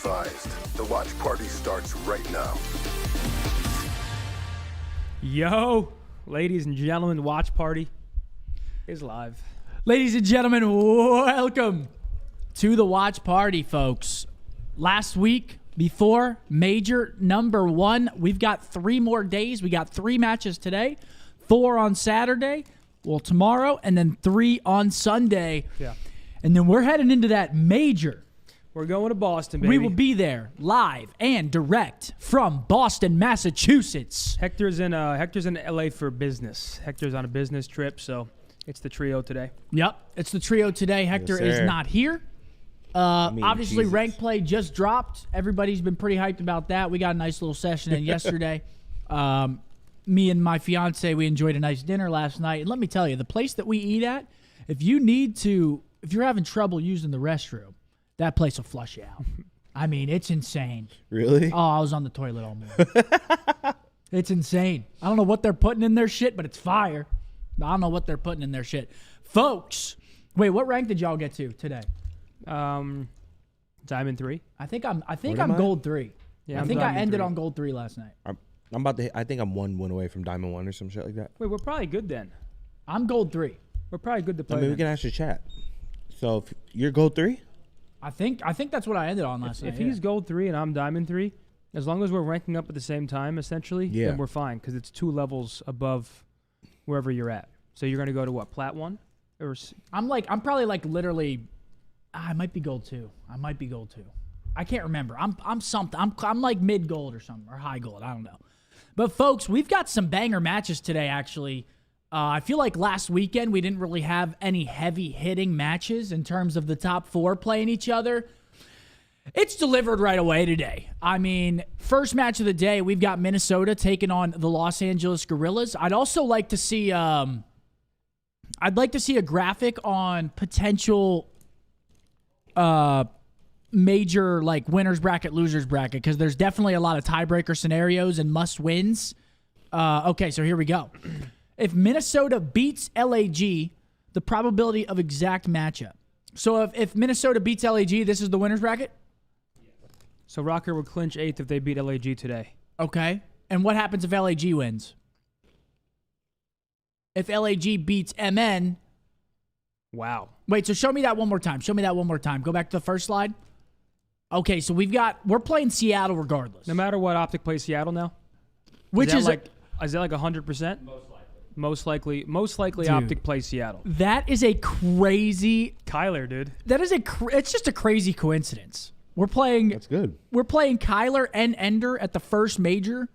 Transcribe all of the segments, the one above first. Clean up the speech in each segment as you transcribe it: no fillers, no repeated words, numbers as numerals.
advised, the watch party starts right now. Yo, ladies and gentlemen, the watch party is live. Ladies and gentlemen, welcome to the watch party, folks. Last week, before major number 1, we've got 3 more days. We got 3 matches today, 4 on Saturday, tomorrow, and then 3 on Sunday. Yeah. And then we're heading into that major. We're going to Boston, baby. We will be there live and direct from Boston, Massachusetts. Hector's in LA for business. Hector's on a business trip, so it's the trio today. Yep, it's the trio today. Hector is not here. Obviously, Jesus. Rank Play just dropped. Everybody's been pretty hyped about that. We got a nice little session in yesterday. Me and my fiance, we enjoyed a nice dinner last night. And let me tell you, the place that we eat at, if you're having trouble using the restroom, that place will flush you out. I mean, it's insane. Really? Oh, I was on the toilet all morning. It's insane. I don't know what they're putting in their shit, but it's fire. I don't know what they're putting in their shit. Folks, wait, what rank did y'all get to today? Diamond 3. I think I'm am I? gold 3. Yeah, I I'm think I Diamond ended 3. on gold 3 last night. I'm about to. I think I'm 1 win away from Diamond 1 or some shit like that. Wait, we're probably good then. I'm gold 3. We're probably good to play. I mean, we then. can actually chat. So if you're gold 3, I think that's what I ended on last night. If he's gold 3 and I'm diamond 3, as long as we're ranking up at the same time, essentially, Yeah. then we're fine because it's 2 levels above wherever you're at. So you're going to go to what, plat 1? I'm probably like literally. I might be gold 2. I can't remember. I'm something. I'm like mid gold or something, or high gold. I don't know. But folks, we've got some banger matches today. Actually, I feel like last weekend we didn't really have any heavy hitting matches in terms of the top 4 playing each other. It's delivered right away today. I mean, first match of the day, we've got Minnesota taking on the Los Angeles Guerrillas. I'd also like to see. I'd like to see a graphic on potential major like winners bracket, losers bracket, because there's definitely a lot of tiebreaker scenarios and must wins. Okay, so here we go. If Minnesota beats LAG, the probability of exact matchup. So if Minnesota beats LAG, this is the winners bracket? So Rocker would clinch 8th if they beat LAG today. Okay. And what happens if LAG wins? If LAG beats MN. Wow. Wait, so show me that one more time. Go back to the first slide. Okay, so we're playing Seattle regardless. No matter what, OpTic plays Seattle now? Which is like 100%? Most likely Dude. OpTic plays Seattle. that is a crazy. Kyler, dude. That is it's just a crazy coincidence. We're playing that's good. Kyler and Ender at the first major,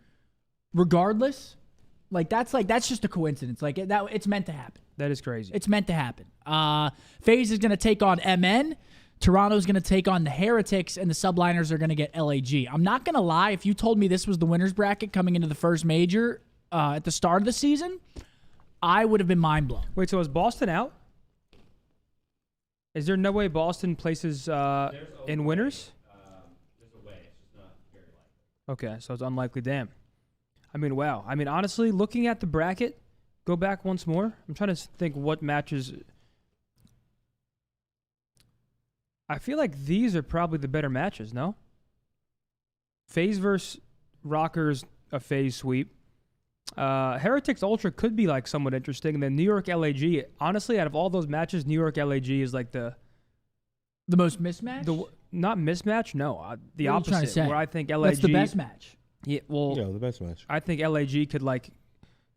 regardless. That's just a coincidence. It's meant to happen. That is crazy. It's meant to happen. FaZe is going to take on MN. Toronto's going to take on the Heretics, and the Subliners are going to get LAG. I'm not going to lie. If you told me this was the winners bracket coming into the first major at the start of the season, I would have been mind blown. Wait, so is Boston out? Is there no way Boston places in winners? There's a way. It's just not very likely. Okay, so it's unlikely. Damn. I mean, wow. I mean, honestly, looking at the bracket, go back once more. I'm trying to think what matches. I feel like these are probably the better matches, no? FaZe versus Rockers, a FaZe sweep. Heretics Ultra could be like somewhat interesting. And then New York LAG, honestly, out of all those matches, New York LAG is like the most mismatch? not mismatch, no. The What are you trying to opposite, say? where I think LAG... That's the best match. Yeah, well, Yeah, the best match. I think LAG could like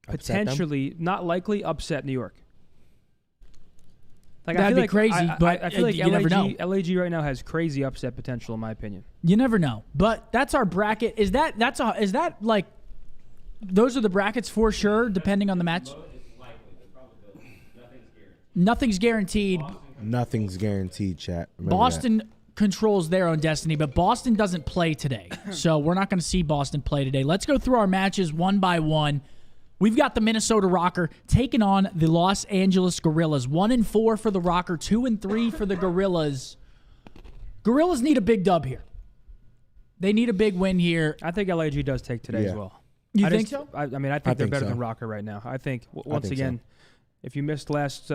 Upset them? potentially, not likely, upset New York. Like, That'd be like, crazy, but I feel like you never know. LAG right now has crazy upset potential, in my opinion. You never know. But that's our bracket. Is that like those are the brackets for sure, depending on the match? It's likely. The probability. Nothing's Nothing's guaranteed. guaranteed. Nothing's guaranteed, chat. Remember Boston controls their own destiny, but Boston doesn't play today. So we're not going to see Boston play today. Let's go through our matches one by one. We've got the Minnesota Rocker taking on the Los Angeles Guerrillas. 1-4 for the Rocker, 2-3 for the Guerrillas. Guerrillas need a big dub here. They need a big win here. I think LAG does take today as Yeah. well. You think so? I mean, I think they're think better so. than Rocker right now. I think, once think again, if you missed last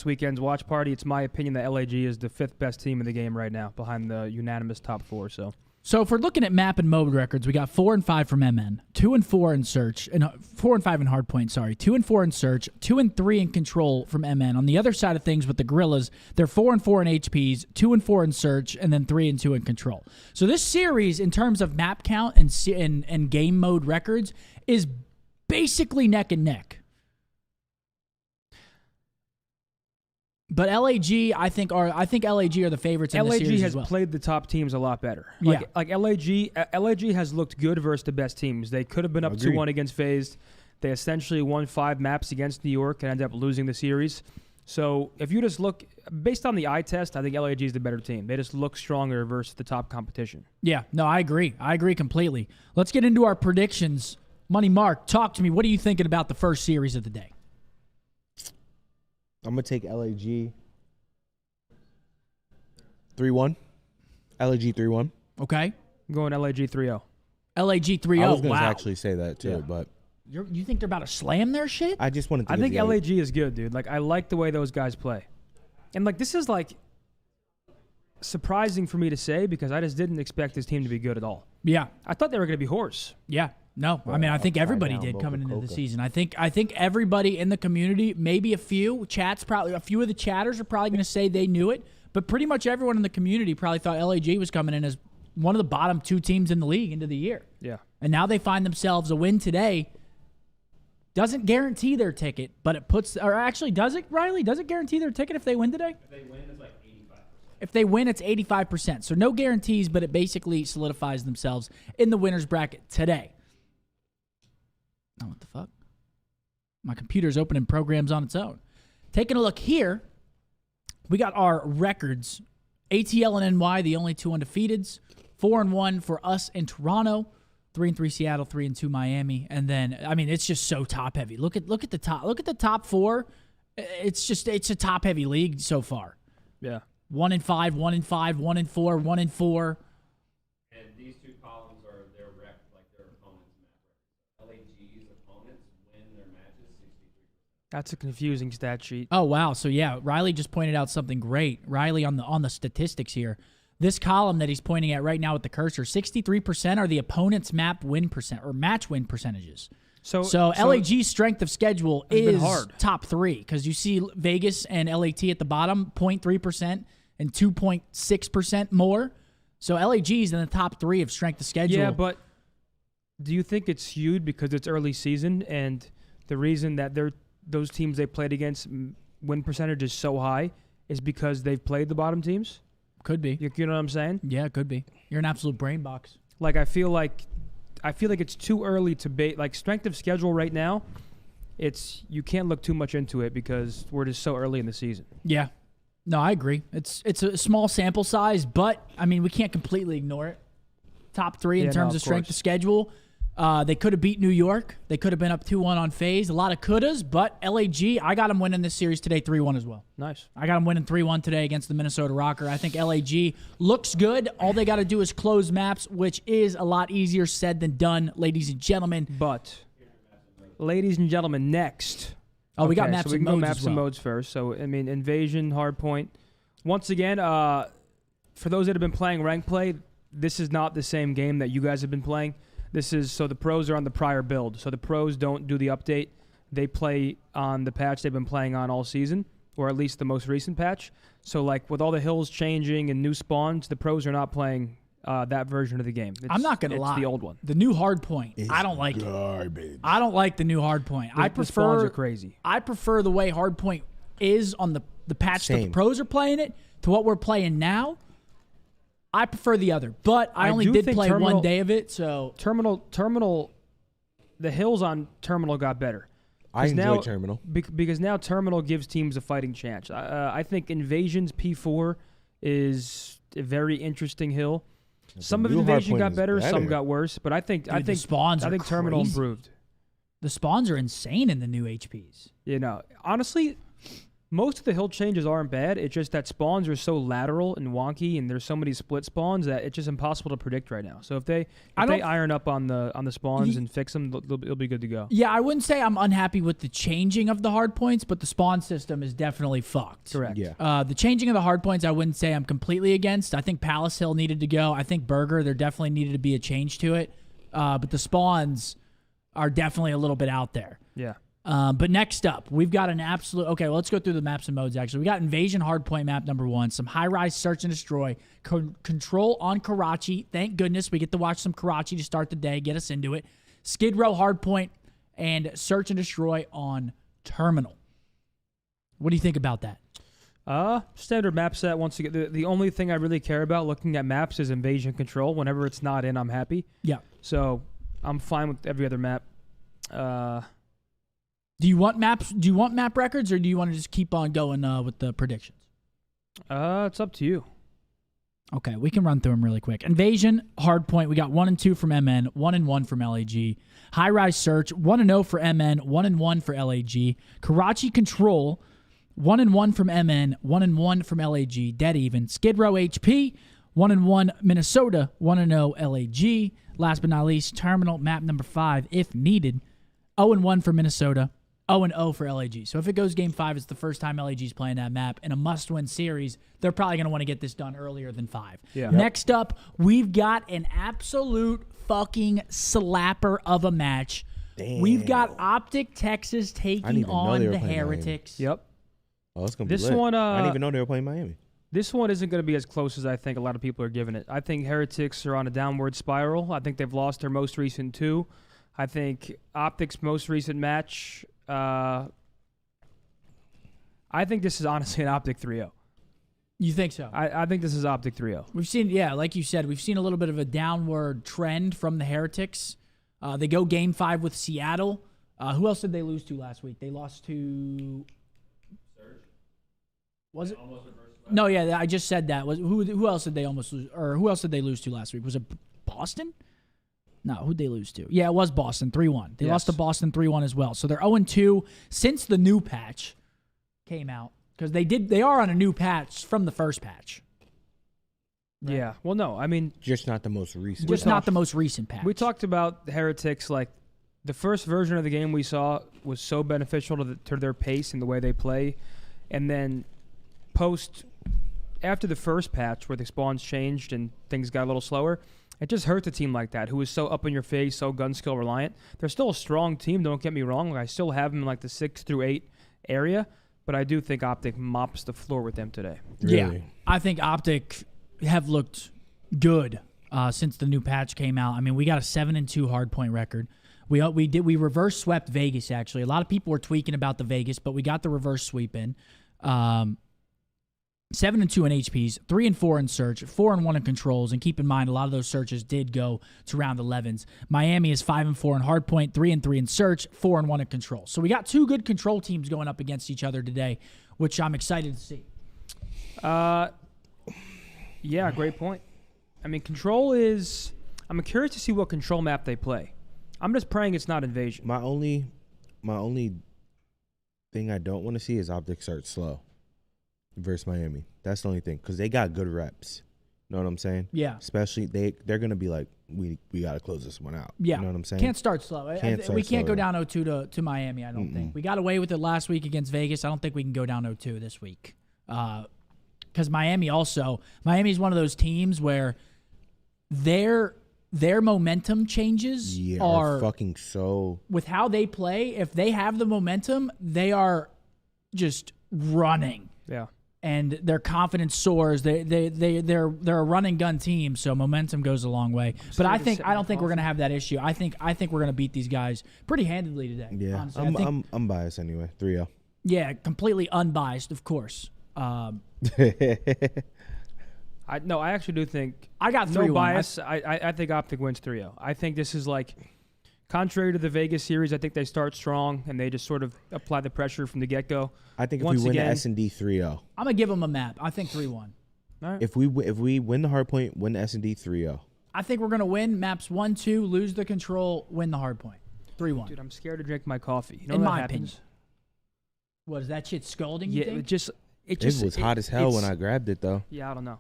weekend's watch party, it's my opinion that LAG is the 5th best team in the game right now, behind the unanimous top 4. So So if we're looking at map and mode records, we got 4 and 5 from MN, 2 and 4 in search, and 4 and 5 in hardpoint. Sorry, 2 and 4 in search, 2 and 3 in control from MN. On the other side of things with the Gorillas, they're 4 and 4 in HPs, 2 and 4 in search, and then 3 and 2 in control. So this series, in terms of map count and game mode records, is basically neck and neck. But LAG, I think LAG are the favorites in the series LAG has as well. played the top teams a lot better. Yeah. Like LAG has looked good versus the best teams. They could have been up 2-1 against FaZe. They essentially won 5 maps against New York and ended up losing the series. So if you just look, based on the eye test, I think LAG is the better team. They just look stronger versus the top competition. Yeah, no, I agree. I agree completely. Let's get into our predictions. Money Mark, talk to me. What are you thinking about the first series of the day? I'm going to take LAG 3-1. LAG 3-1. Okay. I'm going LAG 3-0. LAG 3-0. I was going to Wow. actually say that too, but You think they're about to slam their shit? I just wanted to I give think the LAG is good, dude. Like, I like the way those guys play. And, like, this is, like, surprising for me to say because I just didn't expect this team to be good at all. Yeah. I thought they were going to be horse. Yeah. No, I mean, I think everybody down did Boca coming into the Coca. season. I think everybody in the community, maybe a few of the chatters are probably going to say they knew it, but pretty much everyone in the community probably thought LAG was coming in as one of the bottom 2 teams in the league into the year. Yeah. And now they find themselves a win today. Doesn't guarantee their ticket, but it puts, or actually, does it, Riley? Does it guarantee their ticket if they win today? If they win, it's like 85%. If they win, it's 85%. So no guarantees, but it basically solidifies themselves in the winner's bracket today. Oh, what the fuck? My computer's opening programs on its own. Taking a look here, we got our records. ATL and NY, the only 2 undefeateds. 4-1 for us in Toronto. 3-3 Seattle, 3-2 Miami. And then, I mean, it's just so top heavy. Look at the top. Look at the top 4. It's a top heavy league so far. Yeah. 1-5, 1-5, 1-4, 1-4. And these 2 columns are their like their opponents' map records. LAG's opponents win their matches 63%. That's a confusing stat sheet. Oh wow! So yeah, Riley just pointed out something great. Riley on the statistics here. This column that he's pointing at right now with the cursor, 63% are the opponent's map win percent or match win percentages. So LAG's strength of schedule is hard. top 3 because you see Vegas and LAT at the bottom, 0.3% and 2.6% more. So LAG's in the top 3 of strength of schedule. Yeah, but do you think it's skewed because it's early season and the reason that those teams they played against win percentage is so high is because they've played the bottom teams? Could be. You know what I'm saying? Yeah, it could be. You're an absolute brain box. Like I feel like it's too early to bait. Like strength of schedule right now, you can't look too much into it because we're just so early in the season. Yeah. No, I agree. It's a small sample size, but I mean we can't completely ignore it. Top 3 in terms of strength of schedule. They could have beat New York. They could have been up 2-1 on FaZe. A lot of couldas, but LAG, I got them winning this series today 3-1 as well. Nice. I got them winning 3-1 today against the Minnesota Rocker. I think LAG looks good. All they got to do is close maps, which is a lot easier said than done, ladies and gentlemen. But, ladies and gentlemen, next. Oh, we got Okay, maps so we and can go modes maps as and well. modes first. So, I mean, Invasion, Hardpoint. Once again, for those that have been playing rank play, this is not the same game that you guys have been playing. So the pros are on the prior build. So the pros don't do the update. They play on the patch they've been playing on all season, or at least the most recent patch. So like with all the hills changing and new spawns, the pros are not playing that version of the game. I'm not going to lie. It's the old one. The new Hardpoint, I don't like Garbage. it. I don't like the new Hardpoint. The spawns are crazy. I prefer the way Hardpoint is on the patch that the Same. pros are playing it to what we're playing now. I prefer the other, but I only do did think play Terminal- 1 day of it, so Terminal, the hills on Terminal got better. I 'Cause enjoy now- Terminal. Because now Terminal gives teams a fighting chance. I think Invasion's P4 is a very interesting hill. Some of new Invasion Hardpoint got is better, some better. got worse. But I think the spawns are Terminal crazy. improved. the spawns are insane in the new HPs. You know, honestly, Most of the hill changes aren't bad. It's just that spawns are so lateral and wonky, and there's so many split spawns that it's just impossible to predict right now. So if they iron up on the spawns and fix them, it'll be good to go. Yeah, I wouldn't say I'm unhappy with the changing of the hard points, but the spawn system is definitely fucked. Correct. Yeah. The changing of the hard points, I wouldn't say I'm completely against. I think Palace Hill needed to go. I think Burger, there definitely needed to be a change to it. But the spawns are definitely a little bit out there. Yeah. But next up, we've got an absolute... Okay, well, let's go through the maps and modes, actually. We got Invasion Hardpoint map number 1, some high-rise search and destroy, control on Karachi. Thank goodness we get to watch some Karachi to start the day, get us into it. Skid Row Hardpoint, and search and destroy on Terminal. What do you think about that? Standard map set. Once again, the only thing I really care about looking at maps is invasion control. Whenever it's not in, I'm happy. Yeah. So I'm fine with every other map. Do you want maps? Do you want map records, or do you want to just keep on going with the predictions? It's up to you. Okay, we can run through them really quick. Invasion, Hardpoint, we got 1 and 2 from MN, 1 and 1 from LAG. High Rise Search, 1 and 0 for MN, 1 and 1 for LAG. Karachi Control, 1 and 1 from MN, 1 and 1 from LAG, dead even. Skid Row HP, 1 and 1 Minnesota, 1 and 0 LAG. Last but not least, Terminal, map number 5, if needed, 0 and 1 for Minnesota, 0 and 0 for LAG. So if it goes Game 5, it's the first time LAG's playing that map in a must-win series. They're probably going to want to get this done earlier than 5. Yeah. Next up, we've got an absolute fucking slapper of a match. Damn. We've got OpTic Texas I didn't taking even know on they were the playing Miami. Heretics. Yep. Oh, it's gonna be This lit. one, I didn't even know they were playing Miami. This one isn't going to be as close as I think a lot of people are giving it. I think Heretics are on a downward spiral. I think they've lost their most recent 2. I think OpTic's most recent match... I think this is honestly an OpTic 3-0. You think so? I think this is OpTic 3-0. We've seen, yeah, like you said, we've seen a little bit of a downward trend from the Heretics. They go Game 5 with Seattle. Who else did they lose to last week? They lost to... Surge. Was it? Almost reverse. No, yeah, I just said that. Who else did they almost lose, or who else did they lose to last week? Was it Boston? No, who'd they lose to? Yeah, it was Boston, 3-1. They lost to Boston 3-1 as well. So they're 0-2 since the new patch came out, because they are on a new patch from the first patch. Right? Yeah. Well, no, I mean, Just not the most recent. Just not the most recent patch. we talked about the Heretics, like the first version of the game we saw was so beneficial to their pace and the way they play, and then after the first patch where the spawns changed and things got a little slower, it just hurt a team like that who was so up in your face, so gun skill reliant. They're still a strong team, don't get me wrong. Like, I still have them in like the 6 through 8 area, but I do think OpTic mops the floor with them today. Yeah, Really? I think OpTic have looked good since the new patch came out. I mean, we got a 7-2 hardpoint record. We reverse swept Vegas, actually. A lot of people were tweaking about the Vegas, but we got the reverse sweep in. 7-2 in HPs, 3-4 in search, 4-1 in controls, and keep in mind a lot of those searches did go to round 11s. Miami is 5-4 in hardpoint, 3-3 in search, 4-1 in control. So we got 2 good control teams going up against each other today, which I'm excited to see. Yeah, great point. I mean, control is... I'm curious to see what control map they play. I'm just praying it's not invasion. My only thing I don't want to see is OpTic start slow versus Miami. That's the only thing, because they got good reps. Know what I'm saying? Yeah. Especially they're gonna be like, we got to close this one out. Yeah. You know what I'm saying? Can't start slow. We can't go slow. down 0-2 to Miami, I don't think. We got away with it last week against Vegas. I don't think we can go down 0-2 this week. Because Miami's one of those teams where their momentum changes are fucking so... With how they play, if they have the momentum, they are just running. Yeah. And their confidence soars. They're a run and gun team, so momentum goes a long way. But I don't think we're gonna have that issue. I think we're gonna beat these guys pretty handedly today. Yeah, honestly. I'm biased anyway. 3-0. Yeah, completely unbiased, of course. I actually do think... I got 3-1. No bias. I think OpTic wins 3-0. I think this is like... Contrary to the Vegas series, I think they start strong and they just sort of apply the pressure from the get-go. I think if Once we win again, the S&D 3-0. I'm gonna give them a map. I think 3-1. All right. If we win the hardpoint, win the S&D 3-0. I think we're gonna win maps 1-2, lose the control, win the hard point. 3-1. Dude, I'm scared to drink my coffee. You know In that my happens? opinion. What is that shit scalding? You Yeah, think? it just was hot as hell when it's- I grabbed it though. Yeah, I don't know.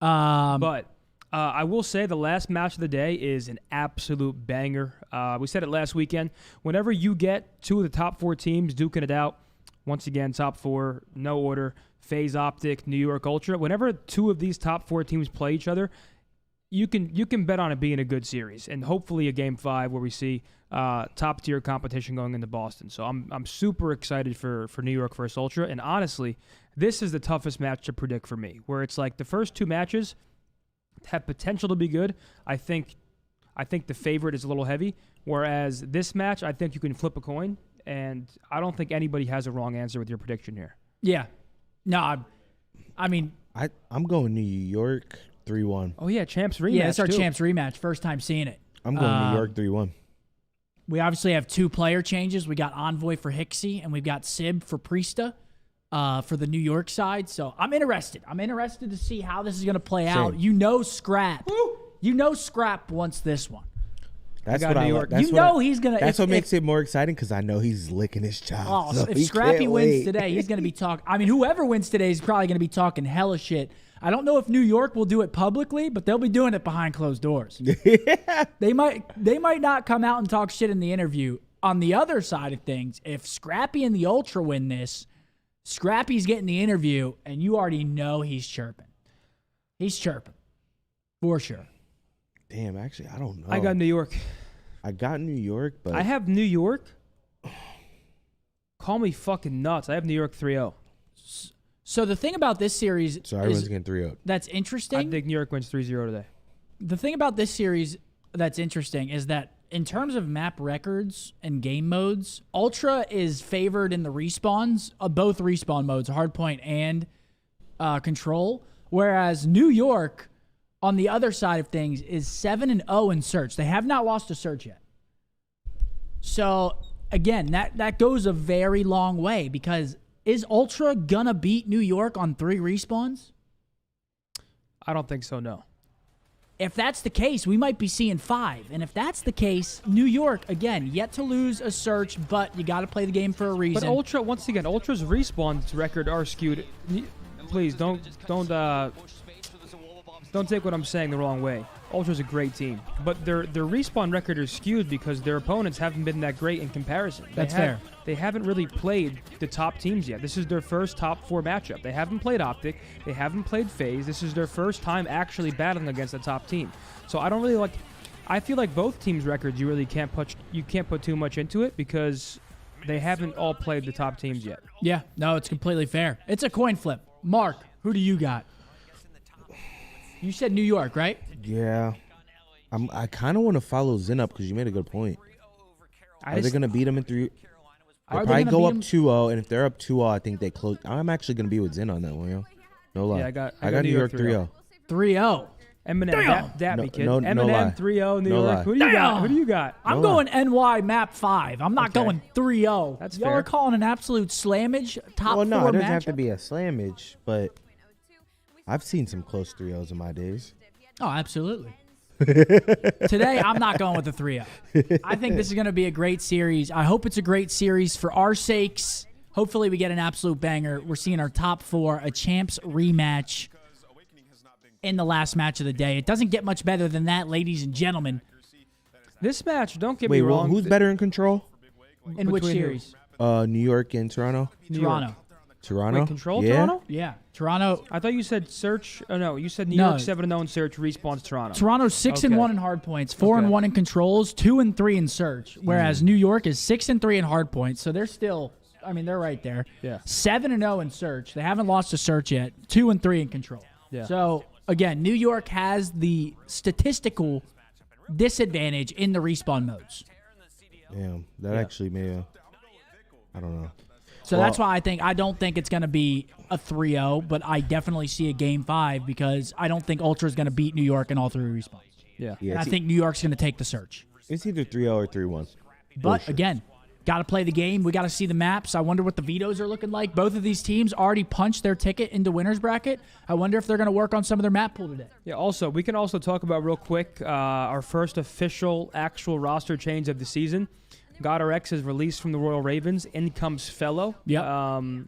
But I will say the last match of the day is an absolute banger. We said it last weekend. Whenever you get 2 of the top 4 teams duking it out, once again, top 4, no order, FaZe OpTic, New York Ultra. Whenever 2 of these top 4 teams play each other, you can bet on it being a good series, and hopefully a Game 5 where we see top tier competition going into Boston. So I'm super excited for New York versus Ultra, and honestly, this is the toughest match to predict for me. Where it's like the first 2 matches have potential to be good. I think the favorite is a little heavy, whereas this match I think you can flip a coin, and I don't think anybody has a wrong answer with your prediction here. yeah, no, I mean, I'm going New York 3-1. Oh yeah, champs rematch. yeah, it's our too. champs rematch. First time seeing it. I'm going New York 3-1. We obviously have 2 player changes. We got Envoy for Hixie, and we've got Sib for Priesta for the New York side. So I'm interested. I'm interested to see how this is going to play out. You know Scrap. You know Scrap wants this one. That's got what New I York. like. You know he's going to. That's what makes it more exciting because I know he's licking his chops. Oh, so if he Scrappy can't wins wait. today, he's going to be talking. I mean, whoever wins today is probably going to be talking hella shit. I don't know if New York will do it publicly, but they'll be doing it behind closed doors. They might not come out and talk shit in the interview. On the other side of things, if Scrappy and the Ultra win this, Scrappy's getting the interview, and you already know he's chirping. He's chirping. For sure. Damn, actually, I don't know. I got New York. I got New York, but I have New York. Call me fucking nuts. I have New York 3-0. So the thing about this series so everyone's is getting 3-0. that's I interesting. think New York wins 3-0 today. The thing about this series that's interesting is that in terms of map records and game modes, Ultra is favored in the respawns of both respawn modes, hardpoint and control, whereas New York, on the other side of things, is 7-0 in search. They have not lost a search yet. So, again, that goes a very long way because is Ultra gonna beat New York on 3 respawns? I don't think so, no. If that's the case, we might be seeing 5. And if that's the case, New York, again, yet to lose a search, but you got to play the game for a reason. But Ultra, once again, Ultra's respawns record are skewed. Please don't take what I'm saying the wrong way. Ultra's a great team, but their respawn record is skewed because their opponents haven't been that great in comparison. That's fair. They haven't really played the top teams yet. This is their first top 4 matchup. They haven't played OpTic. They haven't played FaZe. This is their first time actually battling against a top team. So I don't really like. I feel like both teams' records you really can't put too much into it because they haven't all played the top teams yet. Yeah, no, it's completely fair. It's a coin flip. Mark, who do you got? You said New York, right? Yeah. I kind of want to follow Zen up because you made a good point. Are they going to beat them in 3? They'll probably go up 2-0, and if they're up 2-0, I think they close. I'm actually going to be with Zen on that one, yo. No lie. Yeah, I got New York 3-0. 3-0. Eminem, that me kid. no Eminem lie. 3-0 New No York. lie. Who do you got? Who do you got? I'm No going NY map 5. I'm not Okay. going 3-0. That's Y'all are fair. calling an absolute slammage top Well, no, 4 it doesn't matchup? have to be a slammage, but I've seen some close 3-0s in my days. Oh, absolutely. Today, I'm not going with the 3-0. I think this is going to be a great series. I hope it's a great series for our sakes. Hopefully, we get an absolute banger. We're seeing our top 4, a champs rematch in the last match of the day. It doesn't get much better than that, ladies and gentlemen. This match, don't get Wait, me well, wrong. who's better in control? In which Between who? series? New York and Toronto? New York. Toronto. Toronto? Wait, control Yeah? Toronto? Yeah, Toronto. I thought you said search. Oh no, you said New No. York 7-0 in search respawns Toronto. Toronto's 6-1 in hard points, 4-1 in controls, 2-3 in search. Whereas New York is 6-3 in hard points, so they're still. I mean, they're right there. Yeah. 7-0 in search. They haven't lost a search yet. 2-3 in control. Yeah. So again, New York has the statistical disadvantage in the respawn modes. Damn, that actually may have. I don't know. So Well- that's why I don't think it's going to be a 3-0, but I definitely see a game 5 because I don't think Ultra is going to beat New York in all 3 respawns. Yeah. Yeah, And I it's, think New York's going to take the search. it's either 3-0 or 3-1. But sure. again, got to play the game. We got to see the maps. I wonder what the vetoes are looking like. Both of these teams already punched their ticket into winner's bracket. I wonder if they're going to work on some of their map pool today. Yeah. Also, we can also talk about real quick our first official actual roster change of the season. GodRx is released from the Royal Ravens. In comes Fellow. Yep.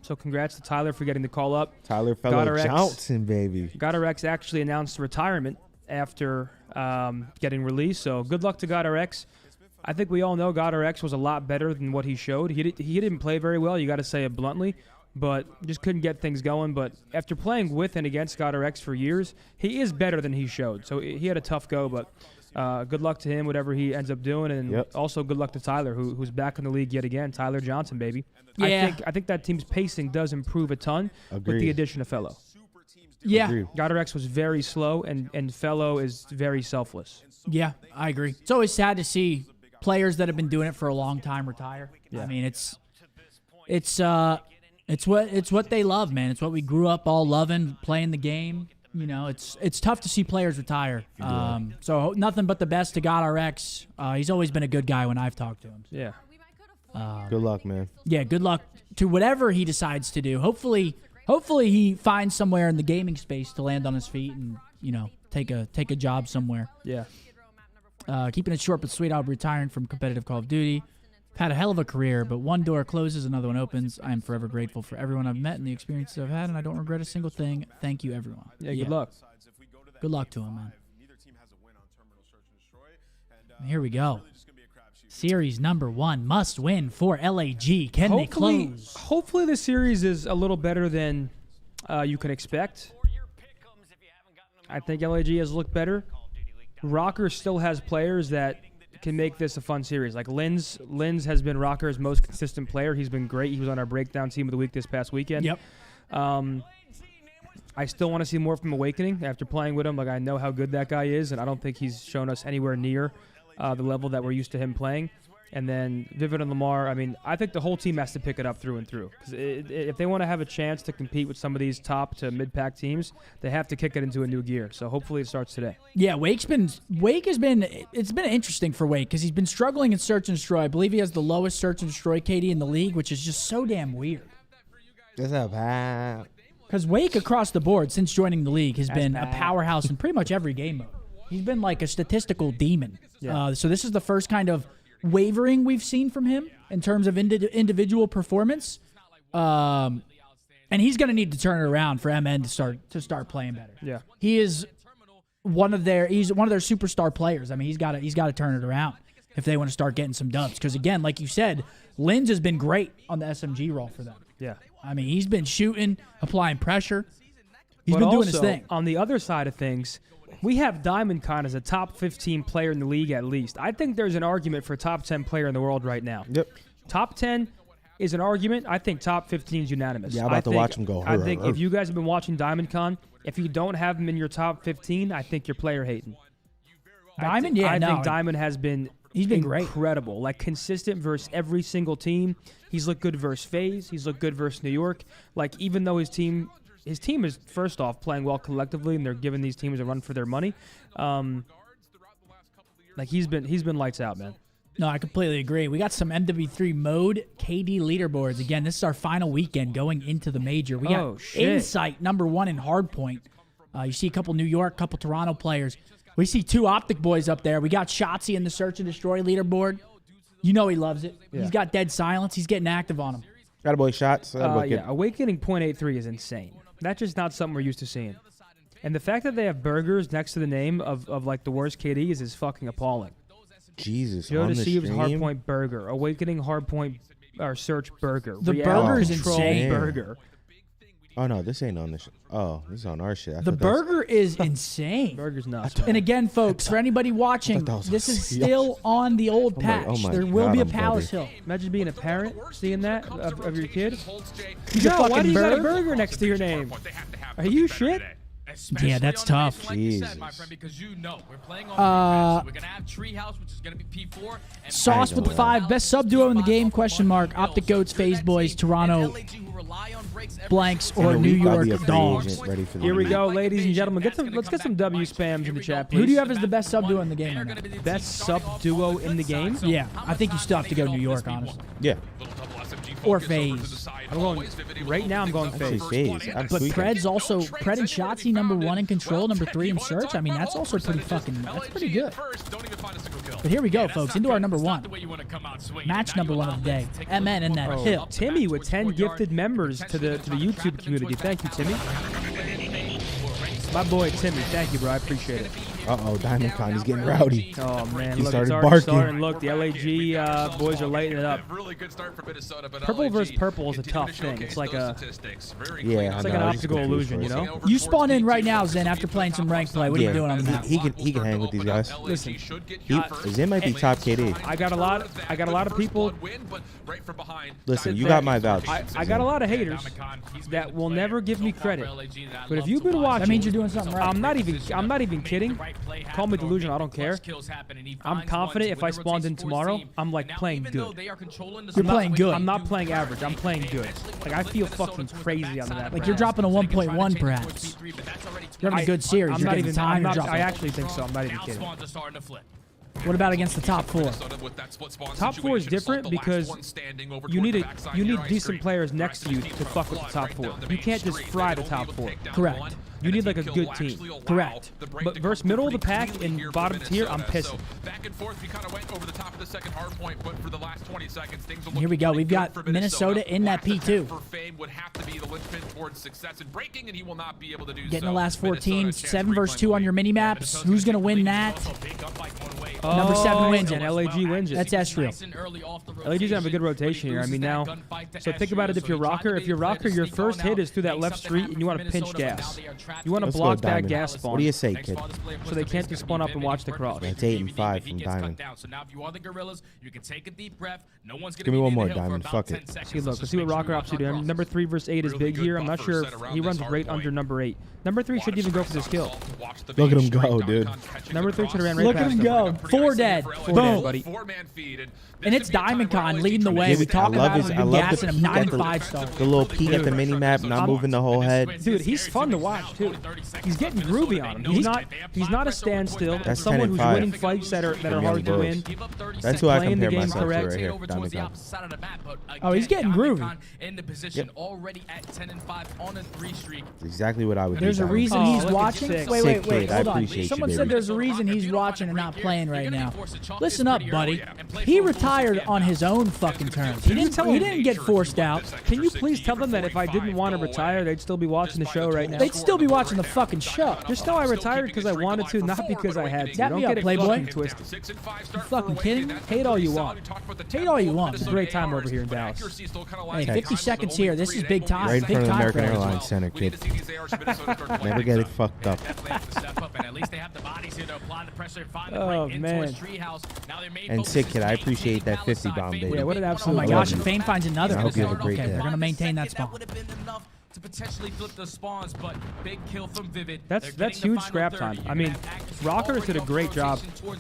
So congrats to Tyler for getting the call up. Tyler Fellow GodRx Johnson, baby. GodRx actually announced retirement after getting released. So good luck to GodRx. I think we all know GodRx was a lot better than what he showed. He didn't play very well, you got to say it bluntly, but just couldn't get things going. But after playing with and against GodRx for years, he is better than he showed. So he had a tough go, but good luck to him, whatever he ends up doing, and also good luck to Tyler, who's back in the league yet again. Tyler Johnson, baby. Yeah. I think that team's pacing does improve a ton with the addition of Fellow. Yeah. GodRx was very slow, and Fellow is very selfless. Yeah, I agree. It's always sad to see players that have been doing it for a long time retire. Yeah. I mean, it's what they love, man. It's what we grew up all loving, playing the game. You know, it's tough to see players retire. So nothing but the best to GodRx. He's always been a good guy when I've talked to him. Yeah. Good luck, man. Yeah, good luck to whatever he decides to do. Hopefully he finds somewhere in the gaming space to land on his feet and, you know, take a job somewhere. Yeah. Keeping it short but sweet, I'll be retiring from competitive Call of Duty. I've had a hell of a career, but one door closes, another one opens. I am forever grateful for everyone I've met and the experiences I've had, and I don't regret a single thing. Thank you, everyone. Yeah, good luck. Good luck to him, man. And here we go. Series number 1 must win for LAG. Can they close? Hopefully the series is a little better than you can expect. I think LAG has looked better. Rocker still has players that can make this a fun series. Like Linz has been Rocker's most consistent player. He's been great. He was on our breakdown team of the week this past weekend. Yep. I still want to see more from Awakening after playing with him. Like, I know how good that guy is, and I don't think he's shown us anywhere near the level that we're used to him playing. And then Vivid and Lamar, I mean, I think the whole team has to pick it up through and through. Because if they want to have a chance to compete with some of these top to mid-pack teams, they have to kick it into a new gear. So hopefully it starts today. Yeah, it's been interesting for Wake because he's been struggling in Search and Destroy. I believe he has the lowest Search and Destroy KD in the league, which is just so damn weird. That's a bad. Because Wake across the board since joining the league has been a powerhouse in pretty much every game mode. He's been like a statistical demon. Yeah. So this is the first kind of wavering we've seen from him in terms of individual performance. And he's going to need to turn it around for MN to start playing better. Yeah. He is one of their superstar players. I mean, he's got to turn it around if they want to start getting some dubs. Because again, like you said, Linz has been great on the SMG role for them. Yeah. I mean, he's been shooting, applying pressure. He's been doing his thing. On the other side of things, we have DiamondCon as a top 15 player in the league at least. I think there's an argument for top 10 player in the world right now. Yep. Top 10 is an argument. I think top 15 is unanimous. Yeah, I'm about to watch him go. I think if you guys have been watching DiamondCon, if you don't have him in your top 15, I think you're player hating. Diamond, I think Diamond has been great. Incredible. Like, consistent versus every single team. He's looked good versus FaZe. He's looked good versus New York. Like, even though his team is, first off, playing well collectively, and they're giving these teams a run for their money. Like, he's been lights out, man. No, I completely agree. We got some MW3 mode KD leaderboards. Again, this is our final weekend going into the major. We got Insight #1 in Hardpoint. You see a couple New York, couple Toronto players. We see 2 OpTic boys up there. We got Shotzzy in the Search and Destroy leaderboard. You know he loves it. Yeah. He's got Dead Silence. He's getting active on him. Got a boy shots. Yeah, Awakening .83 is insane. That's just not something we're used to seeing. And the fact that they have burgers next to the name of like the worst KDs is fucking appalling. Jesus, Joe on the Deceives stream? Hardpoint burger. Awakening Hardpoint or Search burger. The Reality burger is Control insane. burger. Oh, no, this ain't on this. Oh, this is on our shit. The burger is insane. Burger's nuts. And again, folks, for anybody watching, this is still on the old patch. There will be a Palace Hill. Imagine being a parent, seeing that of your kid. He's a Joe, why do you got a burger? burger next to your name? Are you shit? Yeah, that's tough. Jesus. Sauce with the 5, best sub duo in the game? Question mark. OpTic Goats, FaZe Boys, Toronto Blanks, or New York Dogs. Here we go, ladies and gentlemen. Let's get some W spams in the chat, please. Who do you have as the best sub duo in the game right now? Best sub duo in the game? Yeah, I think you still have to go New York, honestly. Yeah. or FaZe? I'm going right now. I'm going Actually, FaZe. FaZe. I'm But tweaking. Pred's also Pred and Shotzzy #1 in control, #3 in search. I mean, that's also pretty good. But here we go, folks, into our #1. Match #1 of the day. MN and that hill. Timmy with 10 gifted members to the YouTube community. Thank you, Timmy. My boy Timmy, thank you, bro. I appreciate it. Uh-oh, Diamond Con is getting rowdy. Oh man, He look, started it's already barking. starting. Look, the LAG boys are lighting it up. Purple versus purple is a tough thing. It's like a Yeah, it's like an optical illusion, you know. You spawn in right now, Zen, after playing some ranked play. What are you doing on the map? He can hang with these guys. Listen, Zen might be top KD. I got a lot of people. Listen, you got my vouch. I got a lot of haters that will never give me credit. But if you've been watching, That means you're doing something right. I'm not even kidding. Call me delusional, I don't care. I'm confident if I spawned in tomorrow, I'm like playing good. You're playing good. I'm not playing average. I'm playing good. Like I feel fucking crazy on the map. Like you're dropping a 1.1 perhaps. You're having a good series. I'm You're not getting even. time. I'm You're not, I dropping. actually think so. I'm not even kidding. What about against the top 4? Top 4 is different because you need decent players next to you to fuck with the top 4. You can't just fry the top 4. Correct. You need like a good team. Correct. But versus middle of the pack and bottom tier, I'm pissing. Here we go. We've got Minnesota in that P2. Getting the last 14. 7 versus 2 on your mini maps. Who's going to win that? Number 7 wins it. And LAG wins it. That's Esriel. LAG's gonna have a good rotation here. I mean, now, so think about it. If you're rocker, your first hit is through that left street, and you want to pinch gas. You want to Let's go, block that Diamond. gas spawn. What do you say, kid? So they can't just spawn up and watch the cross. That's 8 and 5 from Diamond. Give me one more, Diamond. Fuck it. See, look, let's see what rocker ops do. Number 3 versus 8 is big here. I'm not sure if he runs right under number 8. Number 3 shouldn't even go for this kill. Look at him go, dude. Number 3 should have ran right Look past at him go. 4 dead. Boom. Boom. Buddy. And it's Diamond Con leading the way. We talked about him. Been gassing him 9 and 5 stars. The little peek at the mini map, not moving the whole head. Dude, he's fun to watch too. He's getting groovy on him. He's not a standstill. That's He's someone 10 and who's 5. winning fights that are Young hard to boys. win. That's who I Playing the compare game myself to correct. right here. Diamond Con. Oh, he's getting groovy. That's exactly what I would do. There's a Diamond. reason Oh, he's look at watching. six. Wait, Sick kid. I hold on. appreciate you, Someone baby. said there's a reason he's watching and not playing right now. Listen up, buddy. He retired on his own fucking terms. He didn't get forced out. Can you please tell them that if I didn't want to retire, they'd still be watching the show right now? They'd still be watching the fucking show. Just know I retired because I wanted to, not because I had to. Dap Don't me get up, it Playboy. fucking twisted. You fucking kidding me? Hate all you want. Hate all you want. It's a great time over here in Dallas. Hey, 50 seconds here. This is big time. Right in Big front of the time American for us. Airlines Center, kid. Never get it fucked up. Oh, man. And sick kid, I appreciate that 50 bomb, baby. Yeah, what an Oh absolute my love gosh, you. and Fane finds another. I hope you have a great Okay, day. they're going to maintain that spawn. To potentially flip the spawns, but big kill from Vivid. That's huge scrap time. I mean, Rockers did a great job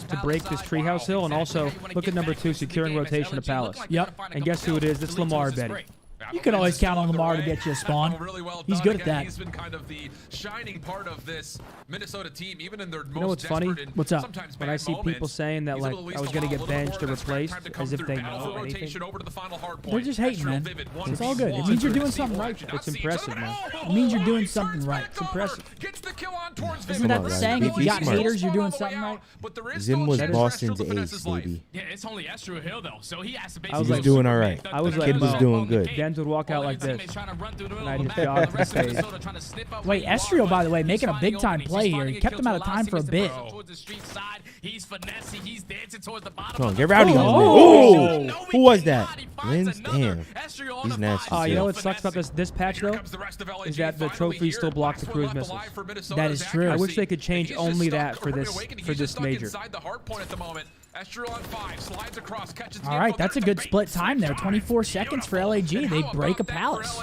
to break this treehouse hill, and also look at number 2 securing rotation to Palace. Yep. And guess who it is? It's Lamar Betty. You can always count on Lamar to get you a spawn. He's good at that. He's been kind of the shining part of this Minnesota team, even in their most You know what's funny? desperate and What's up? sometimes When I bad see people moments, saying that he's like able to I was at gonna least get follow a benched or little bit. replaced Time to come as if through. they Battle know for anything, rotation over to the final hard They're point. just hating, Astro man. Vivid, It's all good. It 1v1. means you're doing something right. It's impressive, man. It means you're doing something right. It's impressive. Gets the kill on towards Isn't Vivid. that Come the on, guys. saying? If Be you got smart. haters, you're doing something right. But there is Zim still was a chance Boston's for Astro to ace, finish life. baby. Yeah, it's only Estru Hill though, so he has to I was He was like, doing all right. I was like, Kid was doing good. Gens would walk out like this. And I just jogged to the stage. Wait, Esriel, by the way, making a big time play here. He kept him out of time for a bit. Come on, get rowdy on Oh. me. Ooh, who was that? Lins? Damn. He's nasty. Oh, you know too. what sucks about this patch though? Is that the trophies still block the cruise missiles. That is true. I wish they could change only that for this major. All right, that's a good split time there. 24 seconds for LAG. They break a Palace.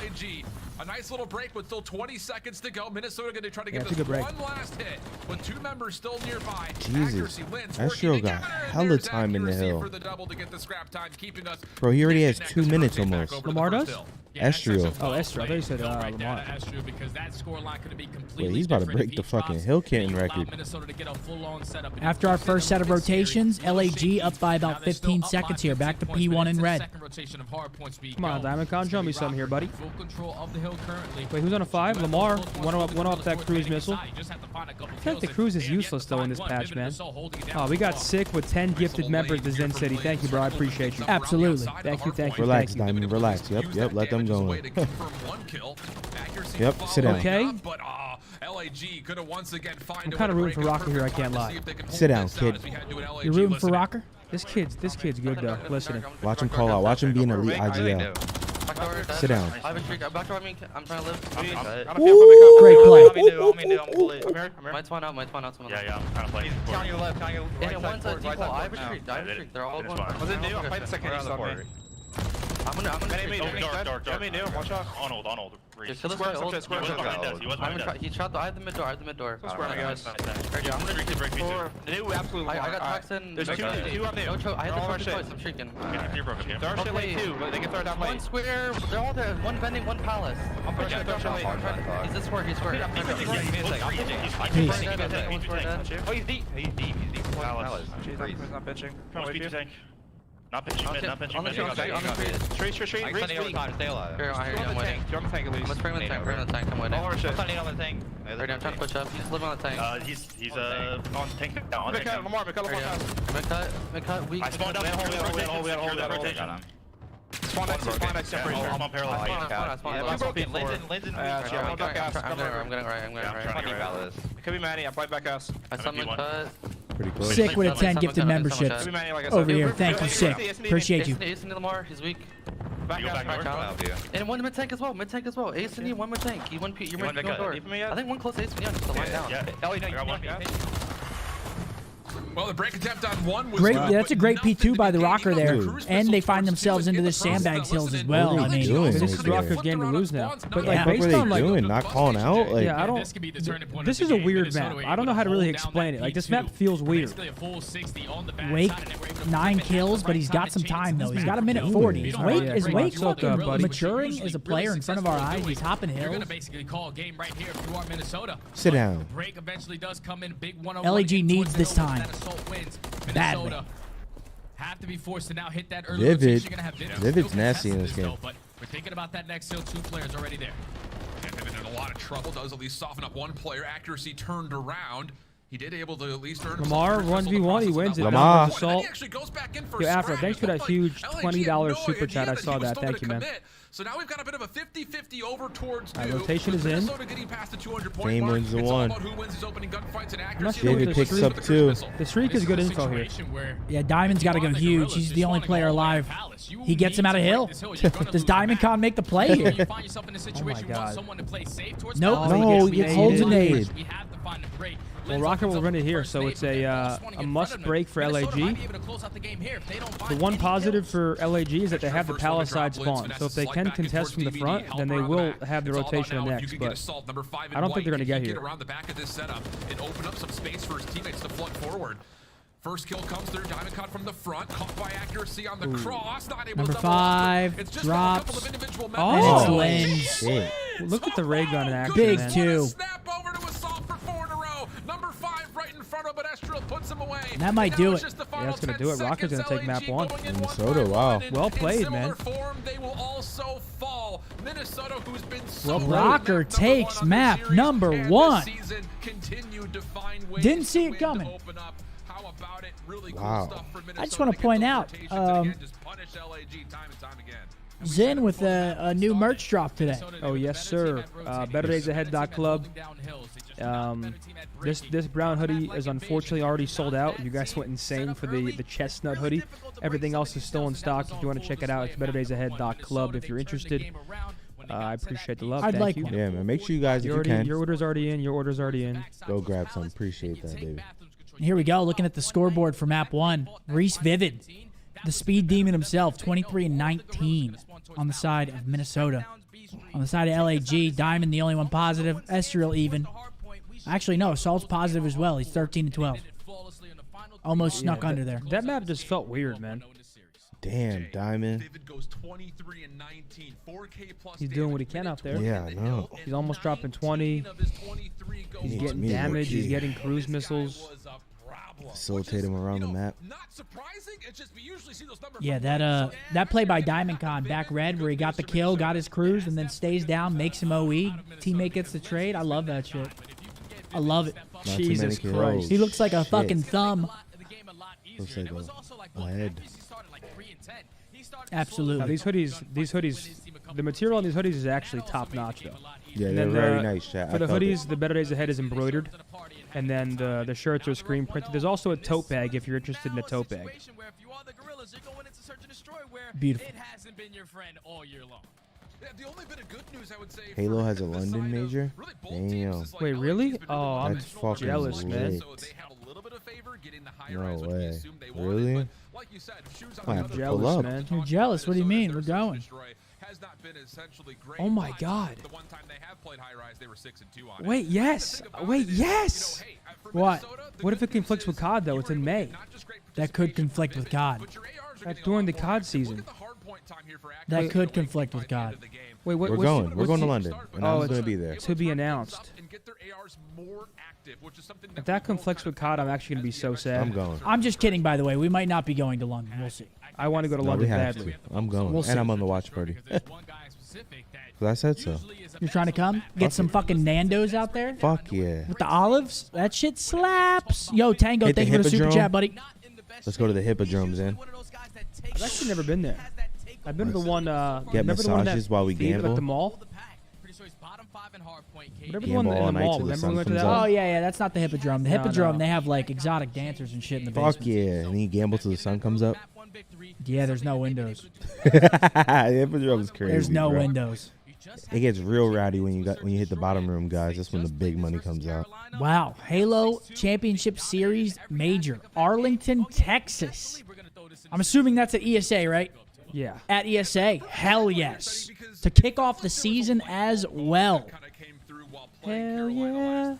A nice little break with still 20 seconds to go. Minnesota going to try to Yeah, get it's a this good break. one last hit with 2 members still nearby. Jesus. Accuracy wins, That working sure together, got hella time in the hill. For the double to get the scrap time, keeping us Bro, he already has 2 connected minutes for the almost. back over to Lamar the does? first hill. Estriel. Oh, Esther. I thought you said Right Lamar. down to Estriel because that scoreline could be completely Wait, he's about to different break if the he fucking drops, hill kitten and allow record. Minnesota to get a full-on setup. And After our if you first set of this series, rotations, you'll LAG see up by about now they're still 15 up by seconds here. Back to 15 points, P1 but in it's the red. second rotation of hard points we Come on, go. Diamond Con, It's show gonna me be something here, Rocker buddy. in full control of the hill currently. Wait, who's on a 5? Lamar. One up that cruise missile. You just have to find a couple I feel like the kills, cruise and is you have useless to though in find this one. patch, Vivid man. Missile holding it down Oh, we for got long. sick with 10 gifted members to Zen City. Thank you, bro. I appreciate you. Absolutely. Thank you, thank you, Relax, thank you. Diamond. Relax. Yep. Let them go. Yep, sit down. Okay. But LAG could have once again find I'm kind of rooting for Rocker here, I can't lie. Sit down, kid. You're rooting for Rocker? This kid's good though. Listening. Watch him call out. Watch him be an elite IGL. Sit down. I have a streak. I'm trying to live. Great play. Might spawn out. Yeah, I'm trying to play. And one's a default. I have a streak. They're all going. Was it new? I'm playing the second. I'm gonna Dark. On hold. He shot the. I have the mid door. Right here, I'm gonna break me too. I got toxin. There's two up new. No choke. I had the choke twice. I'm shrieking. You're broken, Jim. They can throw down one square. They're all there. One vending. One palace. I'm pushing. He's this square. He's square. Oh, he's deep. Palace. Not pitching mid. On the tree. Street. I'm waiting. I'm spring on the tank. I'm waiting. Right now, I'm trying to push up. He's living on the tank. He's on tank. On tank. Cut. Weak. I spawned up. Hold that rotation. Spawn next to I'm on parallel. I'm getting right. It could be Manny. I'm playing back ass. I summoned cut. Pretty close. Sick with a 10 gifted memberships over here. Thank you, Sick. Appreciate you. Ace and Lamar, he's weak. Back north. And one mid tank as well. Ace and you, one mid tank. You one mid door. I think one close Ace and you just to line down. Well, the break attempt on one was Great. good, That's a but great nothing P2 by the gaining Rocker up there. the cruise And they missiles find first themselves to into get the the process sandbags that hills as listed. well. What are I they mean, doing? This is right there? Rocker's game to lose now. But like Yeah. What based were they on like doing? Not calling out? Like, yeah, I don't. This could be the turning point of This the is a game. weird Minnesota map. were I don't know able how to really hold down explain that it. Like this P2. map feels weird. Basically a full 60 on the back Wake, side, and they were able to 9 flip it kills, at but the he's right time got some to change time, this though. He's map. got a minute You 40. don't Wake, have is great Wake Soak up, buddy. maturing Usually as a really player in front of our successful eyes? doing. He's hopping You're hills. gonna basically call a game right here if you are Minnesota. Sit But down. the break eventually does come in. Big 101 LAG in needs towards the this hill, time. that assault wins. Badly. Minnesota have to be forced to now hit that early Vivid. rotation. You're gonna have Vivid's still nasty in contesting this game. though, but we're thinking about that next hill. 2 players already there. Yeah, Vivid in a lot of trouble. Does at least soften up one player. Accuracy turned around. He did able to at least earn Lamar 1v1, he wins it. Lamar. Assault. Yo, Afro, thanks for that huge $20 super chat. I saw that. Thank you, man. So now we've got a bit of a 50-50 over towards Alright, new. rotation is in. Minnesota getting past the 200-point Fame mark. wins the It's all one. about who wins his opening gunfights and not accuracy. sure what David the picks streak- up too. The streak is good info here. Yeah, Diamond's got to go huge. He's the only player alive. He gets him out of hill. Does Diamond Con make the play here? You find yourself in a situation you want God. someone to play safe towards Nope. balance. No, he he gets holds a naded. nade. We have to find a break. Well, Rocket will run it here, so it's a must break for LAG. The one positive for LAG is that they have the palace side spawn, so if they can contest from the front, then they will have the rotation next, but I don't think they're going to get here. Around the back of this setup and open up some space for his teammates to flood forward. First kill comes through. Diamond caught from the front, caught by accuracy on the cross. Not able Number to double up, 5 it's just a couple drops. of individual Oh. And it's members. Lens. Shit. Look at the ray gun in action, Big man. two. Snap over to Assault for 4 in a row. Number 5 right in front of, but Estriel puts him away. That might And do now it. it's just the final Yeah, that's gonna 10 do it. Rocker's gonna seconds. take map LAG 1. going in Minnesota, 1 by wow. 1, and Well in played, similar man. form, they will also fall. Minnesota, who's been so Well good played. at Rocker map number takes 1 on this map series, number and this 1. season continued to find ways Didn't see to it win, coming. to open up. How about it? Really cool Wow. stuff for Minnesota I just want to get point those out, rotations and again, just punish LAG time and time again. Zen with a new merch drop today. Oh, yes, sir. BetterDaysAhead.club. This brown hoodie is unfortunately already sold out. You guys went insane for the chestnut hoodie. Everything else is still in stock. If you want to check it out, it's BetterDaysAhead.club if you're interested. I appreciate the love. I'd Thank like you. one. Yeah, man. Make sure you guys, if you can, Your order's already in. Your order's already in. go grab some. Appreciate that, baby. Here we go, looking at the scoreboard for map 1. Reese Vivid, the speed demon himself, 23 and 19 on the side of Minnesota. On the side of LAG, Diamond the only one positive. Estriel even. Actually, no, Assault's positive as well. He's 13 and 12. Almost snuck under there. That map just felt weird, man. Damn, Diamond. David goes 23 and 19, 4K plus. He's doing what he can out there. Yeah, I know. He's almost dropping 20. He's getting damage. He's getting cruise missiles. Facilitate him around the map. Yeah, that play by Diamond Con back red where he got the kill, got his cruise, and then stays down, makes him OE. Teammate gets the trade. I love that shit. I love it. Not Jesus too many Christ. kills. He looks like a Shit. fucking thumb. Looks like a head. Absolutely. Now, these hoodies, the material on these hoodies is actually top notch though. Yeah, And they're then very nice, chat. For I the felt hoodies, it. the Better Days Ahead is embroidered, and then the shirts are screen printed. There's also a tote bag if you're interested in a tote bag. Beautiful. The only bit of good news I would say Halo has a London major? Damn. Wait, really? Oh, I'm That's fucking jealous, man. lit. No way. Really? I have to pull Jealous, up. man. You're jealous. What do you mean? We're going. Oh my God. The one time they have played high rise, they were 6-2 on it. Wait, yes. Wait, yes. What? What if it conflicts with COD though? It's in May. That could conflict with God. That's during the COD season. That could conflict with God. Wait, what? We're going. We're going to London. And I'm going to be there. To be announced. If that conflicts with COD, I'm actually going to be so sad. I'm going. I'm just kidding, by the way. We might not be going to London. We'll see. I want to go to No, we London have badly. to. I'm going. We'll see. And I'm on the watch party. I said so. You're trying to come? Get some fucking Nando's out there? Fuck yeah. With the olives? That shit slaps. Yo, Tango, Hit the thank you for the super Hippodrome. chat, buddy. Let's go to the Hippodromes, man. I've actually never been there. I've been to the one. Get remember the one massages while we feed gamble? At the mall. Remember the one Gamble in all the night mall? till the Remember sun we went to comes that up. Oh, one? yeah, that's not the Hippodrome. The No, Hippodrome, no. they have, like, exotic dancers and shit in the Fuck basement. yeah. And then you gamble till the sun comes up. Yeah, there's no windows. The Hippodrome's crazy. There's no bro. windows. It gets real rowdy when you hit the bottom room, guys. That's when the big money comes out. Wow. Halo Championship Series Major. Arlington, Texas. I'm assuming that's at ESA, right? Yeah. At ESA. Hell yes. To kick off the season as well. Hell yeah.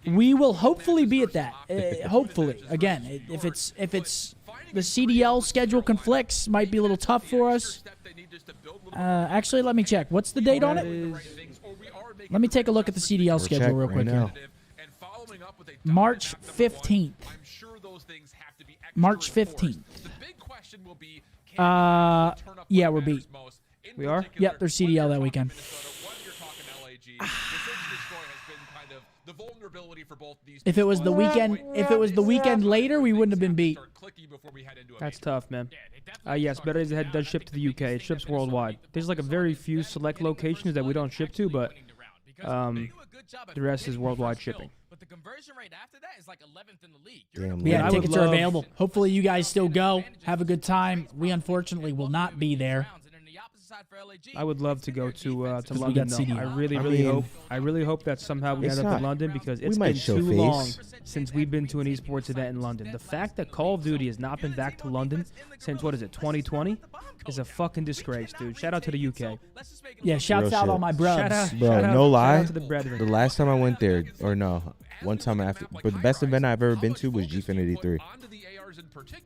We will hopefully be at that. Hopefully. Again, if it's the CDL schedule conflicts, might be a little tough for us. Actually, let me check. What's the date on it? Let me take a look at the CDL schedule real quick here. March 15th. March 15th. Yeah, we're beat. We are? Yep, there's CDL that weekend. If it was the weekend later, we wouldn't have been beat. That's tough, man. Yes, Better Days Ahead does ship to the UK. It ships worldwide. There's like a very few select locations that we don't ship to, but the rest is worldwide shipping. Damn, Yeah, I would tickets are love- available. Hopefully you guys still go. Have a good time. We unfortunately will not be there. I would love to go to we London. got Though. CDL. I really hope that somehow we It's end up in not- London because we it's might been show too face. long since we've been to an esports event in London. The fact that Call of Duty has not been back to London since 2020 is a fucking disgrace, dude. Shout out to the UK. Yeah, shouts Real out shit. all my Shout brubs. out, Bro, shout out- no shout lie. out to the brethren. The last time I went there, or no, one time after, but the best event I've ever been to was Gfinity 3.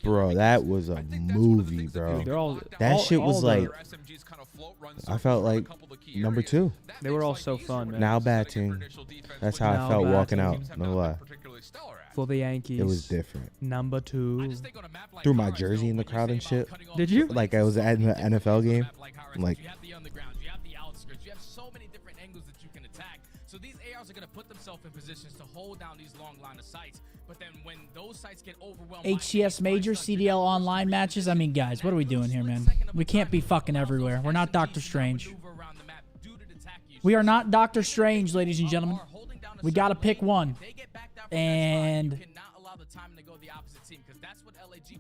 Bro, that was a movie, bro. Dude, they're all That all- shit was all like, the- I felt like number 2. they were all so fun, man. Now batting. That's how Now I felt walking batting. out. No lie. For the Yankees. It was different. Number 2. Threw my jersey in the crowd and shit. Did you? Like I was at an NFL game. I'm like, So these ARs are going to put themselves in positions to hold down these long line of sights. But then when those sites get overwhelmed, HCS Major, CDL online matches. I mean, guys, what are we doing here, man? We can't be fucking everywhere. We're not Doctor Strange. We are not Doctor Strange, ladies and gentlemen. We got to pick one. And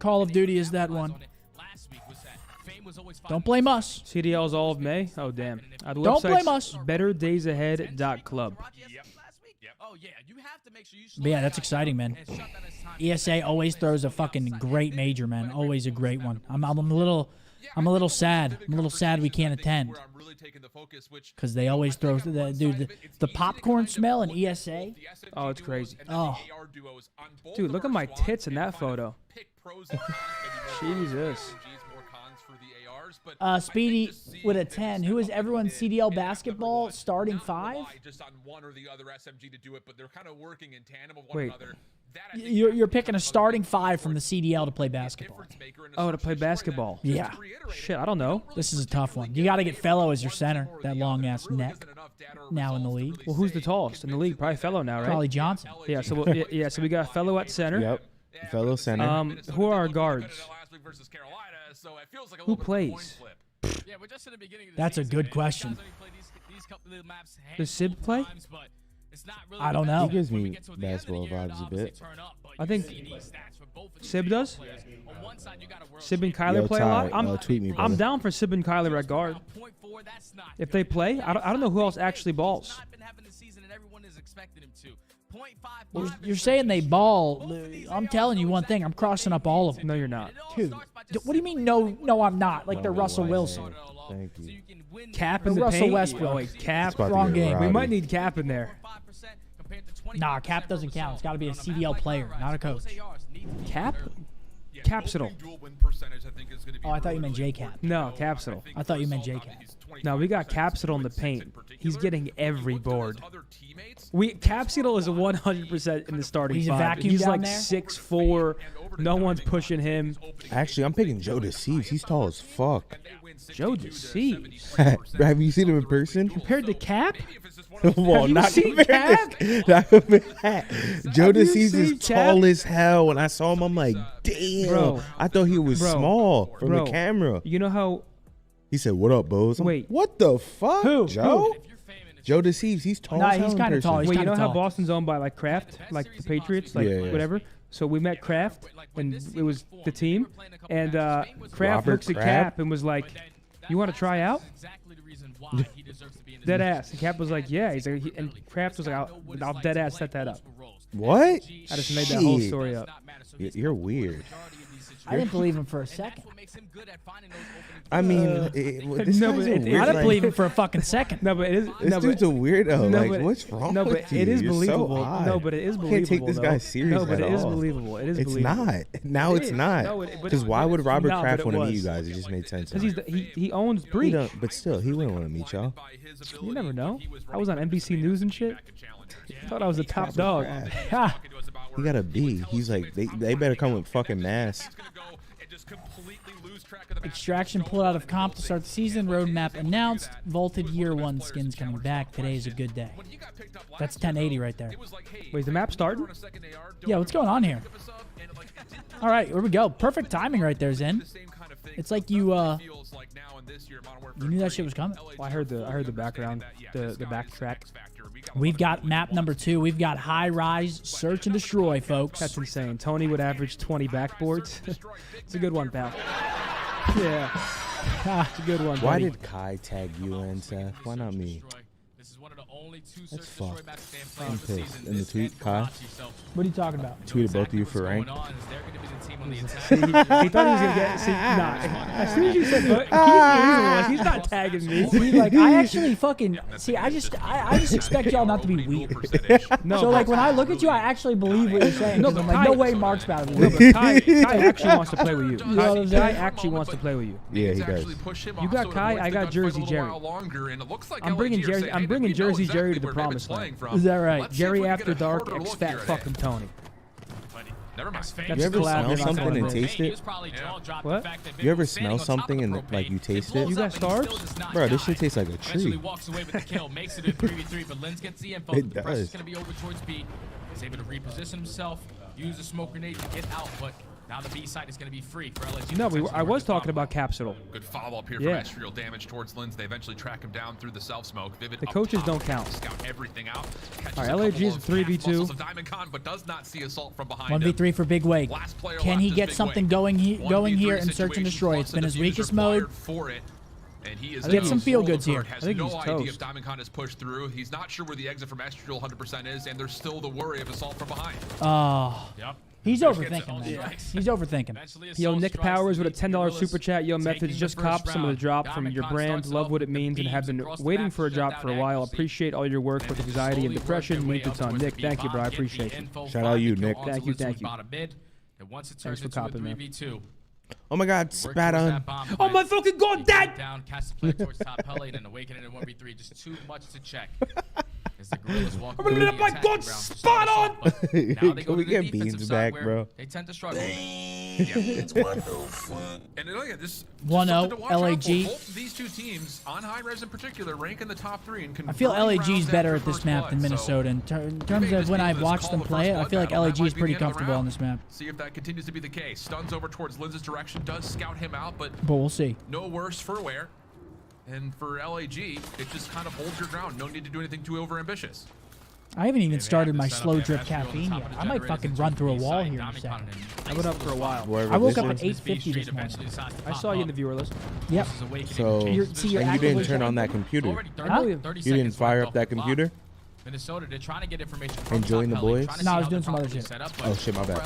Call of Duty is that one. Don't blame us. CDL is all of May? Oh, damn. The Don't blame website's us. BetterDaysAhead.club. But yeah, that's exciting, man. ESA always throws a fucking great major, man. Always a great one. I'm a little I'm a little sad. I'm a little sad we can't attend. Because they always throw the popcorn smell in ESA. Oh, it's crazy. Oh. Dude, look at my tits in that photo. Jesus. Speedy with a 10. Who is everyone's CDL basketball starting 5? Wait. You're picking a starting 5 from the CDL to play basketball. Oh, to play basketball. Yeah. Shit, I don't know. This is a tough one. You got to get Fellow as your center. That long-ass neck. Now in the league. Well, who's the tallest in the league? Probably Fellow now, right? Probably Johnson. Yeah, so so we got Fellow at center. Yep. Fellow center. Who are our guards? Who plays? That's a good question. Does Sib play? I don't know. He gives me basketball vibes a bit. I think Sib does. Sib and Kyler Yo, play a lot. Ty, tweet me, brother. I'm down for Sib and Kyler at guard. If they play, I don't know who else actually balls. You're saying they ball. I'm telling you one thing. I'm crossing up all of them. No, you're not. Dude, what do you mean? No, I'm not. Like they're Russell Wilson. Thank you. Cap in the Russell paint. Westbrook. Oh, wait, Cap. Wrong game. We might need Cap in there. Nah, Cap doesn't count. It's got to be a CDL player, not a coach. Cap? Capsital. Oh, I thought you meant J-Cap. No, Capsital. I thought you meant J-Cap. No, we got Capsital in the paint. He's getting every board. Capsital is a 100% in the starting He's a five. vacuum He's down like there? 6'4". No one's pushing him. Actually, I'm picking Joe Deceives. He's tall as fuck. Joe Deceives. Have you seen him in person? Compared to Cap? Well, Have you not seen compared Cap? to- not compared to that. Joe Have you Deceives seen is tall as hell. When I saw him, I'm like, damn. Bro. I thought he was Bro. small from Bro. the camera. You know how... He said, "What up, Bose?" I'm Wait. like, what the fuck? Who? Joe? Joe Deceives. He's tall. Nah, as hell he's in kinda person. tall. He's Wait, you kinda know how tall. Boston's owned by like Kraft, like the Patriots, like Yeah. whatever. So we met Kraft, and it was the team, and Kraft Robert looks at Kraft? Cap and was like, "You want to try out?" Dead ass. And Cap was like, "Yeah." He's like, and Kraft was like, "I'll dead ass set that up." What? I just made that whole Shit. story up. You're weird. I didn't believe him for a second. I mean, this No, guy's but a it- weird, I didn't like- believe him for a fucking second. No, but it is. This no, dude's but, a weirdo. no, Like, but- what's wrong no, with but you? it is You're believable. So odd. No, but it is You believable. can't take this though. guy serious No, but at it is all. believable. It is It's believable. not. Now It it's is. not. No, but- Because why would Robert No, but Kraft it want to meet was. you guys? It just made sense. Because he owns He Bree. don't- but still, he wouldn't want to meet y'all. You never know. I was on NBC News and shit. I thought I was the top dog. Ha. He got a B. He's like, they better come with fucking masks. Extraction pulled out of comp to start the season. Roadmap announced. Vaulted year 1 skins coming back. Today is a good day. That's 1080 right there. Wait, is the map starting? Yeah, what's going on here? All right, here we go. Perfect timing right there, Zen. It's like you knew that shit was coming. Well, I heard the background, the backtrack. We've got map number 2. We've got high rise search and destroy, folks. That's insane. Tony would average 20 backboards. It's a good one, pal. Yeah. It's a good one, Why buddy. did Kai tag you and Seth? Why not me? That's fucked. I'm pissed. In the tweet, Kai What are you talking about? tweeted both of you for rank. See, he thought he was gonna get. See, nah. As soon as you said, but he's not tagging me. See, like I actually fucking see. I just expect y'all not to be weird. No, So like when I look at you, I actually believe what you're saying. No, 'cause but I'm like, Kai- no way, Mark's about to be no, weird. but Kai actually wants to play with you. know what I'm saying? Kai actually wants to play with you. Yeah, he does. You got Kai, I got Jersey Jerry. I'm bringing Jersey Jerry to the promised land. Is that right? Jerry After Dark, ex-fat fucking Tony. Never mind. That's You ever collab smell we're not something gonna and make. taste it? What? You ever smell something and like you taste it? You got stars? Bro, this shit tastes like a Eventually tree. walks away with the kill, makes it a 3v3, but Lens gets the info. It The press is does. going to be over towards B. He's able to reposition himself, use a smoke grenade to get out, but now the B side is going to be free for LSU. No, I was talking about Capsital. Good follow-up here Yeah. from Estriel. Damage towards Lins. They eventually track him down through the self-smoke. Vivid The up coaches top, don't count. Scout everything out. Catches All right, a LAG couple is of 3v2. muscles of Diamond Con, but does not see assault from behind him. 1v3 for Big Wake. Last player Can left he is get Big something Wake. going 1v3 here in search and situation destroy? plus It's been a his diffuser weakest mode. fired for it. And he is Get some toast. feel goods here. Has I think no he's idea if toast. Diamond Con has pushed through. He's not sure where the exit from Estriel 100% is, and there's still the worry of assault from behind. Oh, Yep. He's overthinking, man. He's overthinking. Yo, Nick Powers with a $10 super chat. Yo, Methodz, just copped some of the drop from your brand. Love what it means and have been waiting for a drop for a while. Appreciate all your work with anxiety and depression. Means a ton. Nick, thank you, bro. I appreciate you. Shout out you, Nick. Thank you. Thanks for copping, man. Oh my God, spat on. Oh my fucking God, Dad! Down, cast the play towards top Pele, and awakening in 1v3. Just too much to check. As the Gorillas walk Oh my God, spot on! Can we get Beans back, bro? They tend to struggle. It's 1-0. And look at this. 1-0 LAG. Both these two teams, on high res in particular, rank in the top 3. And I feel LAG's better at this map than Minnesota. In terms of when I've watched them play it, I feel like LAG is pretty comfortable on this map. See if that continues to be the case. Stuns over towards Linz's direction, does scout him out, but we'll see. No worse for wear. And for LAG, it just kind of holds your ground. No need to do anything too overambitious. I haven't even started my slow drip caffeine yet. I might fucking run through a wall here in a second. I've been up for a while. I woke up at 8:50 this morning. I saw you in the viewer list. Yep. So, you didn't turn on that computer? Huh? You didn't fire up that computer? Minnesota, they're trying to get information from Enjoying the boys? No, I was doing some other shit. Oh shit, my bad.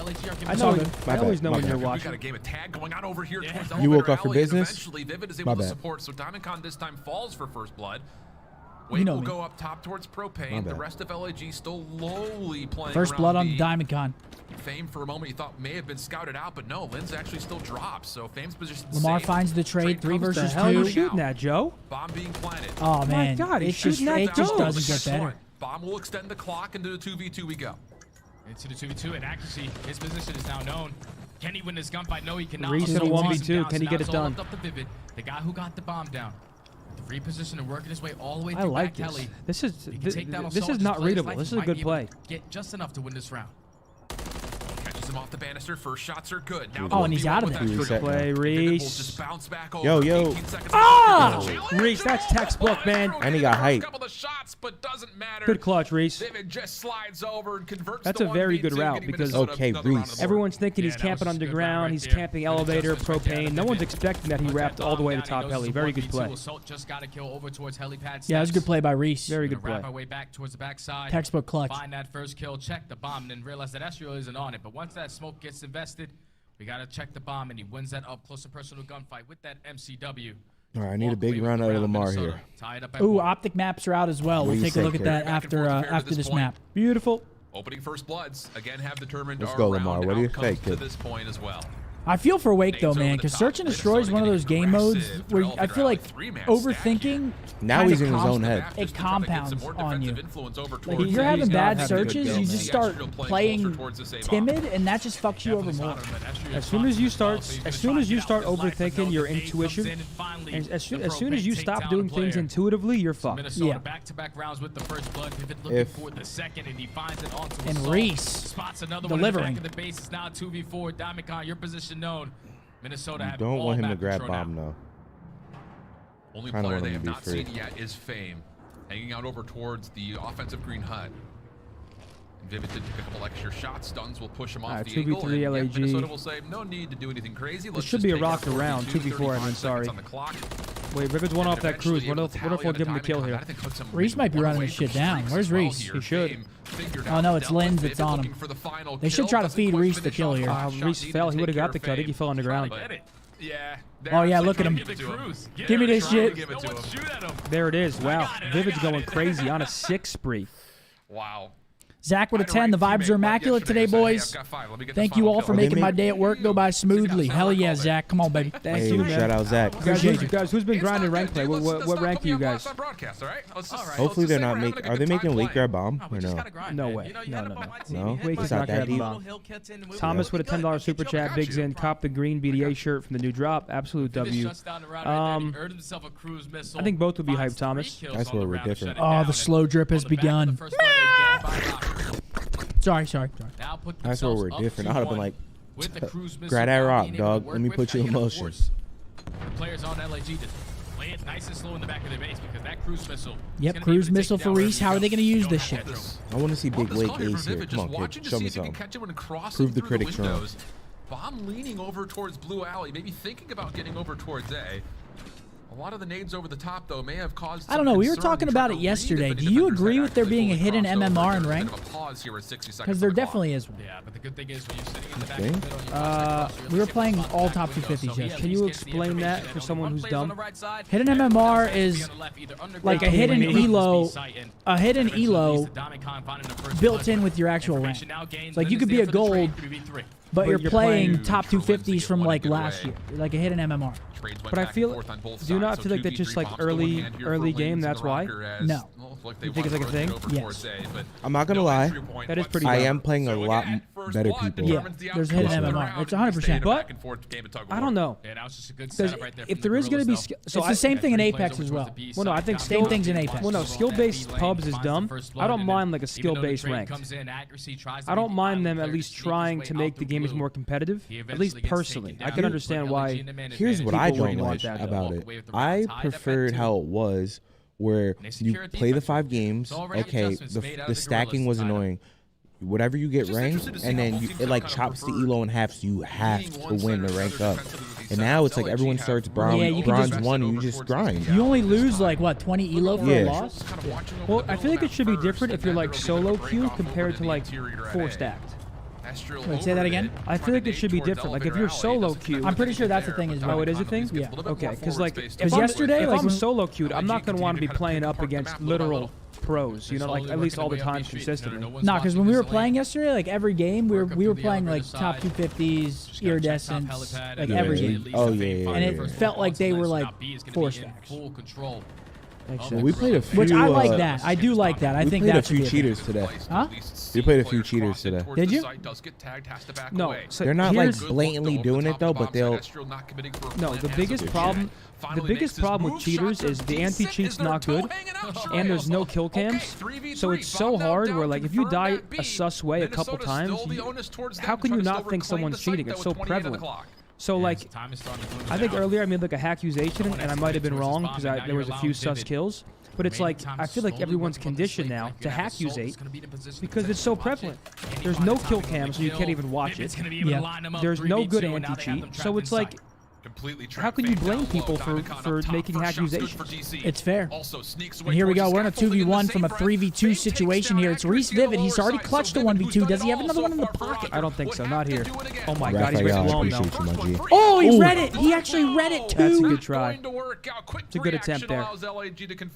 I know. My I always bad, know my when you're bad. We watching. got a game of tag going on over here towards You woke Elevator up for Alley, and business? Eventually, Vivid is My able to bad. support, so Diamondcon this time falls for first blood. You Wade know will me. go up top towards My Propane. The bad. rest of LAG still lowly playing First around blood on B. Diamondcon. Fame for a moment you thought may have been scouted out, but no, Linz actually still drops. So Fame's position Lamar safe. finds the trade, 3 comes versus to Hell, you 2. shooting at, Joe? Bomb being planted. Oh man, God, he's it just shooting at doesn't those. get better. Bomb will extend the clock into the 2v2 we go. Into the 2v2, and accuracy, his position is now known. Can he win this gunfight? No, he cannot. Reese in a 1v2. Can he get it done? Up the Vivid, the guy who got the bomb down. The reposition and working his way all the way I through like back this. Kelly. This is He can take down this is Assault, not just play his readable. life, This is he a might good be able play. to Get just enough to win this round. Catches him off the banister. First shots are good. Now Oh, and he's out of with it. that Good triple. play, Vivid will Reese. just bounce back Yo, over. yo. 18 seconds Ah! left. Reese, that's textbook, man. And he got hype. Couple of shots, but doesn't matter. Good clutch, Reese. Vivid just slides over and converts. That's the a very 1v2, good route getting because- Minnesota Okay, another round Reese. of the board. Everyone's thinking he's Yeah, that was camping just a good round underground. right He's there. camping Good elevator, adjustments right there. propane. No one's expecting that he Put wrapped that all the way to bomb top down. He heli. knows Very it's good 1v2. play. Assault just got a kill over towards helipad Yeah, that was a steps. good play by Reese. Very Gonna good play. wrap our way back towards the backside. Textbook clutch. Find that first kill, check the bomb, and then realize that Astro isn't on it. But once that smoke gets invested, we gotta check the bomb, and he wins that up close and personal gunfight with that MCW. All right, I need a Walk big away with round the out of round, Lamar Minnesota. here. Tie it up at Ooh, 1. optic maps are out as well. What We'll do you take a look say, at that Back and forth affair to after this this point. map. Beautiful. Opening first bloods again have determined Let's our go, round Lamar. What do you outcomes think, to kid? this point as well. I feel for Wake though, Names man, over the because top. Search and Destroy is one of those game modes where I feel like overthinking Now kinda he's in his own comp- head. It compounds on you. Like if He's you're having not bad having a good searches, go, you man. just start playing timid, and that just fucks you over more. As soon as you start overthinking your intuition, and as soon as you stop doing things intuitively, you're fucked. Minnesota Yeah. back-to-back rounds with the first blood. Pivot looking If- for the second, and he finds it onto And Assault. Reese Spots another delivering. one in the back of the base. It's now 2v4. Diamondcon, your position known. Minnesota You have don't all want him to map grab control bomb now. though. Only Kinda player want they him have to be not free. seen yet is Fame, hanging out over towards the offensive green hut. And Vivid did take a couple extra shots. Stuns will push him off Alright, the angle. 2v3 and, yeah, LAG. Minnesota will say, no need to do anything crazy. Let's should just be a take our rock 4v2, around, 2v4, I mean, 35 sorry. seconds on the clock. Wait, Vivid's one off that Eventually cruise. What able if to we'll tally give him the Diamondcon. kill I here? think puts him Reese might be one running away this from shit down. streaks Where's as well Reese? here. He should. Fame figured Oh, out no, it's Delta. Linz Vivid that's on looking him. for the final They should kill. try to Doesn't feed quite Reese the finish kill off here. the last shot Reese needed fell. to He would've take got care the of kill. I think he Fame. fell on the ground. But, yeah. Oh, yeah, they're look at him. trying to give it to him. Give me this They're trying shit. to give it to him. Shoot at him. There it is. Wow, Vivid's going crazy on a 6 spree. Wow. Zach with a 10. The vibes are immaculate today, boys. Thank you all for making my day at work go by smoothly. Hell yeah, Zach. Come on, baby. Thank Hey, you, man. shout out Zach. Guys, who's been grinding rank play? What rank are you guys? Hopefully they're not making. Are they making Wake grab bomb or no? No way. No. No, Wake it's is not not that grabbing deep. bomb. Thomas with a $10 super chat. Bigs in. Cop the green BDA shirt from the new drop. Absolute W. I think both would be hyped, Thomas. That's where we're different. Oh, the slow drip has begun. Sorry. That's where we're different. I would have been like, grab that rock, dog. Let me put you in motion. The players on LAG just play it nice and slow in the back of their base because that cruise missile. Yep, cruise missile for Reese. How are they going to use this shit? I want to see Big Wake ace here. Come on, kid. Show me something. Prove the critics wrong. Bomb leaning over towards Blue Alley, maybe thinking about getting over towards A. A lot of the nades over the top, though, may have caused. I don't know. We were talking about it yesterday. Do you agree with there being a hidden MMR in ranked? Because there definitely is one. Yeah, but the good thing is when you're sitting in the back of the middle, We were playing all top 250s yesterday. Can you explain that for someone who's dumb? Hidden MMR is like a hidden elo, built in with your actual rank. Like you could be a gold, but you're playing top 250s from like last year, like a hidden MMR. But I feel, do you not feel like that's just like early game? That's why. No. You think it's like a thing? Yes. I'm not gonna lie. That is pretty. I bad. am playing a lot better people. Yeah, there's a hidden MMR. It's 100%. But I don't know. Because if there is going to be, so it's the same thing in Apex as well. Well, no, I think Same things in Apex. Well, no, skill-based pubs is dumb. I don't mind like a skill-based rank. I don't mind them at least trying to make the games more competitive. At least personally, I can understand why. Here's what I don't want like that, about it. I preferred how it was, where you play the 5 games. Okay, the stacking was annoying. Whatever you get ranked, and then it like chops the elo in half, so you have to win to rank up. And now it's like everyone starts bronze 1, and you just grind. You only lose like what, 20 elo for a loss? Well, I feel like it should be different if you're like solo queue compared to like 4 stacked. Wait, say that again? I feel like it should be different. Like if you're solo queued, I'm pretty sure that's the thing as well. Oh, it is a thing? Yeah. Okay, because like Because yesterday, if like I'm solo queued, I'm not gonna want to be playing up against literal pros. You know, like at least all the time consistently. Nah, because when we were playing yesterday, like every game, we were playing like top 250s, iridescents, like every game. Oh yeah. And it felt like they were like 4 stacks. Well, we played a few. Which I like that. I do like that. I think that's a few cheaters today. Huh? We played a few cheaters today. Did you? No, so They're not like blatantly doing it though, but they'll. No, the biggest problem with cheaters is the anti-cheat's not good, and there's no kill cams. So it's so hard where like if you die a sus way a couple times, how can you not think someone's cheating? It's so prevalent. So like, I think earlier I made like a accusation, and I might have been wrong because there was a few sus kills. But it's like, I feel like everyone's conditioned now to hackusate because it's so prevalent. There's no kill cam, so you can't even watch it. Yeah. There's no good anti-cheat, so it's like, how can you blame people for making accusations? It's fair. And here we go. We're in a 2v1 from a 3v2 situation here. It's Reese Vivid. He's already clutched a 1v2. Does he have another one in the pocket? I don't think so. Not here. Oh my god, he's ready blown though. Oh, he read it. He actually read it too. That's a good try. It's a good attempt there.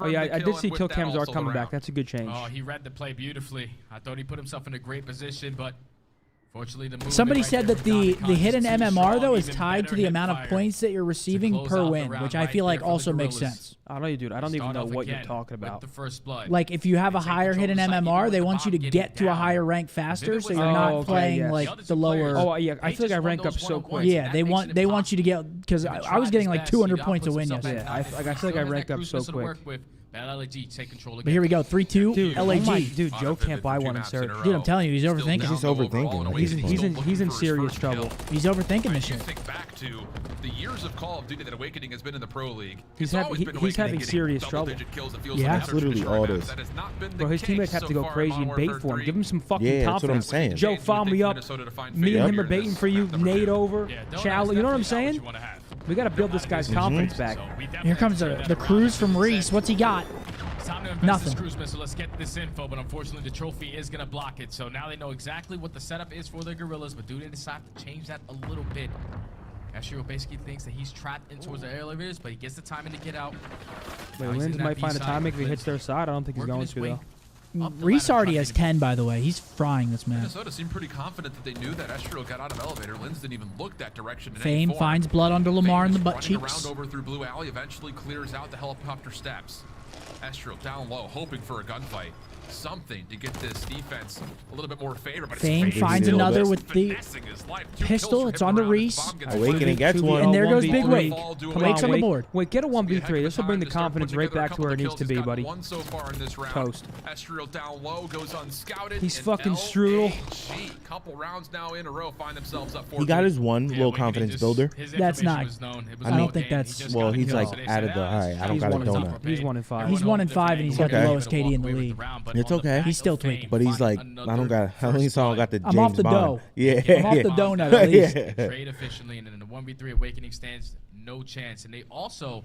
Oh yeah, I did see kill cams are coming back. That's a good change. Oh, he read the play beautifully. I thought he put himself in a great position, but somebody said that the hidden MMR though is tied to the amount of points that you're receiving per win, which I feel like also makes sense. I don't know, dude. I don't even know what you're talking about. Like if you have a higher hidden MMR, they want you to get to a higher rank faster, so you're not playing like the lower. Oh yeah, I feel like I rank up so quick. Yeah, they want you to get, because I was getting like 200 points a win yesterday. Yeah, I feel like I rank up so quick. But here we go, 3-2, LAG. Dude, Joe can't buy one insert. Dude, I'm telling you, he's overthinking. He's overthinking. He's in serious trouble. He's overthinking this shit. Think back to the years of Call of Duty that Awakening has been in the Pro League. He's having serious trouble. Yeah, that's literally all it is. Bro, his teammates have to go crazy and bait for him. Give him some fucking confidence. That's what I'm saying. Joe, follow me up. Me and him are baiting for you. Nade over. Shallow. You know what I'm saying? We got to build this guy's confidence back. Here comes the cruise from Reese. What's he got? Nothing. Cruise missile. Let's get this info, but unfortunately the trophy is going to block it. So now they know exactly what the setup is for the Gorillas, but do they decide to change that a little bit? Ashiro basically thinks that he's trapped in towards the elevators, but he gets the timing to get out. Wait, Linz might find a timing if he hits their side. I don't think he's going to, though. Reese already has 10, by the way. He's frying this man. Minnesota seemed pretty confident that they knew that Astro got out of elevator. Linz didn't even look that direction. Fame finds blood under Lamar in the butt cheeks. Around over through Blue Alley, eventually clears out the helicopter steps. Astro down low, hoping for a gunfight. Something to get this defense a little bit more favorable. Fame finds another with the pistol. It's on the Reese. Awakening gets one. And there goes Big Wake. Wake's on the board. Wait, get a 1v3. This will bring the confidence right back to where it needs to be, buddy. Toast. Down low, goes unscouted. He's fucking strudel. Couple rounds now in a row find themselves up. He got his one low confidence builder. That's not. I don't think that's. Well, he's like added the. All right, I don't got a donut. He's 1-5. He's 1-5, and he's got the lowest KD in the league. It's okay. He's still tweaking. But he's like, I don't got. At least I don't got the James I'm off the Bond. dough. Yeah, I'm off the donut at least. Trade efficiently, and in the 1v3 Awakening stands no chance. And they also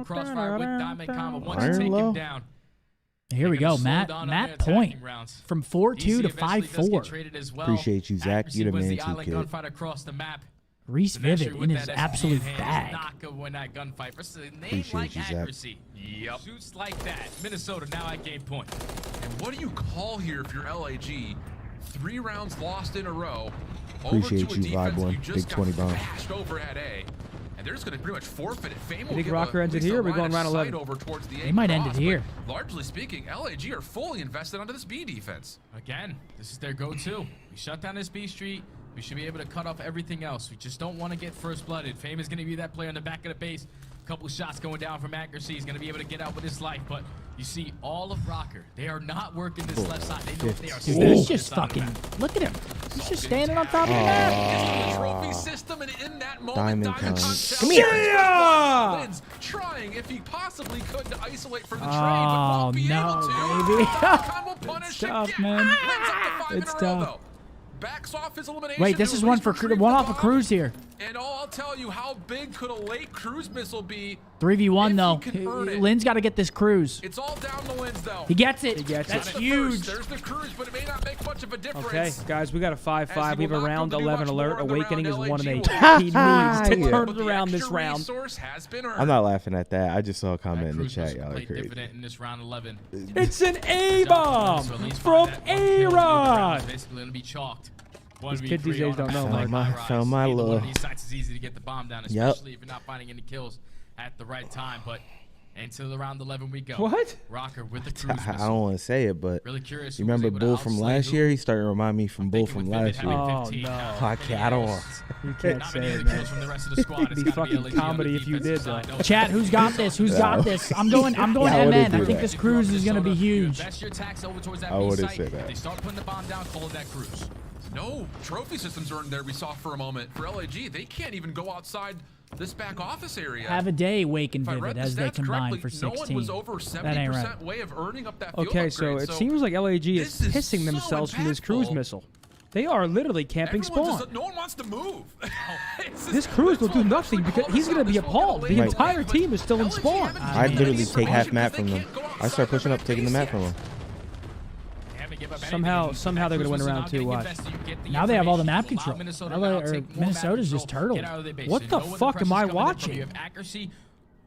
a crossfire with Diamond Combo. Once Iron you take low. him down. Here we go, Matt. Matt Point from 4-2 to 5-4. Appreciate you, Zach. You the man too, kid. Gunfight across the map. Reese Vivid in his absolute bag. Not gonna win that gunfight. Versus a name Appreciate like you, Zach. accuracy. Yep. Shoots like that. Minnesota now at game point. And what do you call here if you're LAG? 3 rounds lost in a row. Appreciate over to a you, Vibe defense One. you just Big 20 got bomb. bashed over at A. And they're just going to pretty much forfeit it. Fame You will think give Rocker at ends it least here, a or we line going of round sight 11? over towards the They might end it cross, here. but largely speaking, LAG are fully invested onto this B defense. Again, this is their go-to. We shut down this B street. We should be able to cut off everything else. We just don't want to get first-blooded. Fame is going to be that player on the back of the base. A couple shots going down from accuracy. He's going to be able to get out with his life. But you see all of Rocker. They are not working this left side. They know they are Dude, he's just fucking. Look at him. He's just standing on top of the map. It's the trophy system, and in that moment, Diamond Diamond Con. Con Come here. Yeah! wins, trying if he possibly could to isolate from the Oh, trade, but won't be no, able to. baby. Con will punish tough, again. man. Wins up to 5 It's in a row, tough. though. Backs off his elimination. Wait, this to is at one least for retrieve one the off of bomb. Cruz here. And I'll tell you how big could a late Cruz missile be. 3v1 if though. he can earn it. Lynn's got to get this Cruz. It's all down to Lins, though. He gets it. He gets That's it. The huge. first. There's the Cruz, but it may not make much of a difference. Okay, guys, we got a 5-5. We have a round 11 alert. in the Awakening is round 1 and 8. LAG He needs to Yeah. turn But it the around this extra round. resource has been earned. I'm not laughing at that. I just saw a comment That in the Cruz chat. missile Y'all are played crazy. dividend in this round 11. It's an A-bomb So at least from find that one kill. The round is A-Rod. basically going to be chalked. These 1v3 kids these days on a don't know, map Mike. like My- High found Rise. my Either one little- of these sites is easy to get the bomb down, Yep. especially if you're not finding any kills at the right time. But into the round 11 we go. What? Rocker with the Cruz I missile. don't want to say it, but Really curious. you who was remember able to Bull from outslay last who. year? He started to remind me from Bull Thinking from with Vivid last year. having Oh, 15 no. now. I can't. I don't want. You can't Not say many it, other man. kills from the rest of the squad. It'd It's be gotta fucking LAG on the comedy if you defensive did, side. though. No Chat, who's got this? Who's got this? I'm going Yeah, I M-man. wouldn't I do think that. this Cruz is going to be huge. Invest your tax over towards that I B wouldn't site. say that. They start putting the bomb down, call it that Cruz. No trophy systems are in there. We saw for a moment for LAG. They can't even go outside this back office area. Have a day, Wake and If I Vivid, read the as they stats combine correctly, for 16. no one was over That ain't 70% right. way of earning up that field Okay, so upgrade. it seems like LAG is this is pissing so themselves from this Cruz impactful. missile. They are literally camping Everyone spawn. no one wants to move. This Cruz will do nothing because he's going to be appalled. The Right. entire team is still in spawn. I'd literally take half map from them. I start pushing up, taking the map from them. Somehow they're gonna win round 2, watch. Now they have all the map control. Minnesota's just turtled. What the fuck am I watching? You have accuracy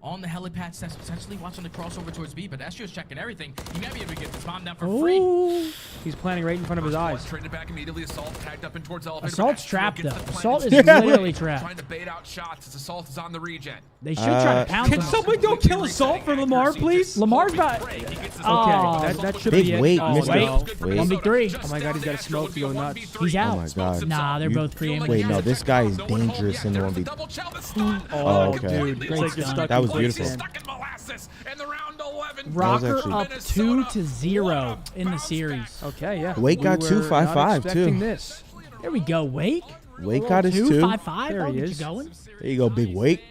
on the helipad, that's essentially watching the crossover towards B, but Astro's checking everything. He might be able to get this bomb down for free. Ooh. He's planning right in front of his eyes. Traded back immediately. Assault tagged up in towards elevator. Assault's Astro trapped, gets though. the plan. Assault is Yeah. literally trapped. Trying to bait out shots as Assault is on the regen. They should try to pounce Can him. someone go kill Assault for Lamar, please? Lamar's about... Okay, Oh, that should Big be it. wait, Oh, Mr. no. Wait. 1v3. Oh my god, he's got a smoke to go nuts. He's out. Oh my god. Nah, they're You- both pre-aiming. Wait, no, this guy is dangerous in the 1v. Oh, okay. dude. It's like you're That stuck That in was quicksand. beautiful. Stuck in molasses and the round 11. Rocker actually- up 2-0 in the series. Okay, yeah. Wake got We 2, were 5-5 not expecting too. this. There we go, Wake. Wake got his 2, 2. 5-5. There Oh, he get is. you going. There you go, big Wake.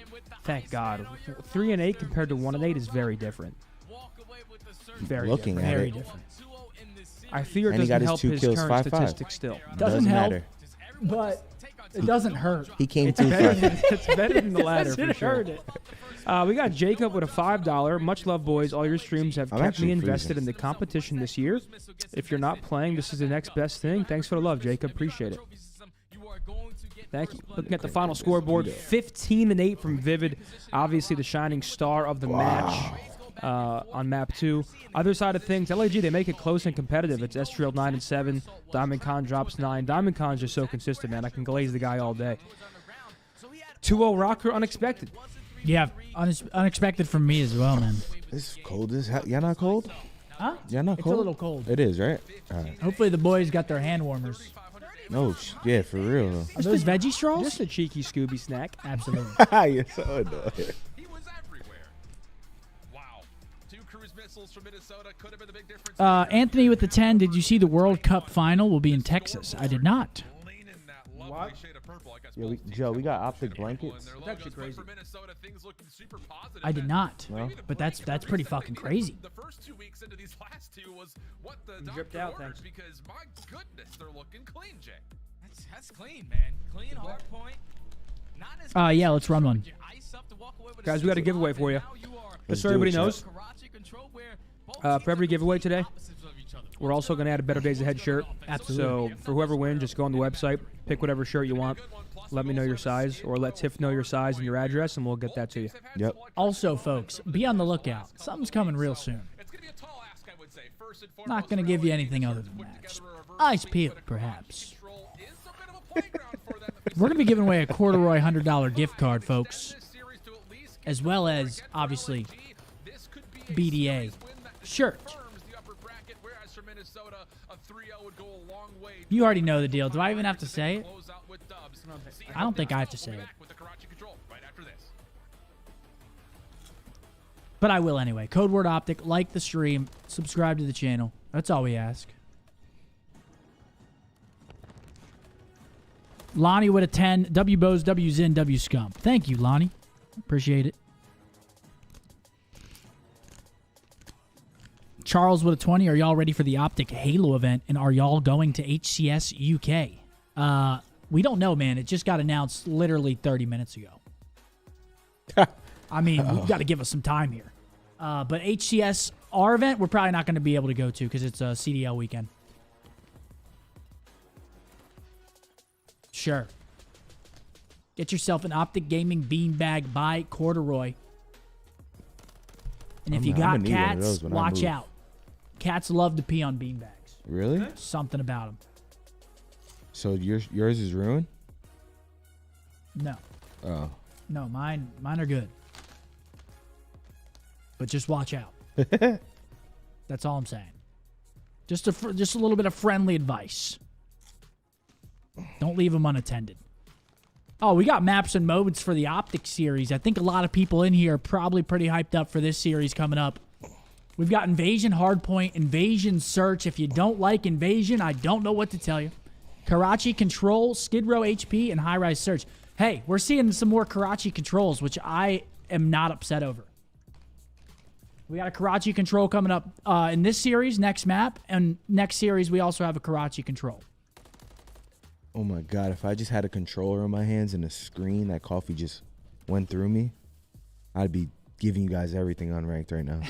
Thank God. 3 and 8 compared to 1 and 8 is very different. Very Looking different. at Very it. different. I fear it And he doesn't got his help 2 his kills, current 5-5. statistics still. Doesn't help, matter. but it doesn't hurt. He came It's through better, 5. than, it's better than the latter for Doesn't sure. hurt it. We got Jacob with a $5. Much love, boys. All your streams have I'm kept actually me invested freezing. in the competition this year. If you're not playing, this is the next best thing. Thanks for the love, Jacob. Appreciate it. Thank you. Looking at the final scoreboard, 15 and 8 from Vivid. Obviously, the shining star of the match on map 2. Other side of things, LAG, they make it close and competitive. It's Estriel 9 and 7. Diamond Con drops 9. Diamond Con's just so consistent, man. I can glaze the guy all day. 2-0 Rocker, unexpected. Yeah, unexpected from me as well, man. It's cold as hell. Y'all not cold? Huh? Y'all not It's cold? a little cold. It is, right? All right. Hopefully the boys got their hand warmers. No, yeah, for real. though. Are those veggie straws? Just a cheeky Scooby snack. Absolutely. You're so annoying. He was everywhere. Wow. 2 cruise missiles from Minnesota could have been the big difference. Anthony with the 10. Did you see the World Cup final will be in Texas? I did not. Lean in that lovely shade of purple. I guess Yeah, both Joe, we got teams OpTic are blankets. in their It's logos, actually but crazy. for Minnesota, things looking super positive. I did not. No? But that's pretty fucking crazy. The first 2 weeks into these last 2 was what the dripped doctor out, ordered thanks. because my goodness, they're looking clean, Jay. That's clean, man. Clean hard point. Not as Yeah, let's run one. Guys, we got a giveaway for you. Let's Just so do everybody it, knows, for every giveaway today, we're also going to add a Better Days Ahead shirt. Absolutely. So for whoever wins, just go on the website, pick whatever shirt you want, let me know your size, or let Tiff know your size and your address, and we'll get that to you. Yep. Also, folks, be on the lookout. Something's coming real soon. It's going to be a tall ask, I would say. First and foremost, Not going to give you anything other than that. Just Ice peel, perhaps. control is a bit of a playground for them. We're going to be giving away a corduroy $100 gift card, folks. as well as, obviously, BDA shirt. You already know the deal. Do I even have to say it? I don't think I have to say it. But I will anyway. Code word OpTic. Like the stream. Subscribe to the channel. That's all we ask. Lonnie with a 10. W Bose, W Zin, W Scump. Thank you, Lonnie. Appreciate it. Charles with a 20. Are y'all ready for the OpTic Halo event? And are y'all going to HCS UK? We don't know, man. It just got announced literally 30 minutes ago. I mean, we've got to give us some time here. But HCS, our event, we're probably not going to be able to go to because it's a CDL weekend. Sure. Get yourself an OpTic Gaming beanbag by Corduroy. And if you got cats, watch out. Cats love to pee on beanbags. Really? Something about them. So yours is ruined? No. Oh. No, mine are good. But just watch out. That's all I'm saying. Just a little bit of friendly advice. Don't leave them unattended. Oh, we got maps and modes for the OpTic series. I think a lot of people in here are probably pretty hyped up for this series coming up. We've got Invasion Hardpoint, Invasion Search. If you don't like Invasion, I don't know what to tell you. Karachi Control, Skid Row HP, and High Rise Search. Hey, we're seeing some more Karachi Controls, which I am not upset over. We got a Karachi Control coming up in this series, next map, and next series we also have a Karachi Control. Oh my God, if I just had a controller in my hands and a screen that coffee just went through me, I'd be giving you guys everything unranked right now.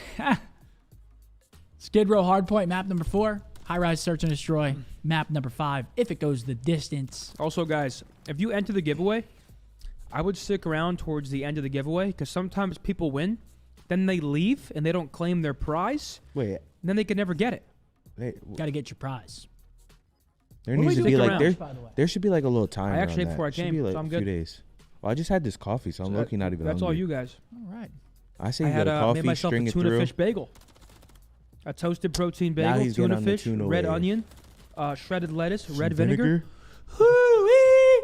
Skid Row Hardpoint, map number 4. High Rise Search and Destroy, map number 5, if it goes the distance. Also, guys, if you enter the giveaway, I would stick around towards the end of the giveaway because sometimes people win, then they leave and they don't claim their prize. Wait. And then they can never get it. Got to get your prize. There needs to be like there should be like a little timer. I actually on that. before I came, be like so I'm a good. few days. Well, I just had this coffee, so I'm lucky not even. That's hungry. all you guys. All right. I say I you had got a coffee, made myself string a it tuna through. fish bagel, a toasted protein Now bagel, he's tuna getting on the fish, tuna red wave. onion, shredded lettuce, Some red vinegar. Hoo-wee!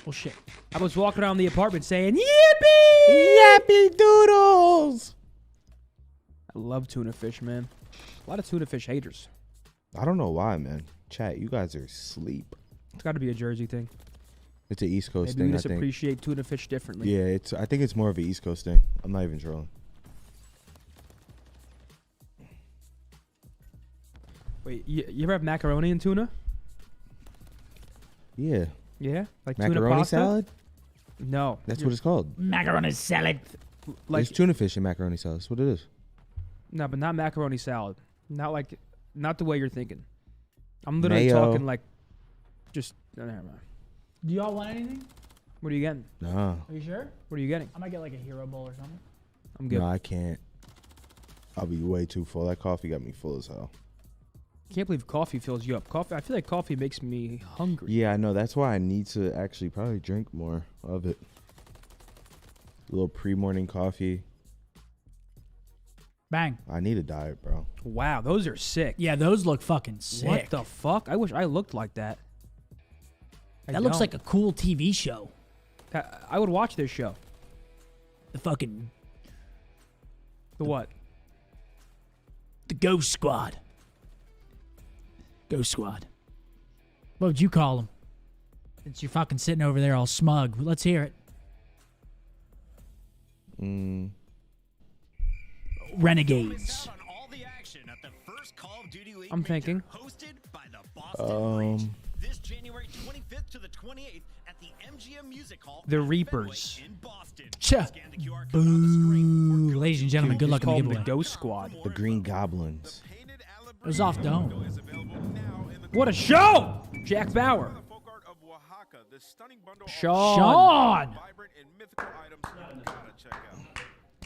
Well, shit. I was walking around the apartment saying, "Yippee! Yappy doodles!" I love tuna fish, man. A lot of tuna fish haters. I don't know why, man. Chat, you guys are asleep. It's got to be a Jersey thing. It's an East Coast Maybe thing, we I just think. appreciate tuna fish differently. Yeah, I think it's more of an East Coast thing. I'm not even trolling. Wait, you ever have macaroni and tuna? Yeah. Yeah, like Macaroni tuna pasta? salad? No, That's what it's called. Macaroni salad. like There's tuna fish in macaroni salad. That's what it is. no, but not macaroni salad. Not the way you're thinking. I'm literally Mayo. talking like, just never mind. Do y'all want anything? What are you getting? Nah. Are you sure? What are you getting? I might get like a hero bowl or something. I'm good. No, I can't. I'll be way too full. That coffee got me full as hell. Can't believe coffee fills you up. Coffee. I feel like coffee makes me hungry. Yeah, I know. That's why I need to actually probably drink more of it. A little pre-morning coffee. Bang. I need a diet, bro. Wow, those are sick. Yeah, those look fucking sick. What the fuck? I wish I looked like that. That looks like a cool TV show. I would watch this show. The fucking... The what? The Ghost Squad. Ghost Squad. What would you call them? Since you're fucking sitting over there all smug. Let's hear it. Renegades. I'm thinking. This January 25th to the 28th at the MGM Music Hall. The Reapers. In Boston. Cha. Boo. Ladies and gentlemen, good luck in the Call them giveaway. the Ghost Squad. The Green Goblins. It was off dome. What a show! Jack Bauer. Sean.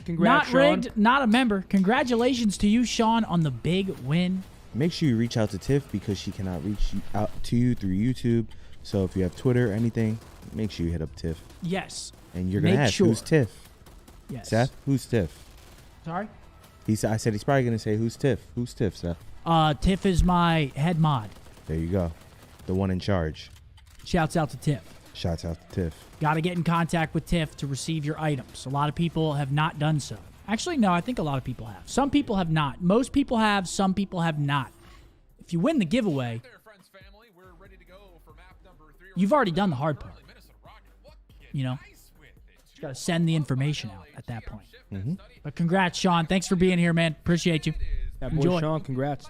Congrats, Not Sean. rigged, not a member. Congratulations to you, Sean, on the big win. Make sure you reach out to Tiff because she cannot reach out to you through YouTube. So if you have Twitter or anything, make sure you hit up Tiff. Yes. And you're gonna Make ask sure. who's Tiff. Yes. Seth, who's Tiff? Sorry. I said he's probably gonna say who's Tiff. Who's Tiff, Seth? Tiff is my head mod. There you go. The one in charge. Shouts out to Tiff. Shouts out to Tiff. Got to get in contact with Tiff to receive your items. A lot of people have not done so. Actually, no, I think a lot of people have. Some people have not. Most people have. Some people have not. If you win the giveaway, you've already done the hard part. You know? Just got to send the information out at that point. Mm-hmm. But congrats, Sean. Thanks for being here, man. Appreciate you. That boy Enjoy. Sean, congrats.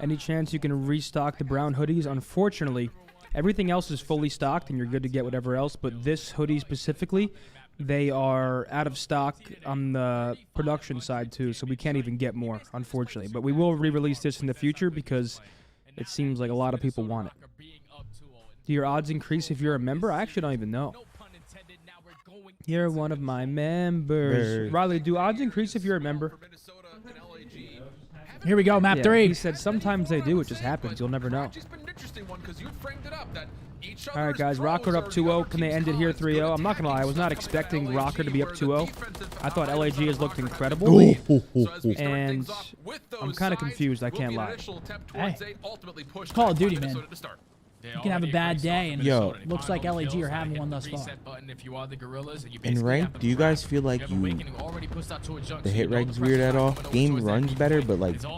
Any chance you can restock the brown hoodies? Unfortunately, everything else is fully stocked and you're good to get whatever else, but this hoodie specifically, they are out of stock on the production side too, so we can't even get more, unfortunately. But we will re-release this in the future because it seems like a lot of people want it. Do your odds increase if you're a member? I actually don't even know. You're one of my members. Riley, do odds increase if you're a member? Here we go, map 3. He said sometimes they do. It just happens. You'll never know. All right, guys. Rocker up 2-0. Can they end it here 3-0? I'm not going to lie. I was not expecting Rocker to be up 2-0. I thought LAG has looked incredible. And I'm kind of confused. I can't lie. Hey, it's Call of Duty, man. You can have a bad day, and looks like LAG are having one thus far. In ranked, do you guys feel like the hit reg's weird at all? Game runs better, but like, I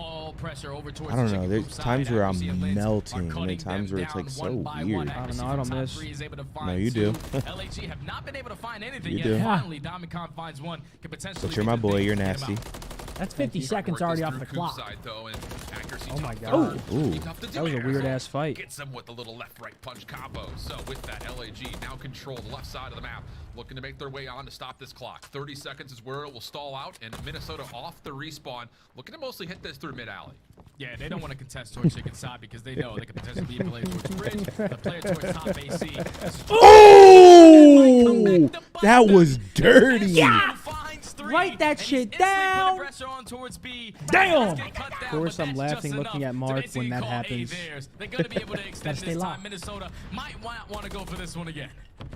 don't know. There's times where I'm melting, and then times where it's like so weird. I don't know. I don't miss. No, you do. You do. But you're my boy. You're nasty. That's 50 seconds already off the clock. Oh my god. Ooh. That was a weird ass fight. Gets him with the little left-right punch combo. So with that, LAG now control the left side of the map, looking to make their way on to stop this clock. 30 seconds is where it will stall out, and Minnesota off the respawn, looking to mostly hit this through mid-alley. Yeah, they don't want to contest towards chicken side because they know they can potentially be a player towards bridge, the player towards top AC. Oh! That was dirty. Yeah! Write that shit down. Damn! Of course, I'm laughing looking at Mark when that happens. They're going to be able to extend Stay this low. time. Minnesota might want to go for this one again.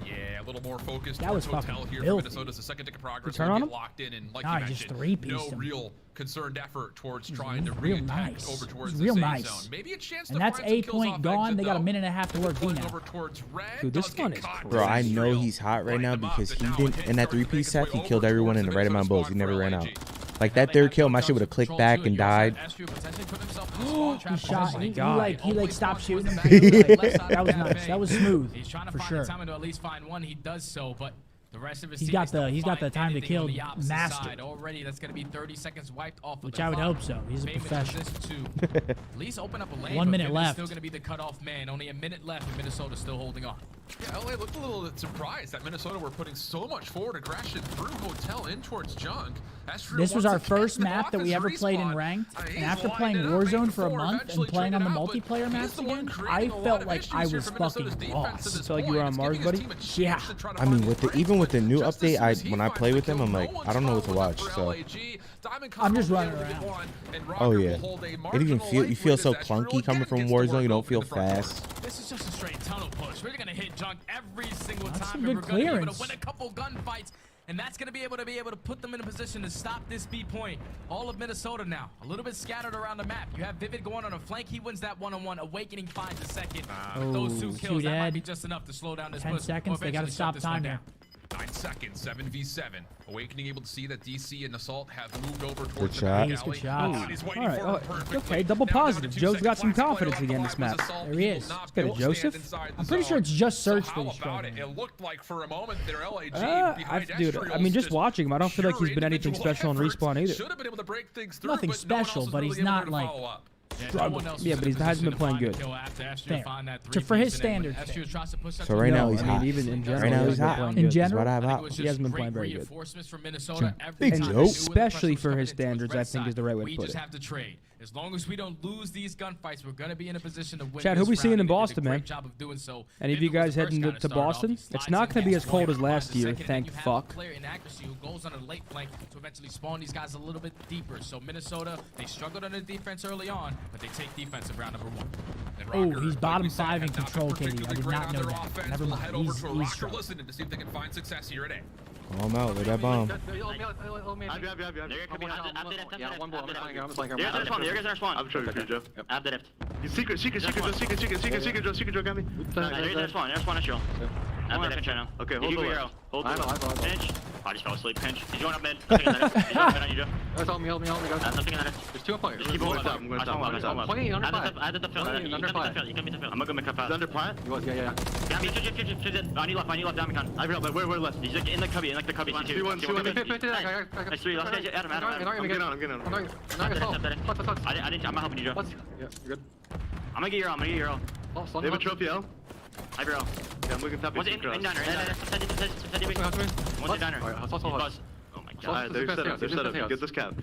Yeah, a little more focused. That was hotel fucking here. filthy. Minnesota's a second tick of progress. Turn on him? Locked in, and like Nah, you just mentioned, three-pieced no him. real concerted effort towards trying to real re-attack nice. over towards He's the real safe nice. zone. Maybe a chance And to that's find some 8 kills point off gone. exit, They got a though. minute and a half to work B Pulling now. over towards red. Dude, this Does gun get is caught. crazy. Bro, I know Israel he's hot right now lighting them up, because he and now didn't. it In that starts to make three-piece its set, way he over killed everyone towards in the right amount of bullets. He never ran out. LAG. Like that third kill, my shit would have clicked back and died. He shot. my He God. like stopped shooting. That was nice. That was smooth He's trying to for find sure. the time to at least find one. He does so, but the rest of his He's team got is the- not he's got the finding time to anything on kill the opposite mastered. side. Already, that's going to be 30 seconds wiped off of Which the I would clock. hope so. He's a Famous professional. is this to at least open up a lane. 1 but minute Vivid is left. Still going to be the cutoff man. Only a minute left, and Minnesota still holding on. Yeah, LA looked a little surprised that Minnesota were putting so much forward aggression through hotel in towards junk. This was our first map that we ever played in ranked, and after playing Warzone for a month and playing on the multiplayer maps again, I felt like I was fucking lost. Felt like you were on Mars, buddy? Yeah. I mean, even with the new update, when I play with them, I'm like, I don't know what to watch. So I'm just running around. Oh yeah, it even you feel so clunky coming from Warzone. You don't feel fast. This is just a straight tunnel push. We're gonna hit junk every single That's time, some and good we're gonna be able clearance. to win a couple gunfights, and that's gonna be able to put them in a position to stop this B point. All of Minnesota now, a little bit scattered around the map. You have Vivid going on a flank. He wins that one-on-one. Awakening finds a second. With those two kills, that might be just enough to slow down this 10 push. seconds. They got to stop time now. 9 seconds, 7v7. Awakening able to see that DC and Assault have moved over towards the shot. back Nice, good alley. shot. Oh, he's waiting All right. for it perfectly. Okay, double Now down to positive. 2 Joe's seconds. got some Classic confidence play off again the this line map. with Assault. There he will is. not Let's get a be able to stand Joseph. inside the I'm pretty sure zone. it's just So search how that he's about it? struggling. It looked like for a moment their LAG Dude, I mean, just watching him, I don't feel like he's been anything special in respawn either. Should have been able to break things through, Nothing but no one else special, was but really he's able not to like follow up. Yeah, but he hasn't been playing good. Fair. For his standards, fair. So right now he's I mean, hot. even in general, Right now he he's hasn't been hot. playing In good. general, That's what I have He hasn't been playing very good. Reinforcements from Minnesota. Big And joke. especially for his standards, I think is the right way to We put just it. have to trade. as long as we don't lose these gunfights, we're going to be in a position to win. Chad, who this we seeing round, in and they did a Boston, great man? job of doing so. Any of you guys heading to Boston? It's not going to be as cold as last year, thank fuck. Player inaccuracy who goes on a late flank to eventually spawn these guys a little bit deeper. So Minnesota, they struggled on the defense early on, but they take defense in round number 1. Oh, he's bottom 5 in control, Katie. I did not know that. Never mind. He's strong. Listening to see if they can find success here at A. Call him out with that bomb. I'm trying to Joe. Secret Joe got me. There's one, Okay, hold on. Pinch. I just fell asleep. Pinch. He's going up mid. Nothing on you, Joe. Help me. Nothing on it. There's 2 up here. Just keep going. I'm going to stop. I did the fill. You can be the fill. I'm going to go make a fast. Under plant? Yeah. Got me. On you left, Diamond. I forgot, where left? He's in the cubby, Nice 3. Last guy, Adam. I'm getting on. I'm not helping you, Joe. Yeah, you're good. I'm gonna get your all. They have a trophy L? I have your all. Yeah, I'm looking top. One's in diner. One's in diner. Oh my god. They're set up. Get this cap.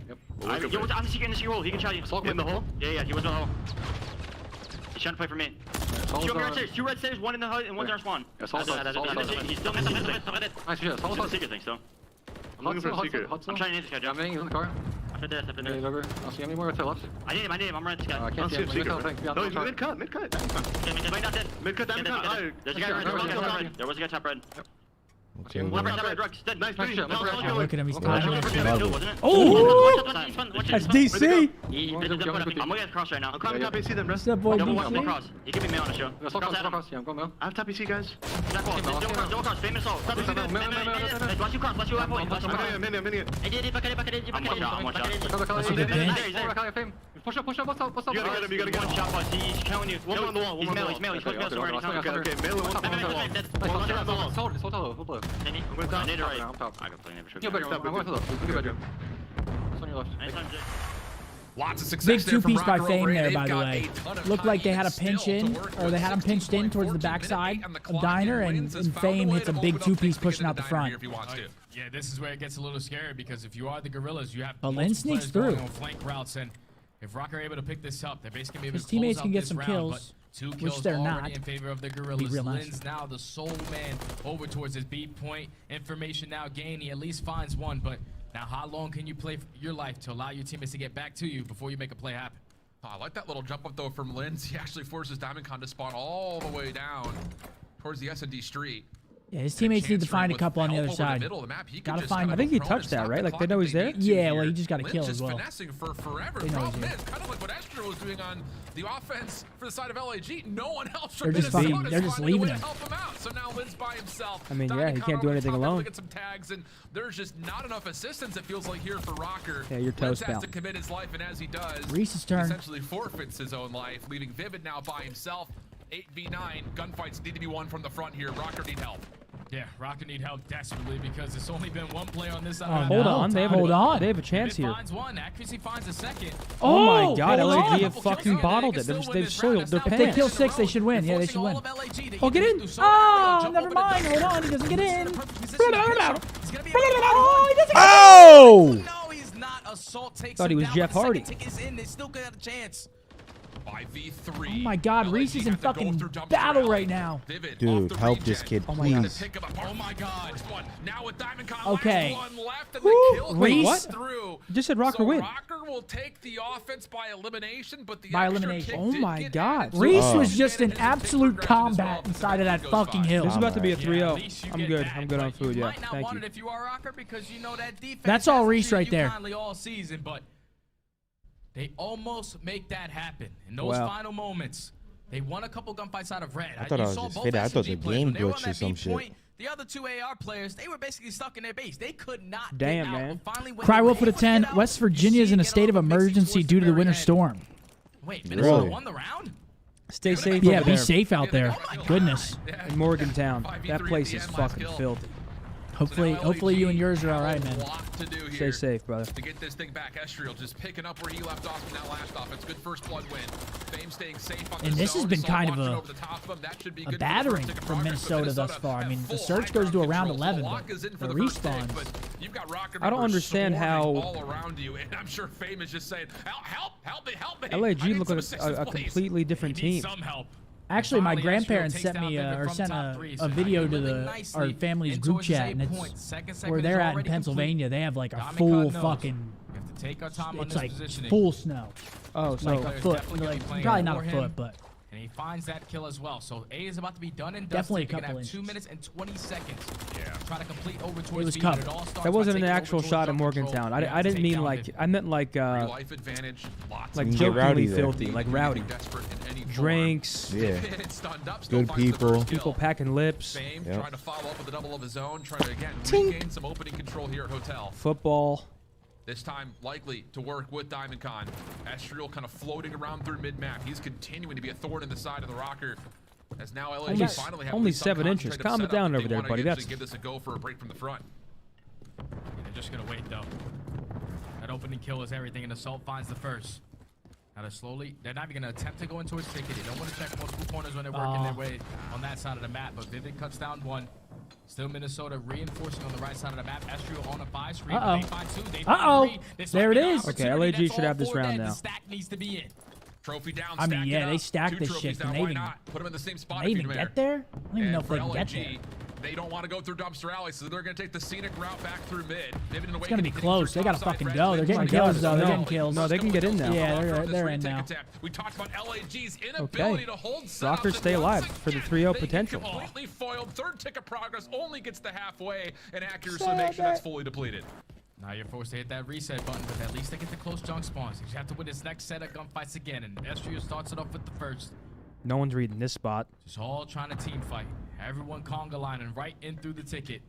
I'm secret in the hole. He can shot you. In the hole? Yeah, he was in the hole. He's trying to play for me. 2 red stairs, 1 in the hut, and 1's our spawn. He's still missing Nice shit. the secret thing, so. I'm looking for a secret. I'm trying to hit this guy, Joe. I'm in the car. After this. I don't see any more to left. I need him. I'm running this guy. I can't see him. No, he's mid-cut. Mid-cut, diamond cut. There's a guy red. There was a guy top red. Okay, Nice. Look at him. He's Wasn't tired. it? Oh! That's That's DC. I'm gonna get cross right now. I'm climbing top AC then, What's that boy Double DC? cross. He can be me on the show. Cross. Yeah, I'm going now. I have top AC, guys. Double cross. Famous assault. Watch you cross. Watch you point. I'm in it. Push up. You gotta get him. Shot boss. He's killing you. One on the wall. He's melee. Okay, melee one. Hold on. I need it right. I'm top. I can play never shoot. I'm going to the bedroom. It's on your left. Lots of success Big there from two-piece by Rocker Fame over there, it. by They've the got way. a ton of Looked like they had a time pinch still to in, work or with. they had him pinched in towards the backside of Diner, and Fame hits a big two-piece pushing out the front. Yeah, this is where it gets a little scary because if you are the Gorillas, you have But Lynn multiple sneaks players going through. on flank routes, and if Rocker are able to pick this up, they're basically able to His teammates close can out get this some round, kills, but 2 which kills they're already not. in favor of the Be Gorillas. real nice. Lynn's now the sole man over towards his B point. Information now gained. He at least finds one, but now how long can you play your life to allow your teammates to get back to you before you make a play happen? I like that little jump up though from Linz. He actually forces Diamondcon to spawn all the way down towards the S&D street. Yeah, his teammates need to find a couple on the other side. Gotta find. I think he touched that, right? Like they know he's there. Yeah, well, he just got a kill as well. Finessing for forever. They know Problem he's is, kind of like what Esther was doing on the offense for the side of LAG. No one else They're from just Minnesota fucking- they're just finding a way leaving to him. help him out. So now Lynn's by himself. I mean, yeah, he can't do anything alone. Get some tags, and there's just not enough assistance. It feels like here for Rocker. Yeah, you're Lynn's toast, has pal. to commit his life, and as he does, Reese's he turn. essentially forfeits his own life, leaving Vivid now by himself. 8v9 gunfights need to be won from the front here. Rocker need help. Yeah, Rocker need help desperately because it's only been one play on this side. Oh, of the hold map. on. They have a chance Vivid here. finds one. Accuracy finds a second. Oh my god, hold LAG on. have fucking bottled it. They've soiled their If they pants. kill 6, they should win. Yeah, they should win. Oh, get in. Oh, never mind. Hold on. He doesn't get in. Oh! No, he's not. Assault takes Thought he him was down, Jeff but the second Hardy. tick is in. They still got a chance. 5v3. Oh my god, Reese is in fucking battle right now. Vivid Dude, off the help regen. this kid, Oh my God. please. Pick him up. Oh my god. First one. Now with Diamondcon, Okay. last one left, and Woo. the kill Wait, goes what? through. You just said Rocker So win. Rocker will take the offense by elimination, but the By extra elimination. kick Oh did my get God. added. Reese So was just in advantage and take absolute progression as well combat before inside of that goes fucking by. hill. This is about to be a Yeah, 3-0. at least you I'm get good. that, I'm good on but food. you Yeah, might not thank want you. it if you are Rocker because you know that defense. That's all hasn't Reese treated right you there. kindly all season, but they almost make that happen in those Well. final moments. They won a couple gunfights out of red. I thought I You was saw just both faded. I thought SMG the players, game when they were on glitched or that some B shit. point, the other 2 AR players, they were basically stuck in their base. They could not Damn, get out. man. And finally, when Cry they Wolf were with a able to get 10. out, West you Virginia is see in a it get state of all the big emergency towards due to the very winter end. storm. Wait, Minnesota Really? won the round? Stay safe Yeah, over be there. safe out there. Goodness. In Morgantown. 5v3 That place at is the end, last fucking kill. filthy. Hopefully you and yours are all right, man. Stay safe, brother. To get this thing back, Estriel just picking up where he left off from that last offense. Good first blood win. Fame staying safe on And this has been kind of a battering from Minnesota thus far. I mean, the search goes to around 11, but the respawns. I don't understand how all around you, and I'm sure Fame is just saying, help me. LAG look like a completely different team. Some help. Actually, my grandparents sent me sent a video to our family's group chat, and it's where they're at in Pennsylvania. They have like a full fucking. It's like full snow. Oh, so like a foot, like, probably not a foot, but. And he finds that kill as well. So A is about to be done and definitely dusted. a couple have 2 minutes and 20 seconds. Yeah. Try to complete over towards it was B, covered. That wasn't an actual shot at Morgantown. I didn't mean like, I meant like life advantage, like jokingly filthy, like rowdy. Drinks, yeah, good people. People packing lips. Yep. Trying to follow up with a double of his own, trying to again regain some opening control here at Hotel. Football. This time likely to work with DiamondCon. Estriel kind of floating around through mid-map. He's continuing to be a thorn in the side of the Rocker. As now LAG finally have only 7 inches. Calm it down over there, buddy. That's give this a go for a break from the front. They're just gonna wait though. That opening kill is everything, and Assault finds the first. Now they're not even gonna attempt to go into his ticket. They don't want to check multiple corners when they're working their way on that side of the map. But Vivid cuts down one. Still Minnesota reinforcing on the right side of the map. Estriel on a 5 screen. They find 2. They find 3. There it is. Okay, LAG should have this round now. The stack needs to be in. Trophy down. I mean, yeah, they stacked this shit. Can they even, put them in the same spot they even get there? I don't even know if they can get there. They don't want to go through Dumpster Alley, so they're going to take the scenic route back through mid. It's going to be close. They got to fucking go. They're getting kills, though. They're getting kills. No, they can get in now. Yeah, they're in now. We talked about LAG's inability to hold Rockers stay alive for the 3-0 potential. Completely foiled. Third tick of progress only gets to halfway, and accuracy makes sure that's fully depleted. Now you're forced to hit that reset button, but at least they get the close junk spawns. You have to win this next set of gunfights again, and Estriel starts it off with the first. No one's reading this spot. Just all trying to team fight. Everyone conga lining right in through the ticket.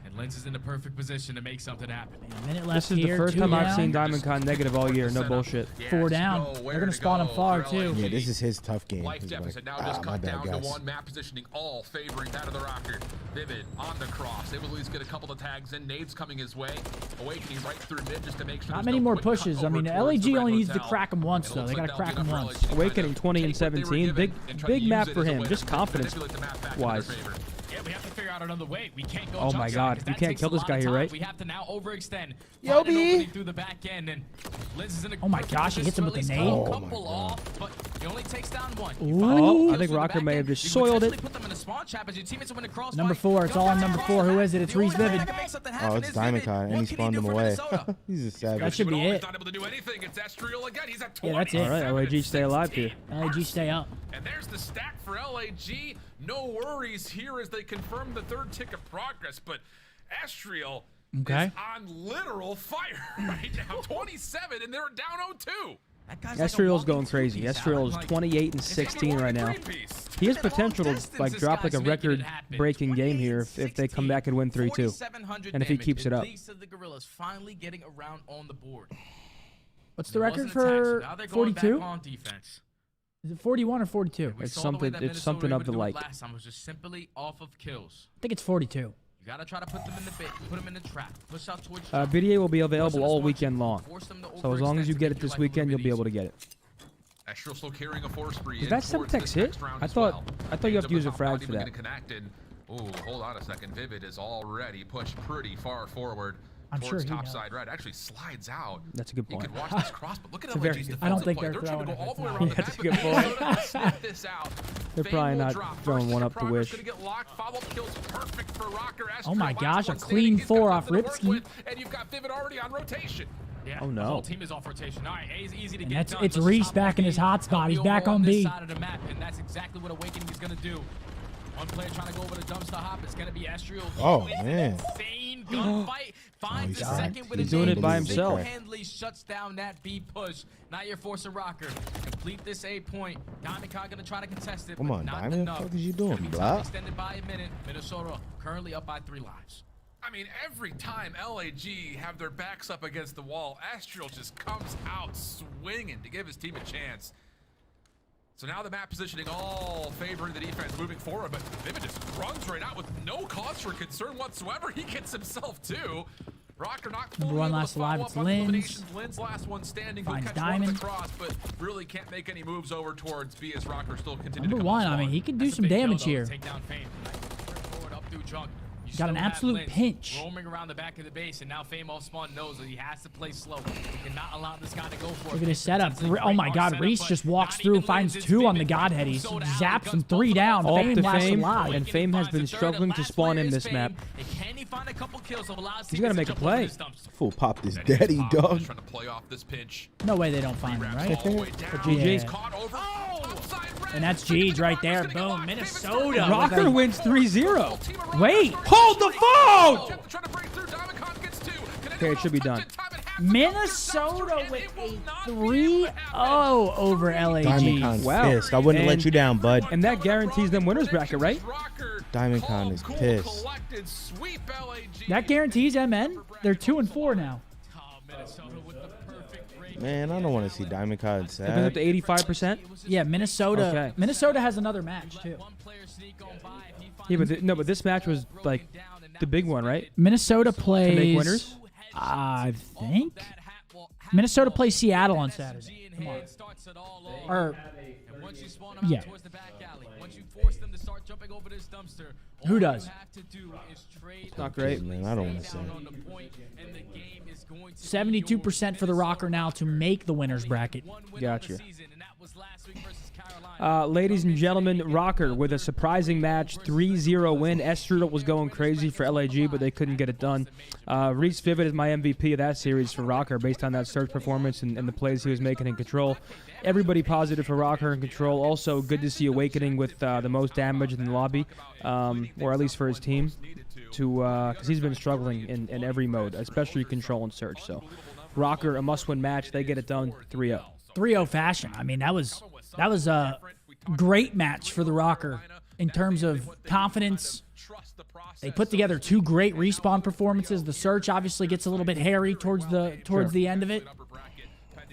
And Lens is in the perfect position to make something happen. A minute left this is here, the first time I've seen down. DiamondCon negative all year. No bullshit. 4 down. They're going to spawn him far, too. Yeah, this is his tough game. Life deficit now just cut down to 1. Map positioning all favoring that of the Rocker. Vivid on the cross. Able to at least get a couple of tags in. Nades coming his way. Awakening right through mid just to make sure not many more pushes. I mean, LAG only needs to crack him once, though. They got to crack him once. Awakening 20 and 17. Big map for him. Just confidence-wise. Yeah, we have to figure out another way. We can't go. Oh my God! You can't kill this guy here, right? We have to now overextend. Yobi through the back end, and Liz is in a oh my gosh! He hits him with the nade. Oh my God. But he only takes down 1. Oh, I think Rocker may have just soiled it. Put them in a spawn trap as your teammates win a cross number 4. It's all on number 4. Who is it? It's Reese Vivid. Oh, it's DiamondCon, and he spawned him away. He's a savage. That should be it. Not able to do anything. It's Estriel again. He's at 20. Yeah, that's it. All right, LAG stay alive here. LAG stay up. And there's the stack for LAG. No worries here as they confirm the 3rd tick of progress, but Estriel is on literal fire right now. 27, and they're down 0-2. Estriel's going crazy. Estriel is 28 and 16 right now. He has potential to like drop like a record-breaking game here if they come back and win 3-2, and if he keeps it up. What's the record for 42? Is it 41 or 42? It's something of the like. Last time was just simply off of kills. I think it's 42. You gotta try to put them in the bit, put them in the trap, push out towards. BDA will be available all weekend long, so as long as you get it this weekend, you'll be able to get it. Estriel still carrying a 4 spree. Is that Semtex hit? I thought you have to use a frag for that. Ooh, hold on a second. Vivid is already pushed pretty far forward. I'm towards sure top side right, actually slides out. That's a good point. You could watch this cross, but look at LAG's defensive I don't think play. they're throwing trying to go all the way it. around the That's a map good point. sniff this out. They're probably not throwing one up to wish. Get locked. Follow-up kills perfect for Rocker. Oh my gosh, a clean 4 off Ripski. And you've got Vivid already on rotation. Yeah, oh no. The whole team is off rotation. All right, A's easy to get done. It's Reese back in his hot spot. He's back on B. Side of the map, and that's exactly what Awakening is gonna do. One player trying to go over the dumpster hop. It's gonna be Estriel. Oh man. Insane gunfight. Finds the second with he's doing it by himself. Handley shuts down that B push. Now you're forcing Rocker. Complete this A point. DiamondCon gonna try to contest it. Come on, Diamond. What the fuck is you doing, blah? Extended by a minute. Minnesota currently up by 3 lives. I mean, every time LAG have their backs up against the wall, Estriel just comes out swinging to give his team a chance. So now the map positioning all favoring the defense moving forward, but Vivid just runs right out with no cause for concern whatsoever. He gets himself too. Rocker not Number one last alive, it's Linz. Lynn's last one standing. Finds Catch Diamond. one across, but really can't make any moves over towards B as Rocker still continues. Number one, I mean, he could do some damage here. Take down Fame. Forward up through junk. You Got an still have absolute Linz pinch. roaming around the back of the base, and now Fame off spawn knows that he has to play slow. He cannot allow this guy to go for it. Look at his setup. Oh my God, Reese just walks through, finds 2 on the Godhead. He zaps him 3 down. Off Fame to lasts Fame, alive. and Fame has been struggling to spawn in this map. He's got to make a play. Fool popped his daddy, dog. Trying to play off this pinch. No way they don't find him, right? GG. And that's G's right there. Boom. Minnesota. Rocker wins 3-0. Wait. Hold the phone! Okay, it should be done. Minnesota with a 3-0 over LAG. Diamond Con's Wow. pissed. I wouldn't let you down, bud. And that guarantees them winners bracket, right? Diamond Con is pissed. That guarantees MN. They're 2-4 now. Man, I don't want to see Diamond Con They've been up sad. to 85%. Yeah, Minnesota. Okay. Minnesota has another match too. Yeah, but no, but this match was like the big one, right? Minnesota plays. To make winners? I think. Minnesota plays Seattle on Saturday. Come on. Or, yeah. Who does? It's not great. Man, I don't want to say. 72% for the Rocker now to make the winners bracket. Gotcha. Ladies and gentlemen, Rocker with a surprising match, 3-0 win. S-Strudel was going crazy for LAG, but they couldn't get it done. Reese Vivid is my MVP of that series for Rocker based on that search performance and the plays he was making in Control. Everybody positive for Rocker in Control. Also, good to see Awakening with the most damage in the lobby, or at least for his team, because he's been struggling in every mode, especially Control and Search. So, Rocker, a must-win match. They get it done 3-0. 3-0 fashion. I mean, that was a great match for the Rocker in terms of confidence. They put together 2 great respawn performances. The Search obviously gets a little bit hairy towards the end of it.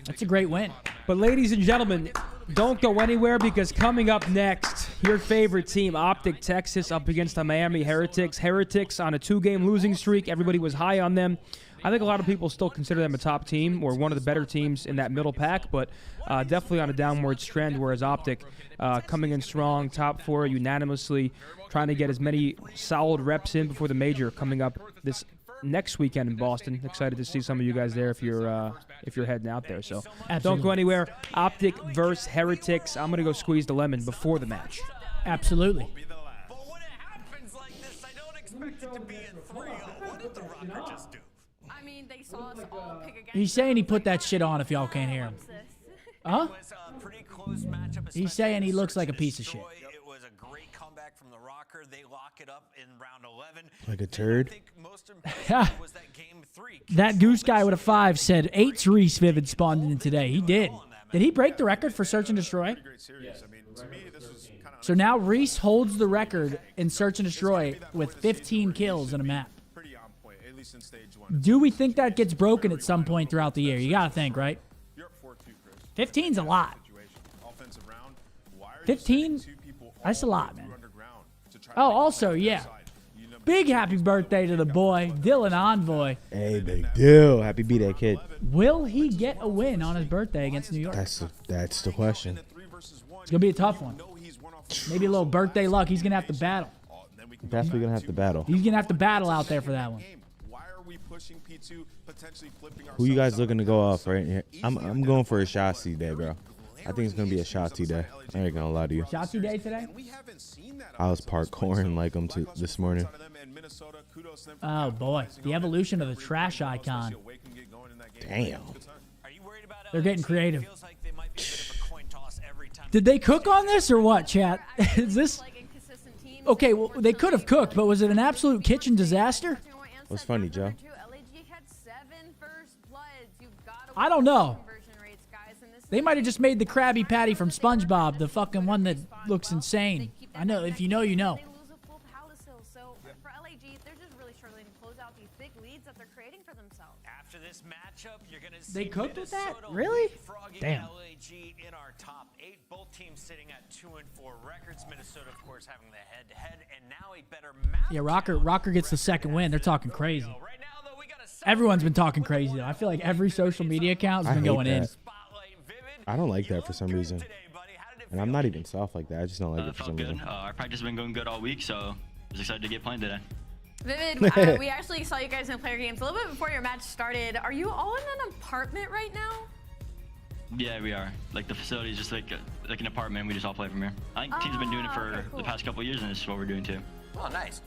That's a great win. But ladies and gentlemen, don't go anywhere because coming up next, your favorite team, OpTic Texas, up against the Miami Heretics. Heretics on a 2-game losing streak. Everybody was high on them. I think a lot of people still consider them a top team or one of the better teams in that middle pack, but definitely on a downward trend, whereas OpTic coming in strong, top 4 unanimously, trying to get as many solid reps in before the major coming up this next weekend in Boston. Excited to see some of you guys there if you're heading out there. So Don't go anywhere. OpTic versus Heretics. I'm going to go squeeze the lemon before the match. Absolutely. But when it happens like this, I don't expect it to be a 3-0. What did the Rocker just do? I mean, they saw us all pick against. He's saying he put that shit on if y'all can't hear him. Huh? He's saying he looks like a piece of shit. It was a great comeback from the Rocker. They lock it up in round 11. Like a turd? That goose guy with a 5 said 8 Reese Vivid spawned in today. He did. Did he break the record for Search and Destroy? So now Reese holds the record in Search and Destroy with 15 kills in a map. Do we think that gets broken at some point throughout the year? You got to think, right? 15's a lot. 15? That's a lot, man. Oh, also, yeah. Big happy birthday to the boy, Dylan Envoy. Hey, big deal. Happy B-Day, kid. Will he get a win on his birthday against New York? That's the question. It's going to be a tough one. Maybe a little birthday luck. He's going to have to battle. Definitely going to have to battle. He's going to have to battle out there for that one. Who you guys looking to go off right here? I'm going for a Shotzi day, bro. I think it's going to be a Shotzi day. I ain't going to lie to you. Shotzi day today? I was parkouring like him this morning. Oh, boy. The evolution of the trash icon. Damn. They're getting creative. Did they cook on this or what, chat? Is this... Okay, well, they could have cooked, but was it an absolute kitchen disaster? What's funny, Joe? I don't know. They might have just made the Krabby Patty from SpongeBob, the fucking one that looks insane. I know. If you know, you know. So for LAG, they're just really struggling to close out these big leads that they're creating for themselves. After this matchup, you're going to see They cooked with that? Minnesota Really? leapfrogging Damn. LAG in our top 8. Both teams sitting at 2-4 records. Minnesota, of course, having the head-to-head, and now a better map. Yeah, Rocker gets the second win. They're talking crazy. Everyone's been talking crazy, though. I feel like every social media account has been going in. I don't like that for some reason. And I'm not even soft like that. I just don't like it for some reason. Our practice has been going good all week, so I was excited to get playing today. Vivid, we actually saw you guys in player games a little bit before your match started. Are you all in an apartment right now? Yeah, we are. Like, the facility is just like an apartment. We just all play from here. I think teams have been doing it for the past couple of years, and this is what we're doing too. Oh, nice.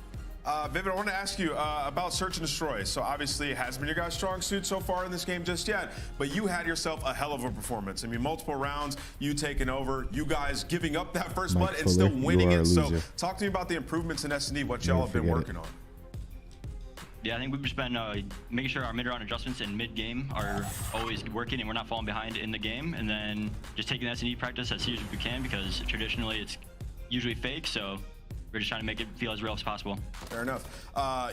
Vivid, I want to ask you about search and destroy. So obviously it hasn't been your guys' strong suit so far in this game just yet, but you had yourself a hell of a performance. I mean, multiple rounds, you taking over, you guys giving up that first blood and still winning it. So talk to me about the improvements in S&D, what y'all have been working on. Yeah, I think we've just been making sure our mid-round adjustments in mid-game are always working and we're not falling behind in the game, and then just taking the S&D practice as serious as we can, because traditionally it's usually fake, so we're just trying to make it feel as real as possible. Fair enough.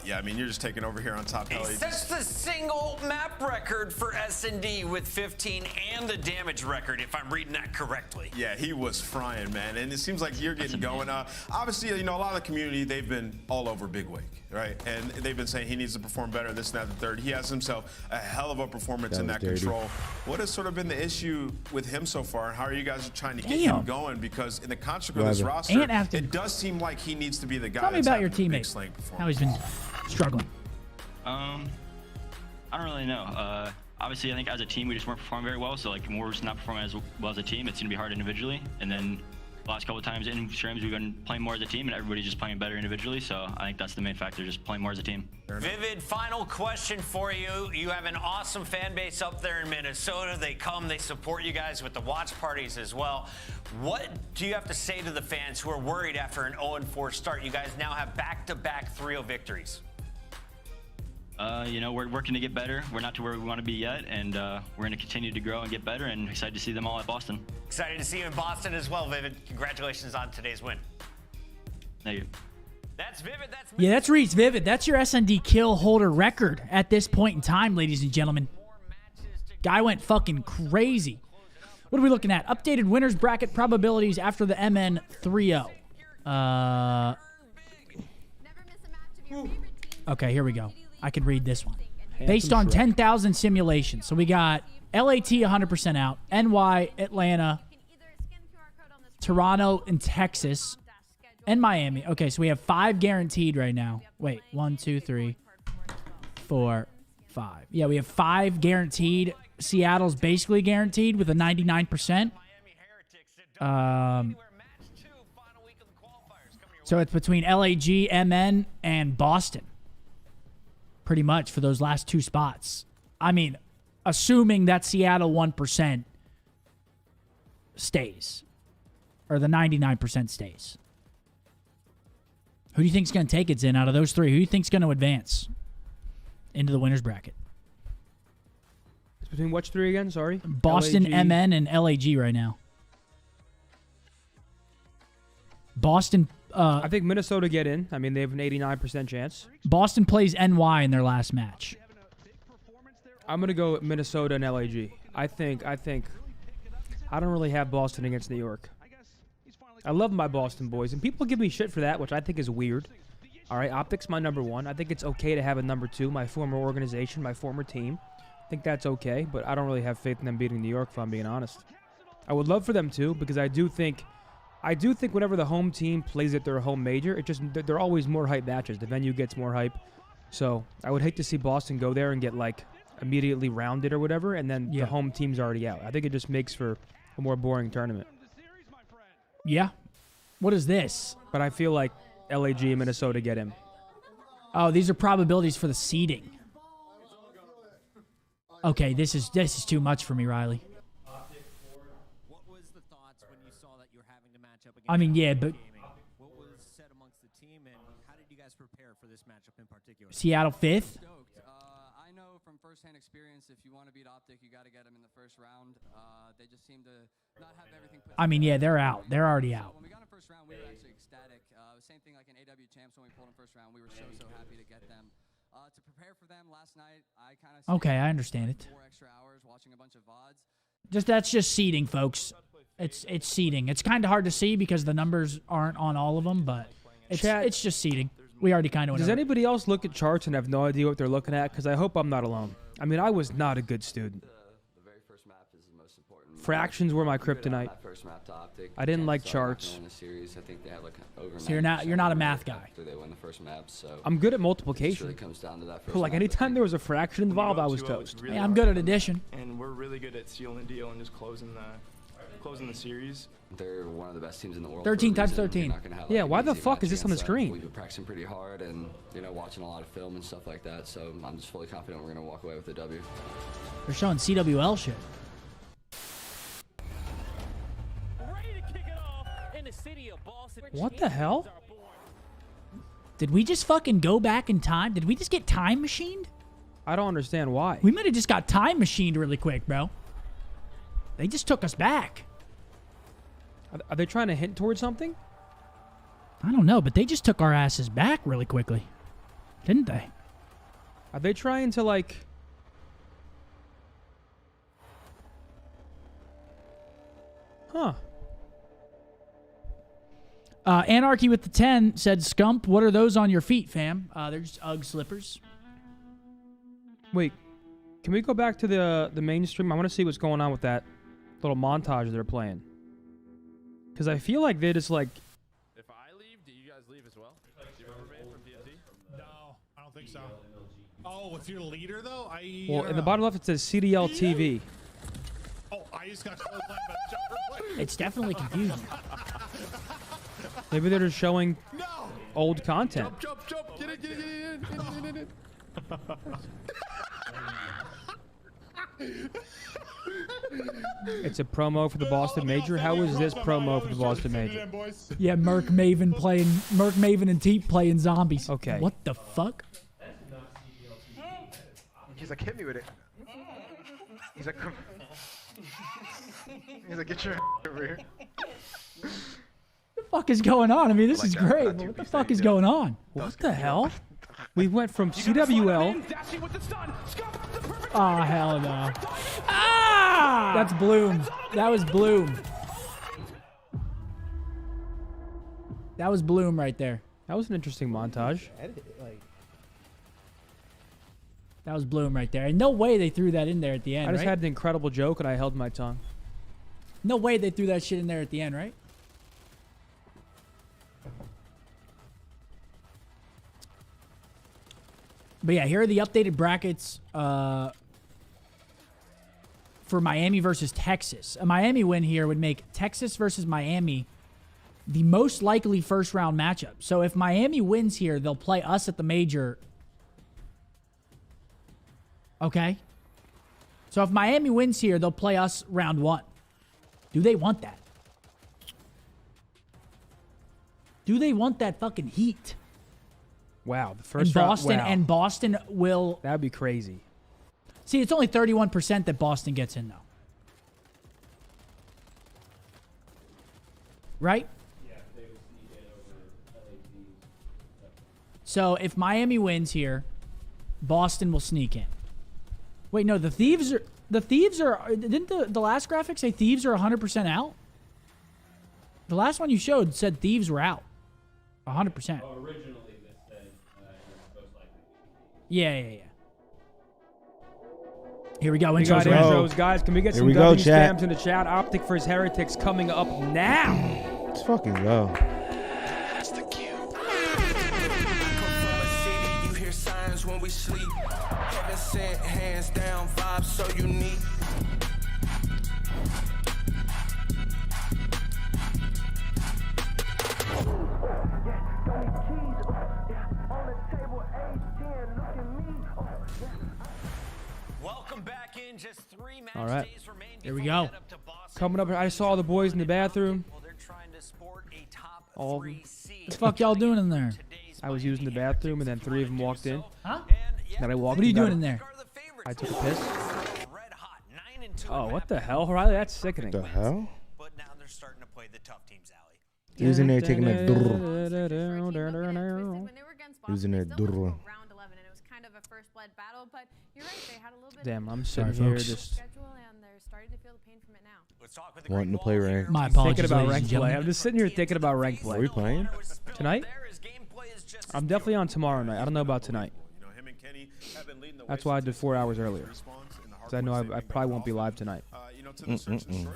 Yeah, I mean, you're just taking over here on top. He sets the single map record for S&D with 15 and the damage record, if I'm reading that correctly. Yeah, he was frying, man. And it seems like you're getting going. Obviously, you know, a lot of the community, they've been all over Big Wake, right? And they've been saying he needs to perform better, this, and that, the third. He has himself a hell of a performance in that control. What has sort of been the issue with him so far? And how are you guys trying to get him going? Because in the construct of this roster, it does seem like he needs to be the guy. Tell me about your teammate. How he's been struggling. I don't really know. Obviously, I think as a team, we just weren't performing very well. So, like, when we're just not performing as well as a team, it's going to be hard individually. And then the last couple of times in scrims, we've been playing more as a team, and everybody's just playing better individually. So I think that's the main factor, just playing more as a team. Vivid, final question for you. You have an awesome fan base up there in Minnesota. They come, they support you guys with the watch parties as well. What do you have to say to the fans who are worried after an 0-4 start? You guys now have back-to-back 3-0 victories. You know, we're working to get better. We're not to where we want to be yet, and we're going to continue to grow and get better, and excited to see them all at Boston. Excited to see you in Boston as well, Vivid. Congratulations on today's win. Thank you. That's Vivid. Yeah, that's Reese Vivid. That's your SND kill holder record at this point in time, ladies and gentlemen. Guy went fucking crazy. What are we looking at? Updated winners bracket probabilities after the MN 3-0. Okay, here we go. I could read this one. Based on 10,000 simulations. So we got LAT 100% out, NY, Atlanta, Toronto, and Texas, and Miami. Okay, so we have 5 guaranteed right now. Wait, 1, 2, 3, 4, 5. Yeah, we have 5 guaranteed. Seattle's basically guaranteed with a 99%. So it's between LAG, MN, and Boston. Pretty much for those last 2 spots. I mean, assuming that Seattle 1% stays. Or the 99% stays. Who do you think's going to take it, Zin, out of those 3? Who do you think's going to advance into the winner's bracket? It's between which 3 again? Sorry? Boston, LAG. MN, and LAG right now. Boston... I think Minnesota get in. I mean, they have an 89% chance. Boston plays NY in their last match. I'm going to go with Minnesota and LAG. I don't really have Boston against New York. I love my Boston boys, and people give me shit for that, which I think is weird. All right, OpTic's my number 1. I think it's okay to have a number 2, my former organization, my former team. I think that's okay, but I don't really have faith in them beating New York, if I'm being honest. I would love for them to, because I do think whenever the home team plays at their home major, they're always more hype matches. The venue gets more hype. So I would hate to see Boston go there and get like immediately rounded or whatever, and then the home team's already out. I think it just makes for a more boring tournament. Yeah. What is this? But I feel like LAG and Minnesota get in. Oh, these are probabilities for the seeding. Okay, this is too much for me, Riley. I mean, yeah, but what was said amongst the team, and how did you guys prepare for this matchup in particular? Seattle 5th. I know from firsthand experience, if you want to beat OpTic, you got to get them in the first round. They just seem to not have everything put I mean, yeah, they're out. They're already out. When we got in first round, we were actually ecstatic. Same thing like in AW Champs when we pulled in first round. We were so happy to get them. To prepare for them last night, I kind of Okay, I understand it. 4 extra hours watching a bunch of VODs. That's just seeding, folks. It's seeding. It's kind of hard to see because the numbers aren't on all of them, but it's just seeding. We already kind of went Does over. anybody else look at charts and have no idea what they're looking at? Because I hope I'm not alone. I mean, I was not a good student. The very first map is the most important. Fractions were my kryptonite. That first map to OpTic. I didn't like So charts. in the series, I think they had like over. So you're not a math guy. After they win the first map, so I'm good at it multiplication. really comes down to that first But like map. anytime there was a fraction involved, I was toast. Hey, I'm good at addition. And we're really good at sealing the deal and just closing the series. They're one of the best teams in the world. 13 for a times reason. 13. You're not gonna have, Yeah, like, why an the easy fuck match is this on the against them. screen? We've been practicing pretty hard and watching a lot of film and stuff like that. So I'm just fully confident we're gonna walk away with a W. They're showing CWL shit. What the hell? Did we just fucking go back in time? Did we just get time machined? I don't understand why. We might have just got time machined really quick, bro. They just took us back. Are they trying to hint towards something? I don't know, but they just took our asses back really quickly. Didn't they? Are they trying to like... Huh. Anarchy with the 10 said, Scump, what are those on your feet, fam? They're just Ugg slippers. Wait, can we go back to the mainstream? I want to see what's going on with that little montage they're playing. Because I feel like they just like... If I leave, do you guys leave as well? Do you remember me from DFD? No, I don't think so. Oh, if you're the leader, though? Well, in the bottom left, it says CDL TV. Oh, I just got close by the jumper plate. It's definitely confusing. Maybe they're just showing old content. Jump. Get in. It's a promo for the Boston Major. How is this promo for the Boston Major? Yeah, Merc Maven and Teep playing zombies. Okay. What the fuck? He's like, hit me with it. He's like, get your over here. What the fuck is going on? I mean, this is great. But what the fuck is going on? What the hell? We went from CWL. Oh, hell no. Ah! That's Bloom. That was Bloom. That was Bloom right there. That was an interesting montage. That was Bloom right there. And no way they threw that in there at the end, I just right? had an incredible joke and I held my tongue. No way they threw that shit in there at the end, right? But yeah, here are the updated brackets for Miami versus Texas. A Miami win here would make Texas versus Miami the most likely first round matchup. So if Miami wins here, they'll play us at the major. Okay? So if Miami wins here, they'll play us round 1. Do they want that? Do they want that fucking heat? Wow, the first Boston round. Wow. and Boston will. That'd be crazy. See, it's only 31% that Boston gets in, though. Right? So if Miami wins here, Boston will sneak in. Wait, no, the Thieves are. Didn't the last graphic say Thieves are 100% out? The last one you showed said Thieves were out. 100%. Oh, originally this said most likely. Yeah. Here we go. We got Intros. intros, guys. Can we get Here some we go, W chat. spams in the chat? OpTic for his Heretics coming up now. Let's fucking go. That's the cue. I come from a city, you hear signs when we sleep. Heaven sent, hands down, vibes so unique. Welcome back in. Just 3 match All right. days remain. Here we go. Coming up, I saw the boys in the bathroom. All What the fuck y'all doing in there? I was using the bathroom, and then 3 of them walked in. Huh? Then I walked. What are you and got doing a- in there? I took a piss. Oh, what the hell, Riley? That's sickening. The hell? But now they're starting to play the tough teams, Allie. He was in there taking a durr. When they were against He was in there Boston, they still went to durr. round 11, and it was kind of first blood battle, but you're right, they had a little bit Damn, of I'm sitting Sorry, here folks. just schedule and they're starting to feel the pain from it now. Let's talk with the Wanting to play ranked. My apologies, thinking about ladies and ranked play. gentlemen. I'm just sitting here thinking about ranked Are play. we playing? Tonight? I'm definitely on tomorrow night. I don't know about tonight. That's why I did 4 hours earlier. Because I know I probably won't be live tonight.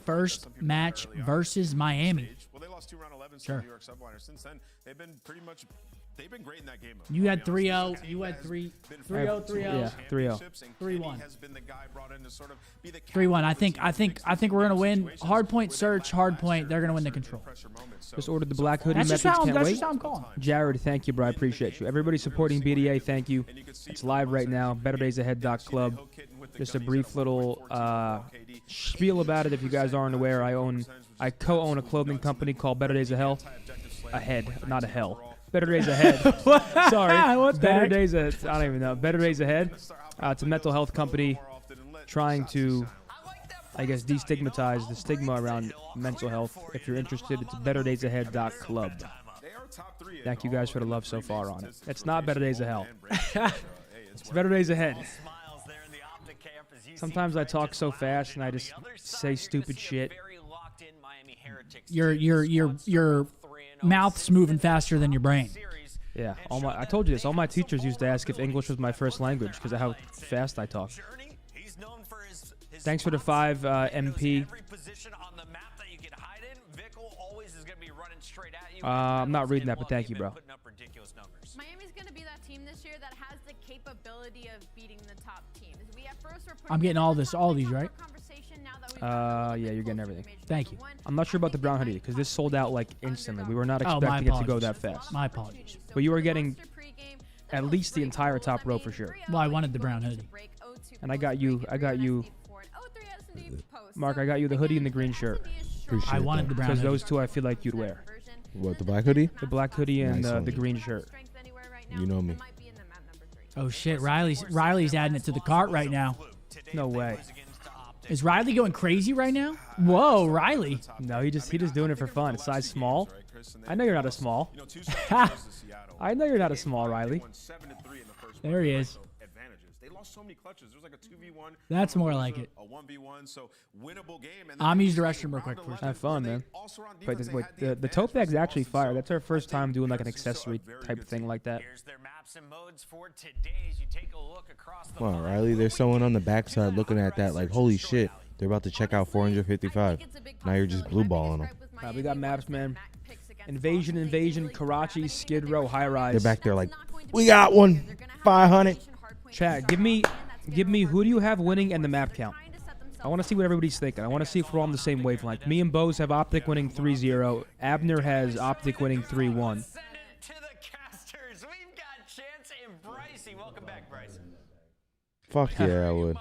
First match versus Miami. Well, they lost 2 round 11s to Sure. the New York Subliners. Since then, they've been great in that game. You had 3-0. You had 3-0, 3-0. Yeah, 3-0. 3-1. 3-1. I think we're gonna win. Hard point search. Hard point. They're gonna win the control. Just ordered the black hoodie. That's just Methodz how can't that's wait. just how I'm calling. Jared, thank you, bro. I appreciate you. Everybody supporting BDA, thank you. It's live right now. BetterDaysAhead.club. Just a brief little spiel about it. If you guys aren't aware, I co-own a clothing company called Better Days Ahead, not a hell. Better Days Ahead. Sorry. What the Better heck? Days. I don't even know. Better Days Ahead. It's a mental health company trying to, I guess, destigmatize the stigma around mental health. If you're interested, it's BetterDaysAhead.club. Thank you guys for the love so far on it. It's not Better Days of Hell. It's Better Days Ahead. Sometimes I talk so fast and I just say stupid shit. Your mouth's moving faster than your brain. Yeah, I told you this. All my teachers used to ask if English was my first language because of how fast I talk. Thanks for the 5 MP. I'm not reading that, but thank you, bro. Miami's going to be that team this year that has the capability of beating the top teams. We at first were I'm getting all these, right? Yeah, you're getting everything. Thank you. I'm not sure about the brown hoodie because this sold out like instantly. We were not Oh, my expecting it to go apologies. that fast. My apologies. But you are getting at least the entire top row for sure. Well, I wanted the brown hoodie. And I got you, Mark, I got you the hoodie and the green shirt. Appreciate I wanted the brown Because hoodie. those two I feel like you'd wear. What, the black hoodie? The black hoodie and Nice one. the green shirt. You know me. Oh shit, Riley's adding it to the cart right now. No way. Is Riley going crazy right now? Whoa, Riley. No, he just doing it for fun. Size small. I know you're not a small. I know you're not a small, Riley. There he is. So many clutches. There's like a 2v1. That's more like it. A 1v1, so winnable game. And I'm using the restroom real quick first. Have fun, man. Wait, the tote bag's actually fire. That's our first time doing like an accessory type thing like that. Come on, Riley. There's someone on the backside looking at that like, holy shit. They're about to check out 455. Now you're just blue balling them. We got maps, man. Invasion, Karachi, Skid Row, High Rise. They're back there like, we got one. 500. Chad, give me who do you have winning and the map count. I want to see what everybody's thinking. I want to see if we're all on the same wavelength. Me and Bose have OpTic winning 3-0. Abner has OpTic winning 3-1. Fuck yeah, I would.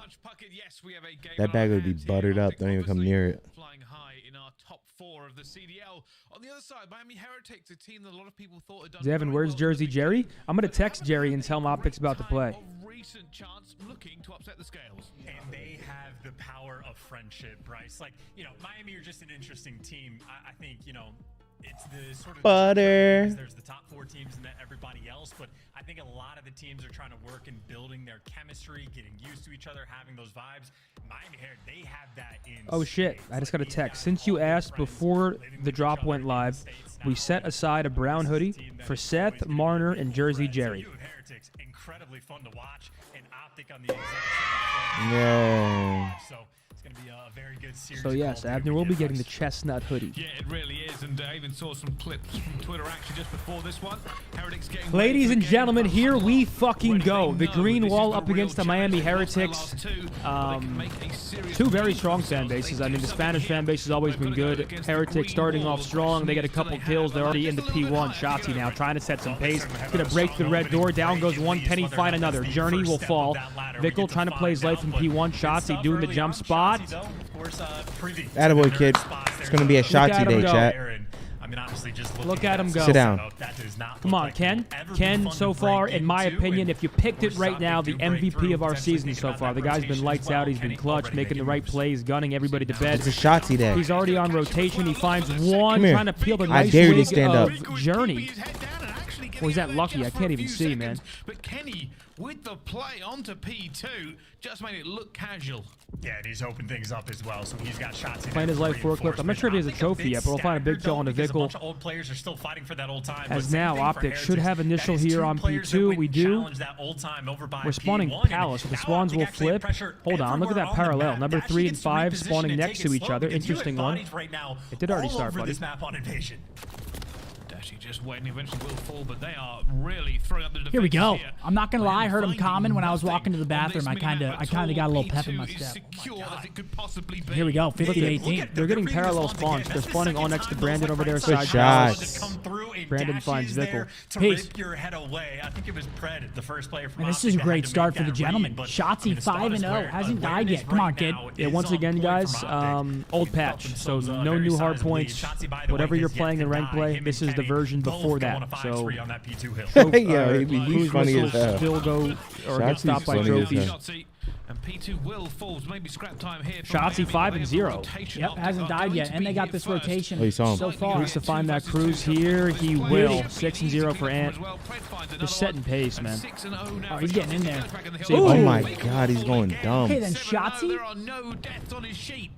That bag would be buttered up. Don't even come near it. Flying high in our top 4 of the CDL. On the other side, Miami Heretics, a team that a lot of people thought had done Devin, where's Jersey Jerry? I'm going to text Jerry and tell him OpTic's about to play. recent chance looking to upset the scales. And they have the power of friendship, Bryce. Like, you know, Miami are just an interesting team. I think, you know, it's the sort of butter. There's the top 4 teams and then everybody else, but I think a lot of the teams are trying to work in building their chemistry, getting used to each other, having those vibes. Miami here, they have that in. Oh shit! I just got a text. Since you asked before the drop went live, we set aside a brown hoodie for Seth, Marner, and Jersey Jerry. Heretics, incredibly fun to watch, and OpTic on the exact same. Yeah. So it's going to be a very good series. So yes, Abner will be getting the chestnut hoodie. Yeah, it really is, and I even saw some clips from Twitter actually just before this one. Heretics getting Ladies and gentlemen, here we fucking go. The green wall up against the Miami Heretics. Two very strong fan bases. I mean, the Spanish fan base has always been good. Heretics starting off strong. They get a couple kills. They're already into P1. Shotzi now trying to set some pace. Going to break the red door. Down goes one. Penny find another. Journey will fall. Vickle trying to play his life in P1. Shotzi doing the jump spot. Attaboy, kid. It's going to be a Shotzi day, chat. Look at him go. Sit down. Come on, Ken. Ken, so far, in my opinion, if you picked it right now, the MVP of our season so far. The guy's been lights out. He's been clutch, making the right plays, gunning everybody to bed. It's a Shotzi day. He's already on rotation. He finds one, here. trying to peel the I nice dare you to wig stand of up. Journey. Or is that Lucky? I can't even see, man. But Kenny with the play onto P2, just made it look casual. Yeah, and he's opened things up as well, so he's got shots in. Playing his life forklift. I'm not sure if he has a trophy yet, but we'll find a big kill on the vehicle. A bunch of old players are still fighting for that old time. As now, OpTic should have initial here on P2. We do. We're spawning Palace, so the spawns will flip. Hold on, look at that parallel. Number 3 and 5 spawning next to each other. Interesting one. It did already start, buddy. Just waiting, eventually will fall, but they are really throwing up the defense. Here we go. I'm not gonna lie, I heard him coming when I was walking to the bathroom. I kind of got a little pep in my step. Here we go, 50-18. They're getting parallel spawns. They're spawning all next to Brandon over there. Good shots. Brandon finds Vickle. Peace. I think it was Pred, the first player from this is a great start for the gentleman. Shotzzy 5-0, hasn't died yet. Come on, kid. Yeah, once again, guys, old patch, so no new hard points. Whatever you're playing in rank play, this is the version before that. So, yeah, he's funny as hell. Still go or get stopped by trophies. And P2 will fall, maybe scrap time here. Shotzzy 5-0. Yep, hasn't died yet, and they got this rotation you saw him. so far. Needs to find that cruise here. He will. 6-0 for Ant. Just setting pace, man. Oh, he's getting in there. Oh my God, he's going dumb. Okay, then Shotzzy. There are no deaths on his sheet.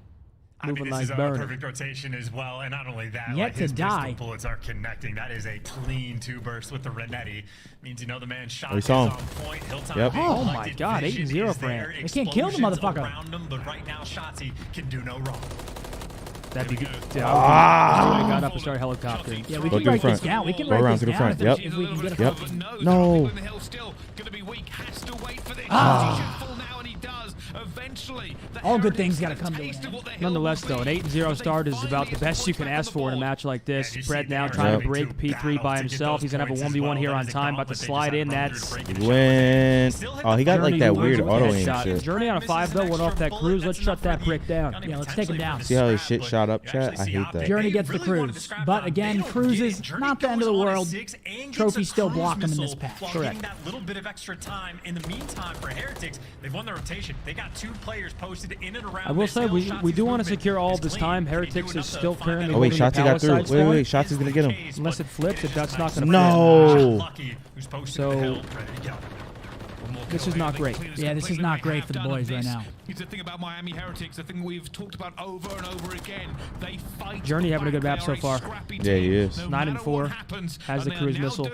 Moving this like is a burner. perfect rotation as well, and not only that, Yet like to his die. pistol bullets are connecting. That is a clean 2-burst with the Renetti. Means you know the man's shot is saw him. on point. Yep. Oh my God, 8-0 for Ant. They can't kill the motherfucker. Around him, but right now, Shotzzy can do no wrong. That'd be good. I got up and started helicoptering. Yeah, we can write this down. We can write this down Yep. if we can get a No. All good things got to come to an end. Nonetheless, though, an 8-0 start is about the best you can ask for in a match like this. Brett now trying to break P3 by himself. He's going to have a 1v1 here on time, about to slide in. That's... Win. Oh, he got like that weird auto aim shit. Journey on a 5, though, went off that cruise. Let's shut that brick down. Yeah, let's take him down. See how his shit shot up, chat? I hate that. Journey gets the cruise. But again, cruises, not the end of the world. Trophy still block him in this patch. Correct. That little bit of extra time. In the meantime, for Heretics, they've won the rotation. They got 2 players posted in and around. I will say, we do want to secure all of this time. Heretics is still currently... Oh, wait, Shotzzy got through. Wait, Shotzi's going to get him. Unless it flips, if that's not going to No. So... This is not great. Yeah, this is not great for the boys right now. It's the thing about Miami Heretics, the thing we've talked about over and over again. They fight. Journey having a good map so far. Yeah, he is. 9-4. Has the cruise missile.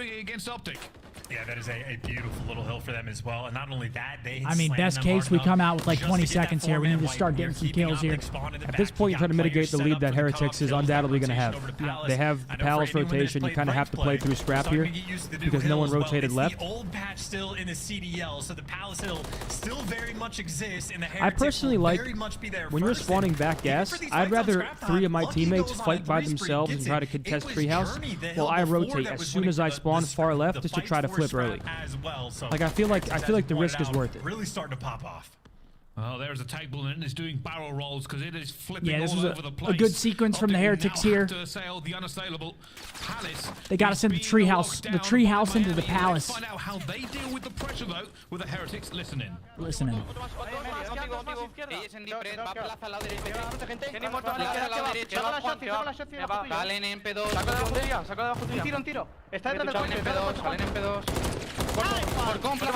Yeah, that is a beautiful little hill for them as well. And not only that, they I mean, best case, we come out with like 20 seconds here. We need to start getting some kills here. At this point, you try to mitigate the lead that Heretics is undoubtedly going to have. They have the Palace rotation. You kind of have to play through scrap here because no one rotated left. The old patch still in the CDL, so the Palace Hill still very much exists. And the I personally like when you're spawning back gas. I'd rather 3 of my teammates fight by themselves and try to contest treehouse, while I rotate as soon as I spawn far left just to try to flip early. Like I feel like the risk is worth it. Really starting to pop off. Oh, there's a table and it's doing barrel rolls because it is flipping this all was over the place. a good sequence from the Heretics here. They got us in the treehouse into the Palace. Find out how they deal with the pressure though with the Heretics listening. Listening. Está detrás del coche, salen en P2. Por compra,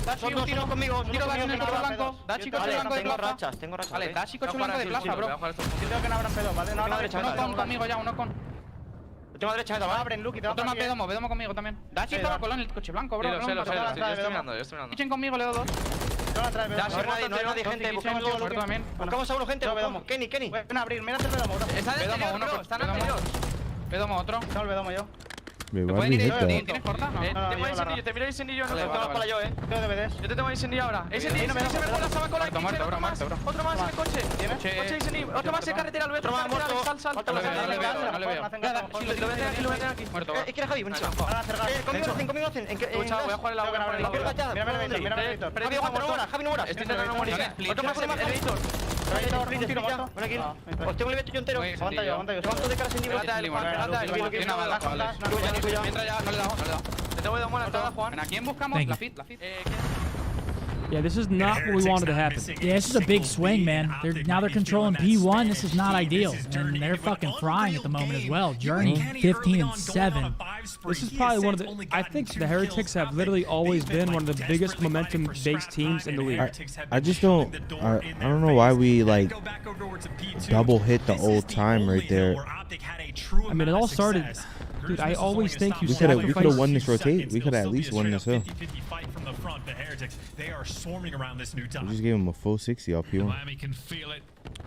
Dachi, un tiro conmigo, un tiro en el coche blanco. Dachi, coche blanco de plaza. Tengo racha. Vale, Dachi, coche blanco de plaza, bro. Yo creo que no abran P2, ¿vale? No abran derecha. Uno con conmigo ya, uno con. Última derecha, ¿vale? Abren, Luki, te va a Otro más P2, P2 conmigo también. Dachi estaba colado en el coche blanco, bro. Lo sé, yo estoy mirando. Echen conmigo, le doy 2. No hay nadie, gente. Buscamos a uno, gente. Kenny. Ven a abrir, mira el P2, bro. Está en anterior, bro. Está en anterior. P2, otro. No, el P2 yo. Me va a ir ¿Tienes corta? No, te voy a incendiar, te miro el incendio, no te tomas para yo, Tengo DVDs. Yo te tengo incendio ahora. Ese se me cola, se va a colar aquí. Otro más en el coche. Coche incendio. Otro más en carretera, lo veo. Otro más muerto. Sal. No le veo. Lo ven aquí. Muerto. Es que era Javi, buenísimo. Conmigo hacen. Voy a jugar el agua. Mira el editor. Javi no mueras. Estoy intentando no morir. Otro más en el editor. Un tiro muerto. Ven aquí. Os tengo el yo entero. Aguanta yo. ¿Cuánto de cara sin nivel? Mientras ya, no le he dado. Te tengo que dar buena entrada, Juan. ¿A quién buscamos? La fit. Yeah, this is not what we wanted to happen. Yeah, this is a big swing, man. Now they're controlling P1. This is not ideal, and they're fucking frying at the moment as well. Journey 15-7. This is probably one of the. I think the Heretics have literally always been one of the biggest momentum-based teams in the league. I just don't. I don't know why we like double hit the old time right there. I mean, it all started. Dude, I always think you we could have won this rotate. We could have at least won this hill. They are swarming around this new time. We just gave him a full 60 off P1. Miami can feel it.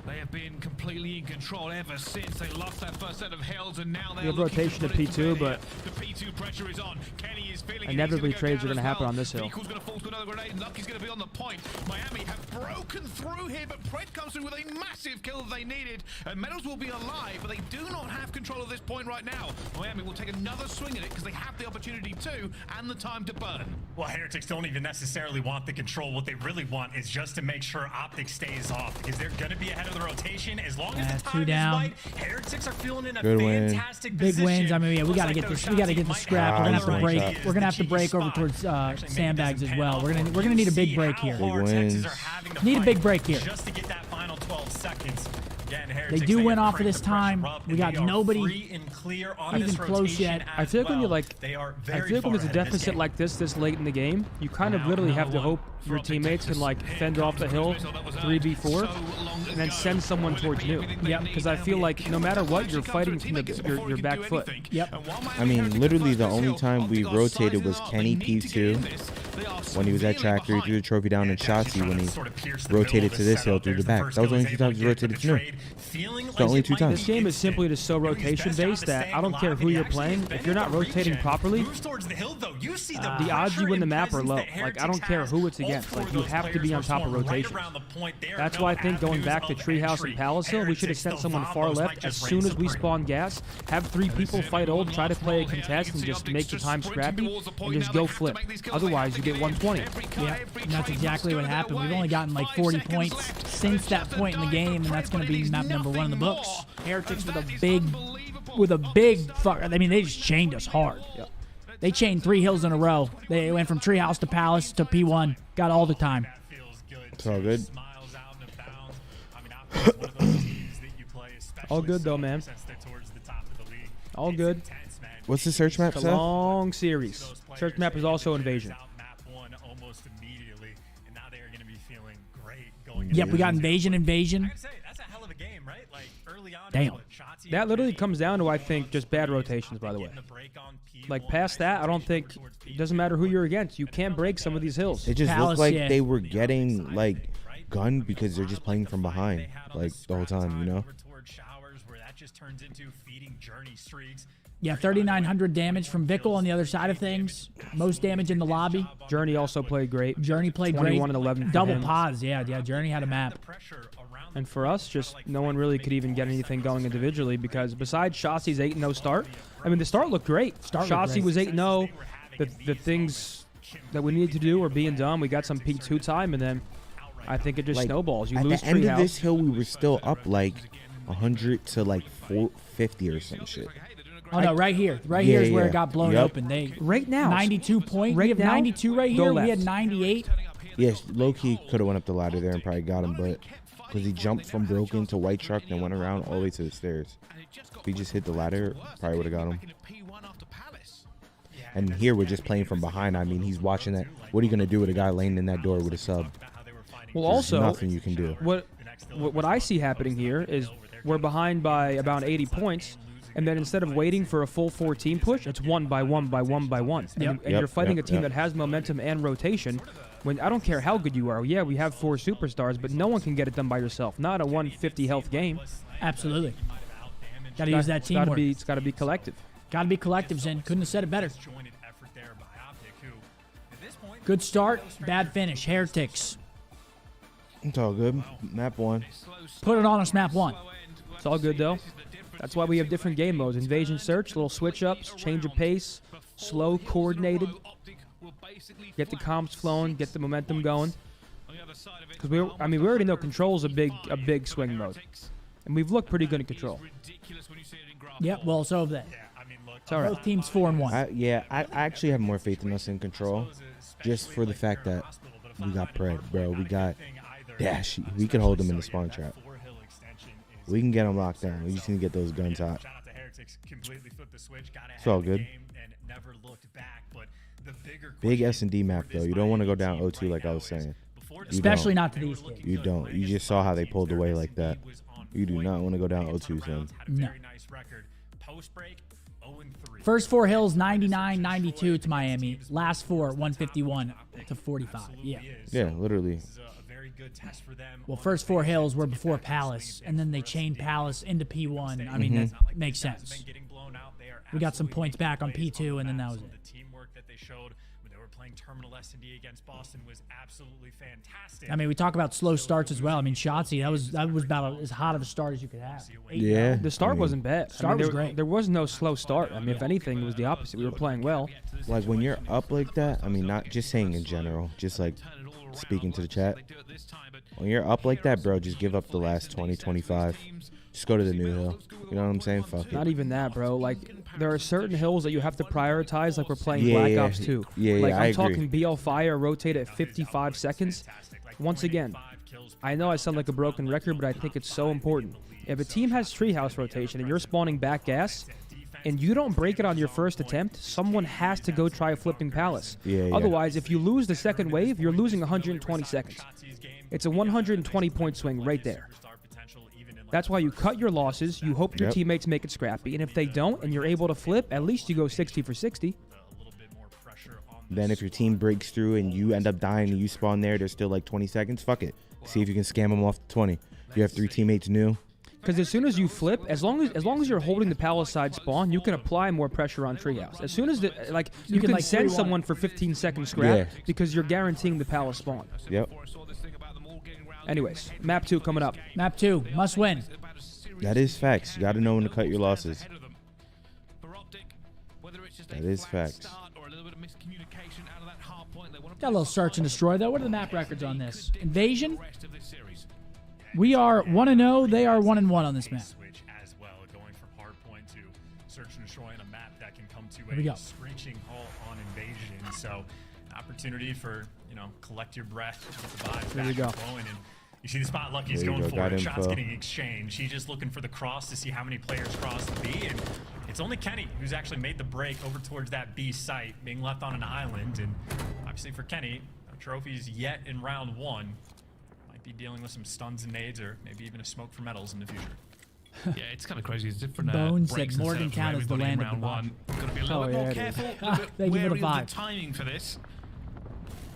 They have been completely in control ever since they lost that first set of hills, and now we have rotation to P2, but the P2 pressure is on. Kenny is feeling inevitably trades are going to happen on this hill. Nico's going to fall to another grenade. Lucky's going to be on the point. Miami have broken through here, but Pred comes through with a massive kill that they needed. And Methodz will be alive, but they do not have control of this point right now. Miami will take another swing at it because they have the opportunity to and the time to burn. Well, Heretics don't even necessarily want the control. What they really want is just to make sure OpTic stays off, because they're going to be ahead of the rotation as long as the time is right. Heretics are feeling in a fantastic position. Big wins. I mean, yeah, we got to get this. We got to get the scrap. We're gonna have to break. We're gonna have to break over towards sandbags as well. We're gonna need a big break here. Big wins. Need a big break here. Just to get that final 12 seconds. They do win off of this time. We got nobody even close yet. I feel like when you I feel like when there's a deficit like this late in the game, you kind of literally have to hope your teammates can like fend off the hill 3v4 and then send someone towards you. Yep. Because I feel like no matter what, you're fighting from your back foot. Yep. I mean, literally the only time we rotated was Kenny P2 when he was at Tractor. He threw the trophy down, and Shotzi when he rotated to this hill through the back. That was the only 2 times he rotated through. The only 2 times. This game is simply just so rotation based that I don't care who you're playing. If you're not rotating properly, the odds you win the map are low. Like, I don't care who it's against. Like, you have to be on top of rotation. That's why I think going back to Treehouse and Palace Hill, we should have sent someone far left as soon as we spawn gas, have 3 people fight ult, try to play a contest, and just make the time scrappy, and just go flip. Otherwise, you get 120. Yeah, and that's exactly what happened. We've only gotten like 40 points since that point in the game, and that's going to be map number 1 in the books. Heretics with a big fuck. I mean, they just chained us hard. Yeah. They chained 3 hills in a row. They went from Treehouse to Palace to P1. Got all the time. It's all good. All good though, man. All good. What's the search map, It's a long series. Search map is also Invasion. Yep, we got Invasion. Damn. That literally comes down to, I think, just bad rotations, by the way. Like, past that, I don't think it doesn't matter who you're against. You can't break some of these hills. It just looked like they were getting, like, gunned because they're just playing from behind, like, the whole time, you know? Yeah, 3,900 damage from Vickle on the other side of things. Most damage in the lobby. Journey also played great. Journey played 21 great. and 11 for Double him. pause, yeah. Journey had a map. And for us, just no one really could even get anything going individually because besides Shotzi's 8-0 start, I mean, the start looked great. Shotzi was 8-0. The things that we needed to do were being done. We got some P2 time, and then I think it just like, snowballs. You at lose the end Treehouse. of this hill, we were still up like 100 to like 450 or some shit. Oh no, right here. Right here is where it got blown open. They right now 92 points. Right we have now, 92 right go here. left. We had 98. Yes, low-key could have went up the ladder there and probably got him, but because he jumped from broken to white truck and went around all the way to the stairs. If he just hit the ladder, probably would have got him. And here we're just playing from behind. I mean, he's watching that. What are you going to do with a guy laying in that door with a sub? Well, There's also, nothing you can do. What I see happening here is we're behind by about 80 points, and then instead of waiting for a full 14 push, it's 1 by 1 by 1 by 1. And you're fighting a team that has momentum and rotation. When I don't care how good you are. Yeah, we have 4 superstars, but no one can get it done by yourself. Not a 150 health game. Absolutely. Got to use that teamwork. It's got to be collective. Got to be collective, Zen. Couldn't have said it better. Good start, bad finish. Heretics. It's all good. Map 1. Put it on us, map 1. It's all good, though. That's why we have different game modes. Invasion search, little switch-ups, change of pace, slow, coordinated. Get the comps flowing, get the momentum going. Because we already know control's a big swing mode. And we've looked pretty good in control. Yep, well, so have they. It's all right. Both teams 4-1. I actually have more faith in us in control, just for the fact that We got Pred, bro. We got Dash. We can hold them in the spawn trap. We can get them locked down. We just need to get those guns hot. It's all good. Big S&D map, though. You don't want to go down 0-2 like I was saying. Especially not to these kids. You don't. You just saw how they pulled away like that. You do not want to go down 0-2, son. No. First 4 hills, 99-92 to Miami. Last 4, 151 to 45. Yeah. Yeah, literally. Well, first 4 hills were before Palace, and then they chained Palace into P1. I mean, that makes sense. We got some points back on P2, and then that was it. Terminal S&D against Boston was absolutely fantastic. I mean, we talk about slow starts as well. I mean, Shotzi, that was about as hot of a start as you could have. Yeah. The start wasn't bad. Start was great. There was no slow start. I mean, if anything, it was the opposite. We were playing well. Like, when you're up like that, I mean, not just saying in general, just like speaking to the chat. When you're up like that, bro, just give up the last 20, 25. Just go to the new hill. You know what I'm saying? Fuck it. Not even that, bro. Like, there are certain hills that you have to prioritize, like we're playing Black Ops 2. Like, I'm talking BL Fire, rotate at 55 seconds. Once again, I know I sound like a broken record, but I think it's so important. If a team has treehouse rotation and you're spawning back gas, and you don't break it on your first attempt, someone has to go try flipping Palace. Otherwise, if you lose the second wave, you're losing 120 seconds. It's a 120-point swing right there. That's why you cut your losses. You hope your teammates make it scrappy. And if they don't and you're able to flip, at least you go 60 for 60. Then if your team breaks through and you end up dying and you spawn there, there's still like 20 seconds. Fuck it. See if you can scam them off the 20. You have 3 teammates new. Because as soon as you flip, as long as you're holding the Palace side spawn, you can apply more pressure on Treehouse. As soon as you can send someone for 15 seconds scrap because you're guaranteeing the Palace spawn. Yep. Anyways, map 2 coming up. Map 2, must win. That is facts. You got to know when to cut your losses. That is facts. Got a little search and destroy, though. What are the map records on this? Invasion? We are 1-0. They are 1-1 on this map. Here we go. Screeching halt on Invasion. So, opportunity for, collect your breath, get the vibes back going. And you see the spot Lucky's going for it. Shots getting exchanged. He's just looking for the cross to see how many players cross the B. And it's only Kenny who's actually made the break over towards that B site, being left on an island. And obviously for Kenny, no trophies yet in round 1. Might be dealing with some stuns and nades or maybe even a smoke for medals in the future. Yeah, it's kind of crazy. It's different Bones breaks said Morgantown is the land of the round 1. Got to be a little bit more careful, a little bit wary of the timing for this.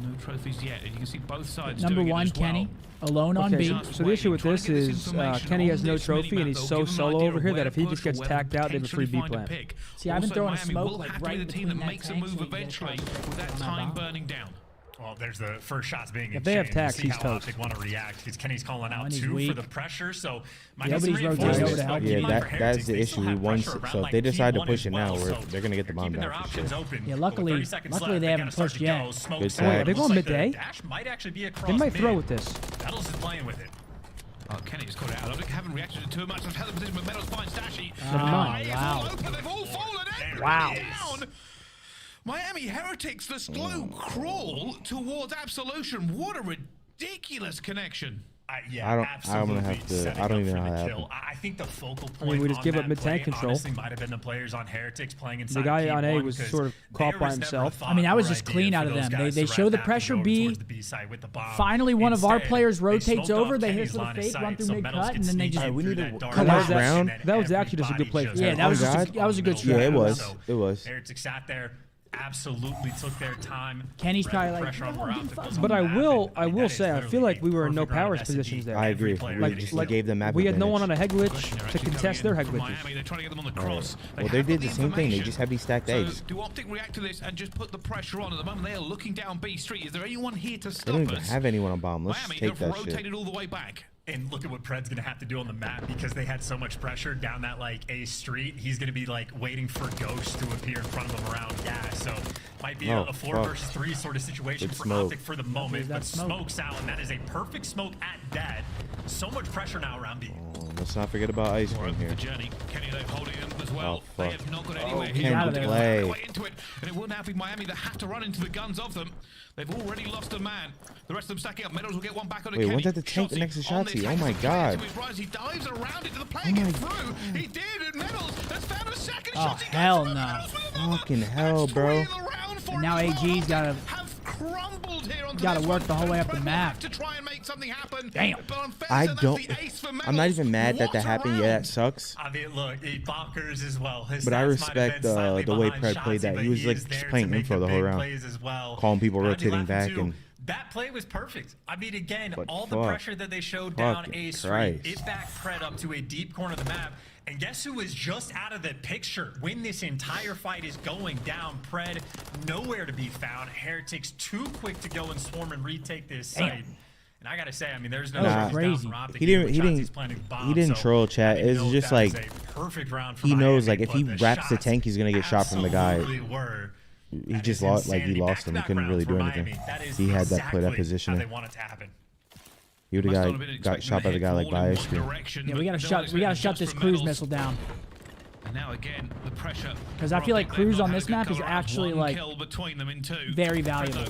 No trophies yet. You can see both sides Number doing 1, it as well. Kenny, alone on B. So the issue with this is Kenny has no trophy and he's so solo over here that if he just gets tacked out, they have a free B plan. See, I've been throwing a smoke like right the team that makes a move eventually with that time burning down. Well, there's the first shots being exchanged. If they have tax, he's toast. OpTic want to react because Kenny's calling out 2 for the pressure. So might that's the issue. So if they decide to push it now, they're gonna get the bomb down for sure. Yeah, luckily they haven't pushed yet. Good tag. They're going midday. They might throw with this. Methodz is playing with it. Oh, Kenny just got it out. I haven't reacted to too much. I've held the position with Methodz finds Dashy. Wow. They've all fallen in. Wow. Down. Miami Heretics, the slow crawl towards absolution. What a ridiculous connection. I'm gonna have to. I don't even know how that happened. I think the focal point we just give up mid-tank control. Honestly might have been the players on Heretics playing inside. The guy on A was sort of caught by himself. I mean, I was just clean out of them. They show the pressure B. Finally, one of our players rotates over. They hit for the fake, run through mid-cut, and then they just we need to come out. That was actually just a good play. Yeah, that was a good strat. Yeah, it was. It was. Heretics sat there. Absolutely took their time. Kenny's probably like, but I will say, I feel like we were in no powers positions there. I agree. We gave them map we had no advantage. one on a head glitch to contest their head glitches. They're trying to get them on the cross. Well, they did the same thing. They just had these stacked eggs. Do OpTic react to this and just put the pressure on? At the moment, they are looking down B Street. Is there anyone here to stop us? They don't even have anyone on bomb. Let's Miami, take that shit. rotated all the way back. And look at what Pred's going to have to do on the map because they had so much pressure down that A street. He's going to be waiting for Ghost to appear in front of him around gas. So might be a 4 versus 3 sort of situation for OpTic for the moment. But smoke's out, and that is a perfect smoke at dead. So much pressure now around B. Let's not forget about Ice Cream here. The journey. Kenny, they're holding him as well. They have not got anywhere. He's out of there. Into it, and it will now be Miami that have to run into the guns of them. They've already lost a man. The rest of them stacking up. Methodz will get one back on a Wait, Kenny. what's that the tank next to Shotzi? Oh my god. He dives around into the play and gets through. He did, and Methodz has found a second Oh, shot. hell no. Fucking hell, bro. And now AG's gotta work the whole way up the map. To try and make something happen. Damn. I'm not even mad that happened. Yeah, that sucks. I mean, look, it bonkers as well. But I respect the way Pred played that. He was like just playing info the whole round, calling people rotating back and. That play was perfect. I mean, again, But all the pressure that they showed down A Street, Christ. it backed Pred up to a deep corner of the map. And guess who was just out of the picture when this entire fight is going down? Pred, nowhere to be found. Heretics too quick to go and swarm and retake this site. And I gotta say, I mean, there's no crazy. He didn't troll chat. It's just like he knows like if he wraps the tank, he's gonna get shot from the guy. He just lost, like he lost him. He couldn't really do anything. He had that play, that positioning. He would have got shot by the guy like by ice cream. Yeah, we gotta shut this cruise missile down. And now again, the pressure. Because I feel like cruise on this map is actually like very valuable.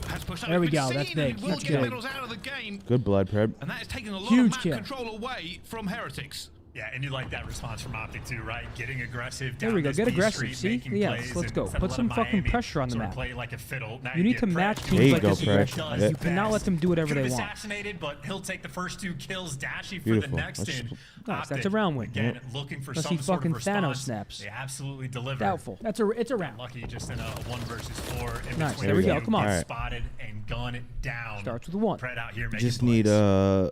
There we go. That's big. That's good. Good blood, Pred. And that is taking a lot Huge of map kill. control away from Heretics. Yeah, and you like that response from OpTic too, right? Getting aggressive. There we go. Get aggressive. Street, See? Yes, let's go. Put some fucking pressure on the map. Play like a fiddle. Now You need to match There teams you like go, this. Pred. You cannot let them do whatever they want. Assassinated, but he'll take the first 2 kills. Dashy for Beautiful. the next in. Nice, that's a round win. Again, looking for Unless some he sort fucking of response. Thanos snaps. They absolutely deliver. Doubtful. It's a round. Lucky just in a 1 versus 4. In Nice. between. There we go. Come on. All right. Spotted and gun it down. Starts with a 1. Pred out here making Just plays. need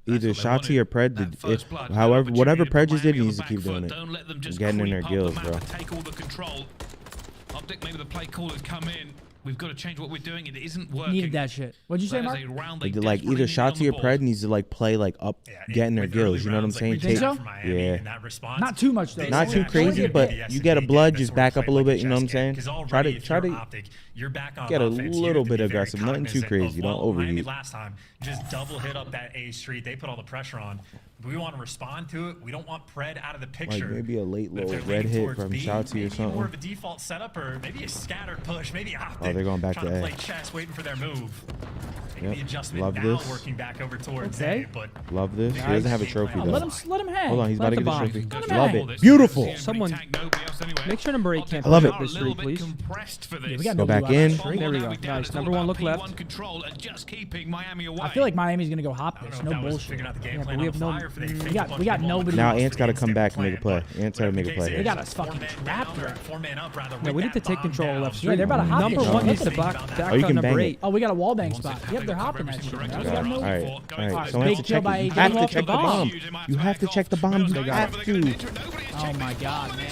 either Shotzi or Pred. However, whatever Pred just did, he needs to keep doing it. Getting in their gills, bro. Take all the control. OpTic, maybe the play callers come in. We've got to change what we're doing. It isn't working. Needed that shit. What'd you say, Mark? Like either Shotzi or Pred needs to like play like up, getting their gills. You know what I'm saying? think so? Yeah. Not too much though. Not too crazy, but you get a blood, just back up a little bit. You know what I'm saying? Try to get a little bit aggressive. Nothing too crazy. Don't overheat. Last time, just double hit up that A Street. They put all the pressure on. We want to respond to it. We don't want Pred out of the picture. Like maybe a late But if little they're red leaning hit towards from B, Shotzi or maybe something. more of a default setup, or maybe a scattered push. Maybe OpTic. Oh, they're going back trying to to A. play chess, waiting for their move. Making the adjustment Love now, this. working back over towards Okay. A, but Love this. He doesn't have a trophy though. Let him hang. Hold on, he's about to Let get the the trophy. Let him Love hang. it. Beautiful. Someone make sure number 8 can't I love push it. up this street, please. Yeah, we got Go no back blue in. on that. There we go. Nice. Number 1 look left. I feel like Miami's gonna go hop this. No bullshit. Yeah, but we have no. We got nobody. Now Ant's got to come back and make a play. Ant's got to make a play They here. got us fucking trapped. Yeah, we need to take control of left street. Yeah, they're about to hop Number this. 1 needs Look to at back Oh, you on can number bang 8. it. Oh, we got a wallbang spot. Yep, they're hopping that shit. We got no- All right. So Big have to kill check. by You AJ. have to Off check the the bomb. bomb. You have to check the bomb. You have to. Oh my god, man.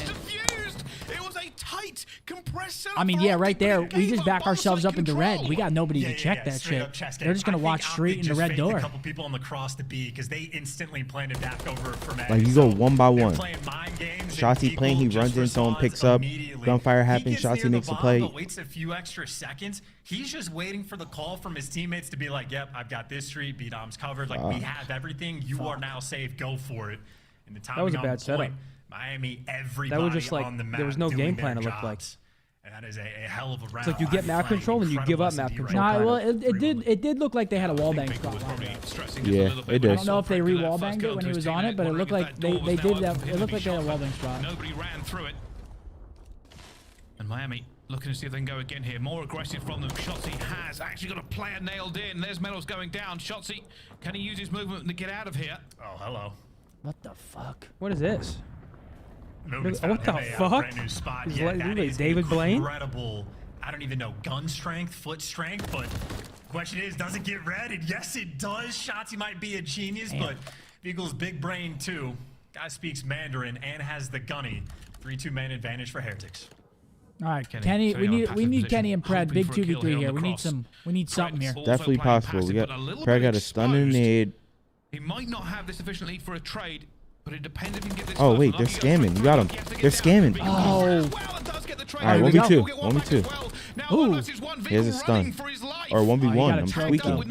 It was a tight compressor. I mean, yeah, right there. We just back ourselves up into red. We got nobody to check that shit. They're just gonna walk straight into red door. A couple people on the cross to B because they instantly planted back over from A. Like you go one by one. Playing mind games. Shotzi playing, he runs in, someone picks up. Gunfire happens, Shotzi makes the play. But waits a few extra seconds. He's just waiting for the call from his teammates to be like, "Yep, I've got this street. B-Dom's covered. Like we have everything. You are now safe. Go for it." And the timing That was a on bad point, setup. Miami, everybody That was just like on the map there was no doing game their plan. It looked like. jobs. And that is a hell of a round. It's like you get map control and you give up map control. Nah, kind well, of. it did look like they had a wallbang spot. Yeah, it I did. don't know if they re-wallbanged it when he was on it, but it looked like they did that. It looked like they had a wallbang spot. Nobody ran through it. And Miami looking to see if they can go again here. More aggressive from them. Shotzi has actually got a player nailed in. There's Methodz going down. Shotzi, can he use his movement to get out of here? Oh, hello. What the fuck? What is this? Movement's What found the him a fuck? brand new spot. Is Yeah, like- that like is David Blaine? incredible. I don't even know gun strength, foot strength, but question is, does it get red? And yes, it does. Shotzi might be a genius, but Beagle's big brain too. Guy speaks Mandarin and has the gunny. 3-2 man advantage for Heretics. All right, Kenny, we need Kenny and Pred. Big 2v3 here. We need something here. Definitely possible. We got Pred got a stunning nade. He might not have this sufficient lead for a trade, but it depends if he can get this. Oh wait, they're scamming. You got him. They're scamming. Oh. All right, 1v2. 1v2. Ooh. Here's a stun. Or 1v1. I'm tweaking.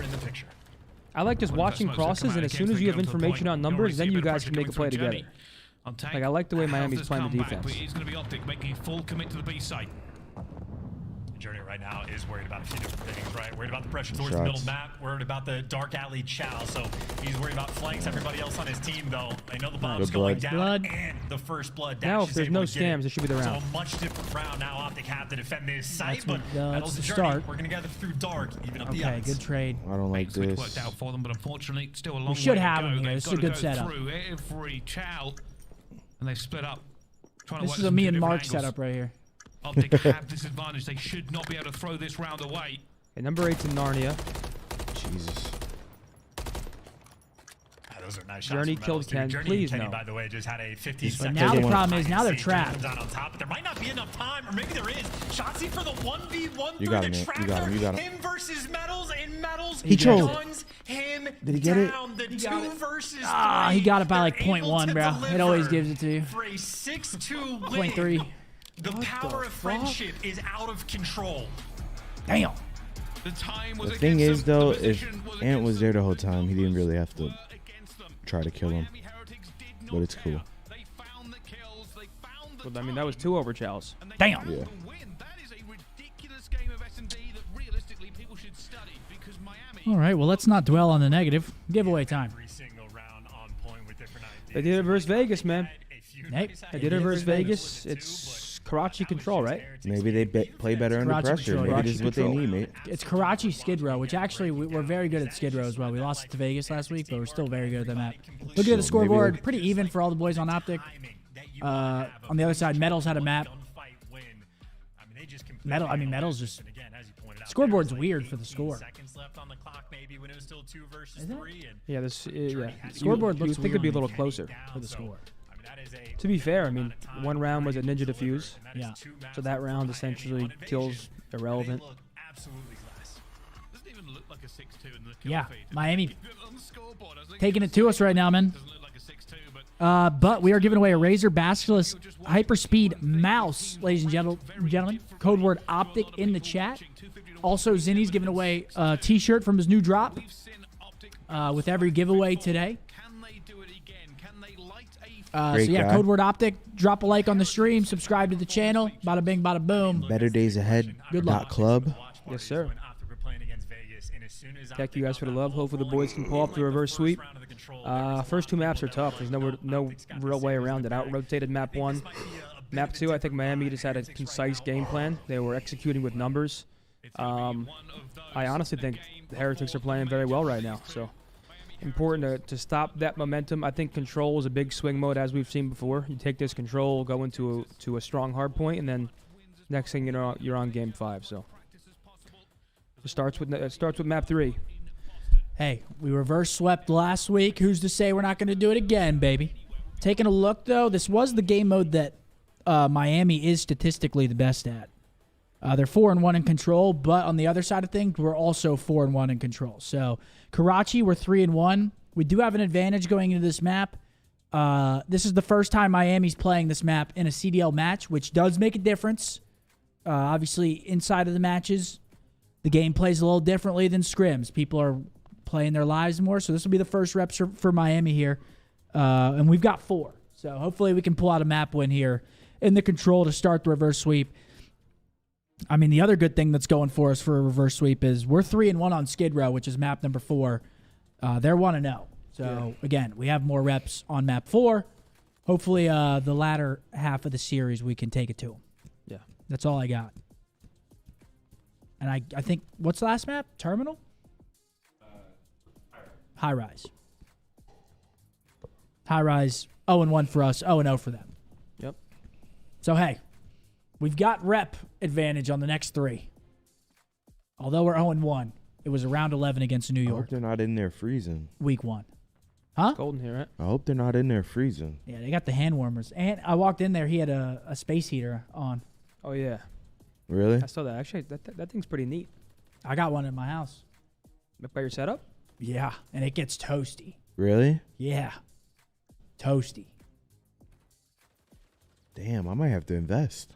you're in the picture. I like just watching crosses, and as soon as you have information on numbers, then you guys can make a play together. Like, I like the way Miami's playing the defense. But it's going to be OpTic making a full commit to the B site. Journey right now is worried about a few different things, right? Worried about the pressure towards the middle map, worried about the dark alley chow, so he's worried about flanks. Everybody else on his team, though, they know the bomb's going down, and the first blood dash. Now, if there's no scams, it should be the round. So a much different round now. OpTic have to defend this site, but that's the Journey. start. We're gonna gather through dark, even up the Okay, ice. good trade. I don't like this. Worked out for them, but unfortunately, still a long We should way have to him go. here. This is a They've good got to go setup. through every chow. And they've split up. This is a me and Mark setup right here. OpTic have this advantage. They should not be able to throw this round away. And number 8's in Narnia. Jesus. Those are nice Journey shots. killed Ken. Journey Please Kenny, no. by the way, just had a 15 But second. now the problem is now they're trapped. On top, but there might not be enough time, or maybe there is. Shotzzy for the 1v1 You got him, man. You got him. You got him. Him versus Methodz, and Methodz He trolled. guns him Did he get it? down. The He 2 versus 3. He got it by like They're able 0.1, to bro. It always deliver gives it to you. For a 6-2 win. 0.3. The power of friendship is out of control. Damn. The time was The thing is, though, if Ant was there the whole time, he didn't really have to try to kill him. But it's cool. Well, I mean, that was 2 overchalls. Damn. Yeah. All right, well, let's not dwell on the negative. Giveaway time. They did it versus Vegas, man. Hey, They did it versus Vegas. It's Karachi control, right? Maybe they play better under Karachi pressure. control, Maybe this is what they need, mate. It's Karachi Skid Row, which actually we're very good at Skid Row as well. We lost it to Vegas last week, but we're still very good at that map. Looking at the scoreboard, pretty even for all the boys on OpTic. On the other side, Metals had a map. Metals just... Scoreboard's weird for the score. Yeah, yeah. Scoreboard looks you think it'd be a little closer for the score. To be fair, I mean, one round was a Ninja Defuse. Yeah. So that round essentially kills irrelevant. Yeah, Miami taking it to us right now, man. But we are giving away a Razer Basilisk Hyperspeed mouse, ladies and gentlemen. Code word OpTic in the chat. Also, Zinni's giving away a T-shirt from his new drop with every giveaway today. So yeah, code word OpTic. Drop a like on the stream. Subscribe to the channel. Bada bing, bada boom. Better days ahead. Good luck. Club. Yes, sir. Thank you guys for the love. Hopefully the boys can pull off the reverse sweep. First 2 maps are tough. There's no real way around it. Out-rotated map 1. Map 2, I think Miami just had a concise game plan. They were executing with numbers. I honestly think the Heretics are playing very well right now. So important to stop that momentum. I think control is a big swing mode, as we've seen before. You take this control, go into a strong hard point, and then next thing you know, you're on game 5. So it starts with map 3. Hey, we reverse swept last week. Who's to say we're not going to do it again, baby? Taking a look, though, this was the game mode that Miami is statistically the best at. They're 4-1 in control, but on the other side of things, we're also 4-1 in control. So Karachi, we're 3-1. We do have an advantage going into this map. This is the first time Miami's playing this map in a CDL match, which does make a difference. Obviously, inside of the matches, the game plays a little differently than scrims. People are playing their lives more, so this will be the first reps for Miami here. And we've got 4. So hopefully we can pull out a map win here in the control to start the reverse sweep. I mean, the other good thing that's going for us for a reverse sweep is we're 3-1 on Skid Row, which is map number 4. They're 1-0. So, again, we have more reps on map 4. Hopefully, the latter half of the series, we can take it to them. Yeah. That's all I got. And I think, what's the last map? Terminal? High Rise. High Rise, 0-1 for us, 0-0 for them. Yep. So, hey, we've got rep advantage on the next 3. Although we're 0-1, it was a round 11 against New I York. hope they're not in there freezing. Week 1. Huh? It's cold in here, right? I hope they're not in there freezing. Yeah, they got the hand warmers. And I walked in there, he had a space heater on. Oh, yeah. Really? I saw that. Actually, that thing's pretty neat. I got one in my house. By your setup? Yeah, and it gets toasty. Really? Yeah. Toasty. Damn, I might have to invest.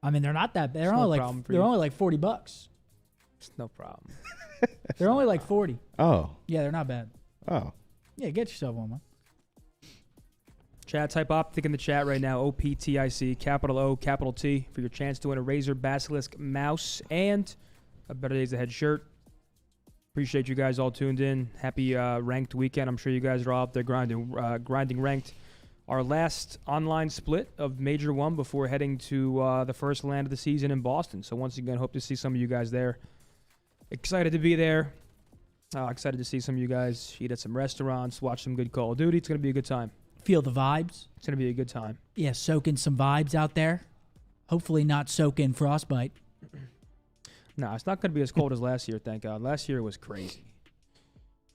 I mean, they're not that bad. They're It's no only problem like for they're you. only like $40. It's no problem. They're only like 40. Oh. Yeah, they're not bad. Oh. Yeah, get yourself one, man. Chat, type OpTic in the chat right now. OPTIC, capital O, capital T, for your chance to win a Razer Basilisk mouse and a Better Days Ahead shirt. Appreciate you guys all tuned in. Happy ranked weekend. I'm sure you guys are all out there grinding ranked. Our last online split of Major 1 before heading to the first land of the season in Boston. So once again, hope to see some of you guys there. Excited to be there. Excited to see some of you guys eat at some restaurants, watch some good Call of Duty. It's going to be a good time. feel the vibes. It's gonna be a good time. Yeah, soaking some vibes out there. Hopefully not soaking frostbite. No, it's not gonna be as cold as last year, thank God. Last year was crazy.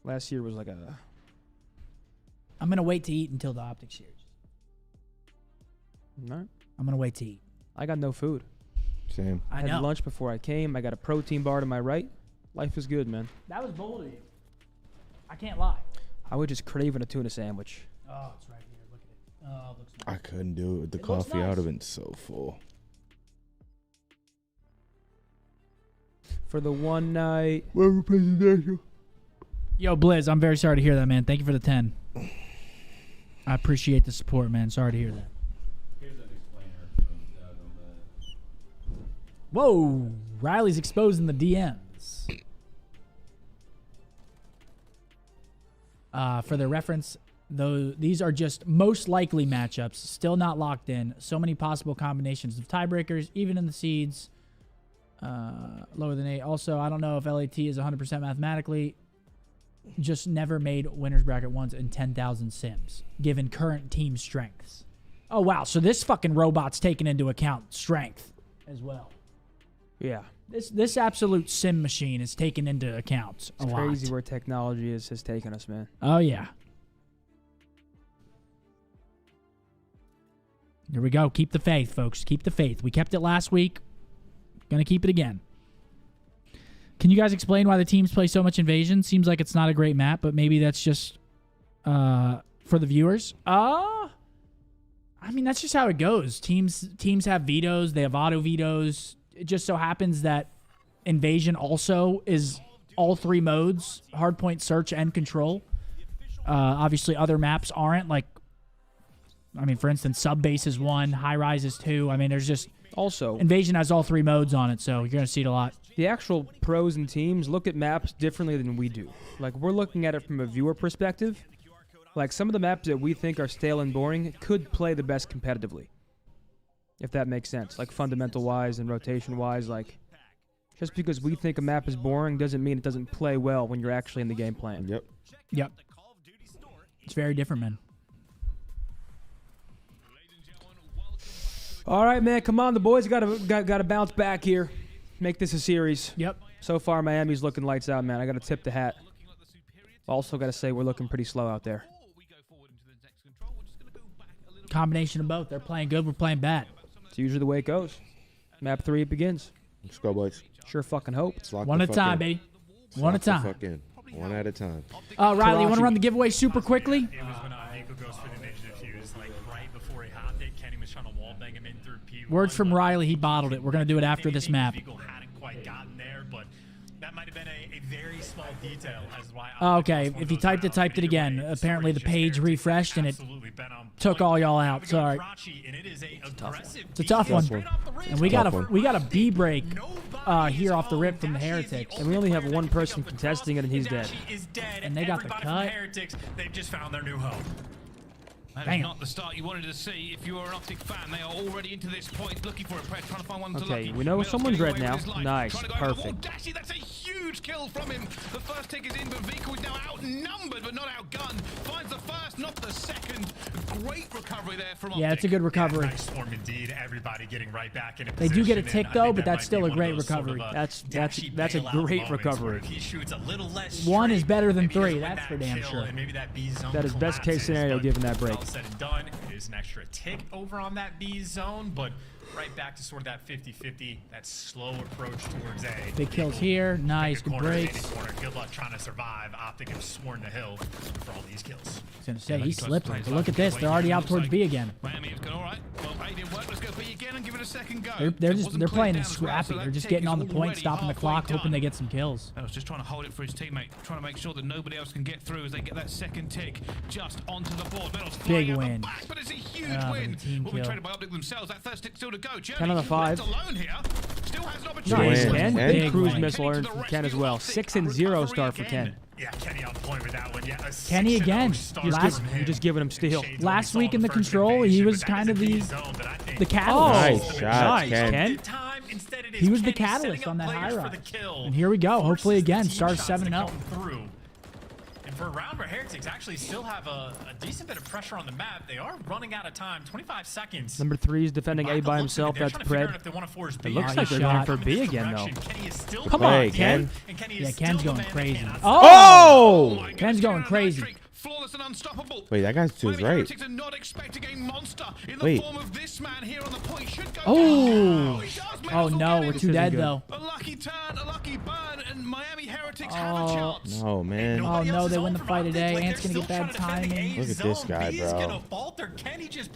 Last year was like a... I'm gonna wait to eat until the OpTic series. No. I'm gonna wait to eat. I got no food. Same. I had lunch before I came. I got a protein bar to my right. Life is good, man. That was bold of you. I can't lie. I was just craving a tuna sandwich. Oh, it's right here. Look at it. Oh, it looks nice. I couldn't do it with the It looks coffee. I nice. would have been so full. For the one night. Yo, Blizz, I'm very sorry to hear that, man. Thank you for the 10. I appreciate the support, man. Sorry to hear that. Here's an explainer from Doug on the... Whoa, Riley's exposing the DMs. For their reference, though, these are just most likely matchups, still not locked in. So many possible combinations of tiebreakers, even in the seeds. Lower than 8. Also, I don't know if LAT is 100% mathematically. Just never made winners bracket once in 10,000 sims, given current team strengths. Oh, wow. So this fucking robot's taking into account strength as well. Yeah. This absolute sim machine is taken into account a It's lot. crazy where technology has taken us, man. Oh, yeah. Here we go. Keep the faith, folks. Keep the faith. We kept it last week. Gonna keep it again. Can you guys explain why the teams play so much Invasion? Seems like it's not a great map, but maybe that's just for the viewers. I mean, that's just how it goes. Teams have vetoes. They have auto vetoes. It just so happens that Invasion also is all 3 modes, hardpoint, search, and control. Obviously, other maps aren't. Like, I mean, for instance, Subbase is 1, High Rise is 2. I mean, there's just... Also, Invasion has all 3 modes on it, so you're going to see it a lot. The actual pros and teams look at maps differently than we do. Like, we're looking at it from a viewer perspective. Like, some of the maps that we think are stale and boring could play the best competitively. If that makes sense. Like, fundamental-wise and rotation-wise, like... Just because we think a map is boring doesn't mean it doesn't play well when you're actually in the game plan. Yep. Yep. It's very different, man. All right, man. Come on, the boys got to bounce back here. Make this a series. Yep. So far, Miami's looking lights out, man. I got to tip the hat. Also got to say we're looking pretty slow out there. Combination of both. They're playing good. We're playing bad. It's usually the way it goes. Map 3 it begins. Let's go, boys. Sure fucking hope. One at a time, baby. One at a time. One at a time. Riley, you want to run the giveaway super quickly? It was when Nico goes for the initiative. He was like right before he hopped it. Kenny was trying to wall bang him in through P1. Words from Riley. He bottled it. We're going to do it after this map. Hadn't quite gotten there, but that might have been a very small detail as why. Okay, if you typed it again. Apparently the page refreshed and it took all y'all out. Sorry. It's a tough one. And we got a B break here off the rip from the Heretics. And we only have one person contesting it, and he's dead. And they got the cut. Heretics, they've just found their new home. That is not the start you wanted to see. If you are an OpTic fan, they are already into this point, looking for a press, trying to find one to Okay, lucky. we know someone's red now. Nice, Trying to go perfect. over. Dashy, that's a huge kill from him. The first tick is in, but Vico is now outnumbered, but not outgunned. Finds the first, not the second. Great recovery there from OpTic. Yeah, it's a good recovery. Nice swarm indeed. Everybody getting right back in a They do get a position, tick and I though, think but that that's might still be a one of great those sort recovery. of, That's a bailout great moments recovery. where if he shoots a little less One is straight, better than maybe he 3. doesn't win That's for that damn kill, sure. and maybe that B zone That is best case collapses, scenario but given that break. all said and done, there's an extra tick over on that B zone, but right back to sort of that 50-50, that slow approach towards A. Big kills here. Nice. Good breaks. Good luck trying to survive. OpTic have sworn the hill for all these kills. I was going to say, he slipped him, but look at this. They're already out towards B again. Miami has gone all right. Well, A didn't work. Let's go B again and give it a second go. They're playing it scrappy. They're just getting on the point, stopping the clock, hoping they get some kills. I was just trying to hold it for his teammate, trying to make sure that nobody else can get through as they get that second tick just onto the board. Big win. But it's a huge win. Will be traded by OpTic themselves. That first tick still to go. 10 on the 5. Alone here. Still has an Nice, opportunity. Ken. Big Big cruise win. missile earned from Ken as well. 6-0 start for Ken. Yeah, Kenny on point with that one. Yeah, Kenny again. You're just giving him steel. Last week in the control, he was kind of the catalyst. Nice shot, Ken. He was the catalyst on that high rise. And here we go. Hopefully again, stars 7-0. for a round where Heretics actually still have a decent bit of pressure on the map, they are running out of time. 25 seconds. Number 3 is defending A by himself. That's Pred. It looks like they're going for B again, though. Come on, Ken. Yeah, Ken's going crazy. Oh! Ken's going crazy. Flawless and unstoppable. Wait, that guy's to his right. Heretics are not expecting a monster in the Wait. form of this man here on the point. Should go Oh! down. Oh no, we're too dead though. A lucky turn, a lucky burn, and Miami Heretics have a chance. No, man. Oh no, they win the fight today. Ant's gonna get bad timing. Look at this guy,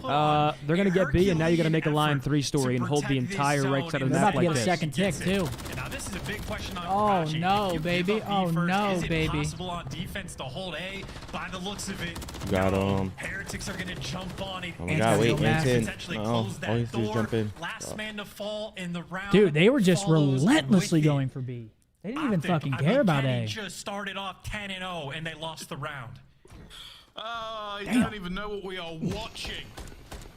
bro. They're gonna get B, and now you gotta make a line 3 story and hold the entire right side of the They're map about to like get a this. second tick too. Now this is a big question on Oh no, baby. Oh no, baby. Is it possible on defense to hold A? By the looks of it, Got him. Heretics are gonna jump on it. Oh my god, wait, Anton. All he has to do is jump in. Last man to fall in the round. Dude, they were just relentlessly going for B. They didn't even fucking care about A. Just started off 10-0 and they lost the round. I don't even know what we are watching.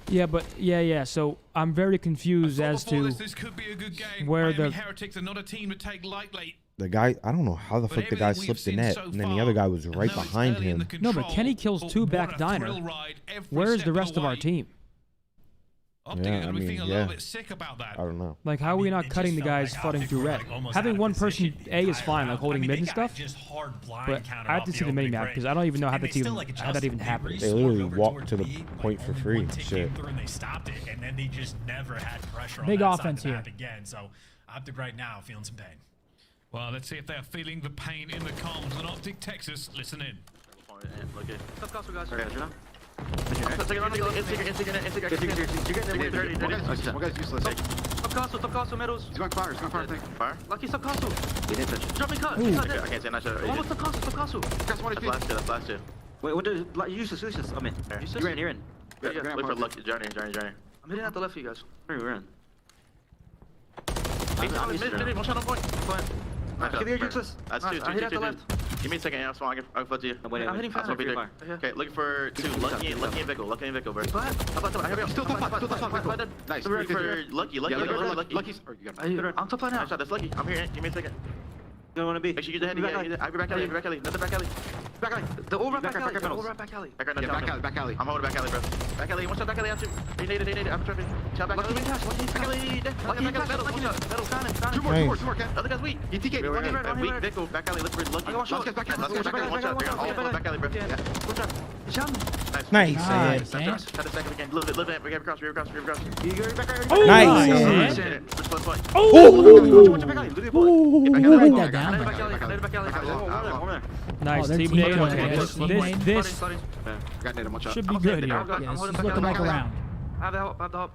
Yeah, but yeah. So I'm very confused as to this could be a good game. where Miami the Heretics are not a team to take lightly. The guy, I don't know how the fuck the guy slipped the net, and then the other guy was right behind him. No, but Kenny kills 2 back diner. Where is the rest of our team? Yeah, I mean, yeah. I don't know. Like, how are we not cutting the guys flooding through red? Having one person A is fine, like holding mid and stuff. But I have to see the mini map because I don't even know how that even happened. They literally walked to the point for free. Shit. And they stopped it, and then they just never had pressure on Big that offense side of the here. map again. So OpTic right now feeling some pain. Well, let's see if they're feeling the pain in the comms. And OpTic Texas, listen in. Top castle, Methodz. He's going fire, Fire? Lucky top castle. He didn't touch it. Jumping cut. I can't say not sure. Almost top castle. That's last year. Wait, what did useless? I'm in. You're in. Wait for lucky. Journey. I'm hitting out the left for you guys. Where are we in? Mid, one shot on point. Give me your useless. That's two. Give me a second, I'll flood to you. I'm hitting fast. Okay, looking for 2. Lucky and Vickle. Bro. Still top. Nice. Looking for Lucky. I'm top now. That's Lucky. I'm here. Give me a second. You don't want to be. Make sure you get the head. I'll be back alley. Another back alley. The all right back alley. Back alley. I'm holding back alley, bro. Back alley. One shot back alley out you. They need it. I'm trying to shot back alley. Back alley. Metal. Two more. Other guy's weak. He TK'd. Weak. Vickle. Back alley. Let's Lucky. Let's go back alley. One shot. All back alley, bro. Nice. Nice. Had a second again. Live it. We have across. Nice. Write that down. Nice their team team nade. kill. Okay, this should be good here. Yeah, this is looking like a round. I have the help.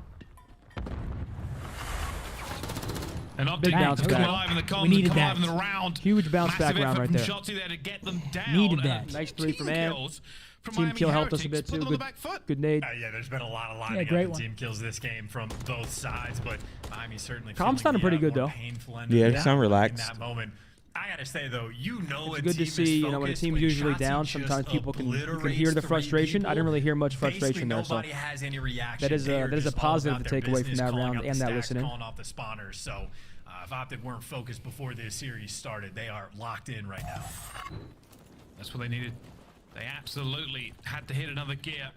And OpTic Big bounce come back. alive in the comms, We needed come alive that. in the round. Huge bounce back Massive round effort right from there. Shotzi there to get them down. Needed that. Nice 3 from Ant. Kills from Team Miami kill helped us a Heretics. bit Put too. them on the back foot. Good nade. Yeah, there's been a lot lining Yeah, up great in one. team kills this game from both sides, but Miami certainly Calm's feeling sounding pretty the, good, more though. painful end Yeah, of they that sound in relaxed. that moment. I gotta say though, It's good to see, you know, when a team's usually down, sometimes people can hear the frustration. I didn't really hear much frustration there, so that is a positive to take away from that round and that listening. Calling off the spawners, so if OpTic weren't focused before this series started, they are locked in right now. That's what they needed. They absolutely had to hit another gear.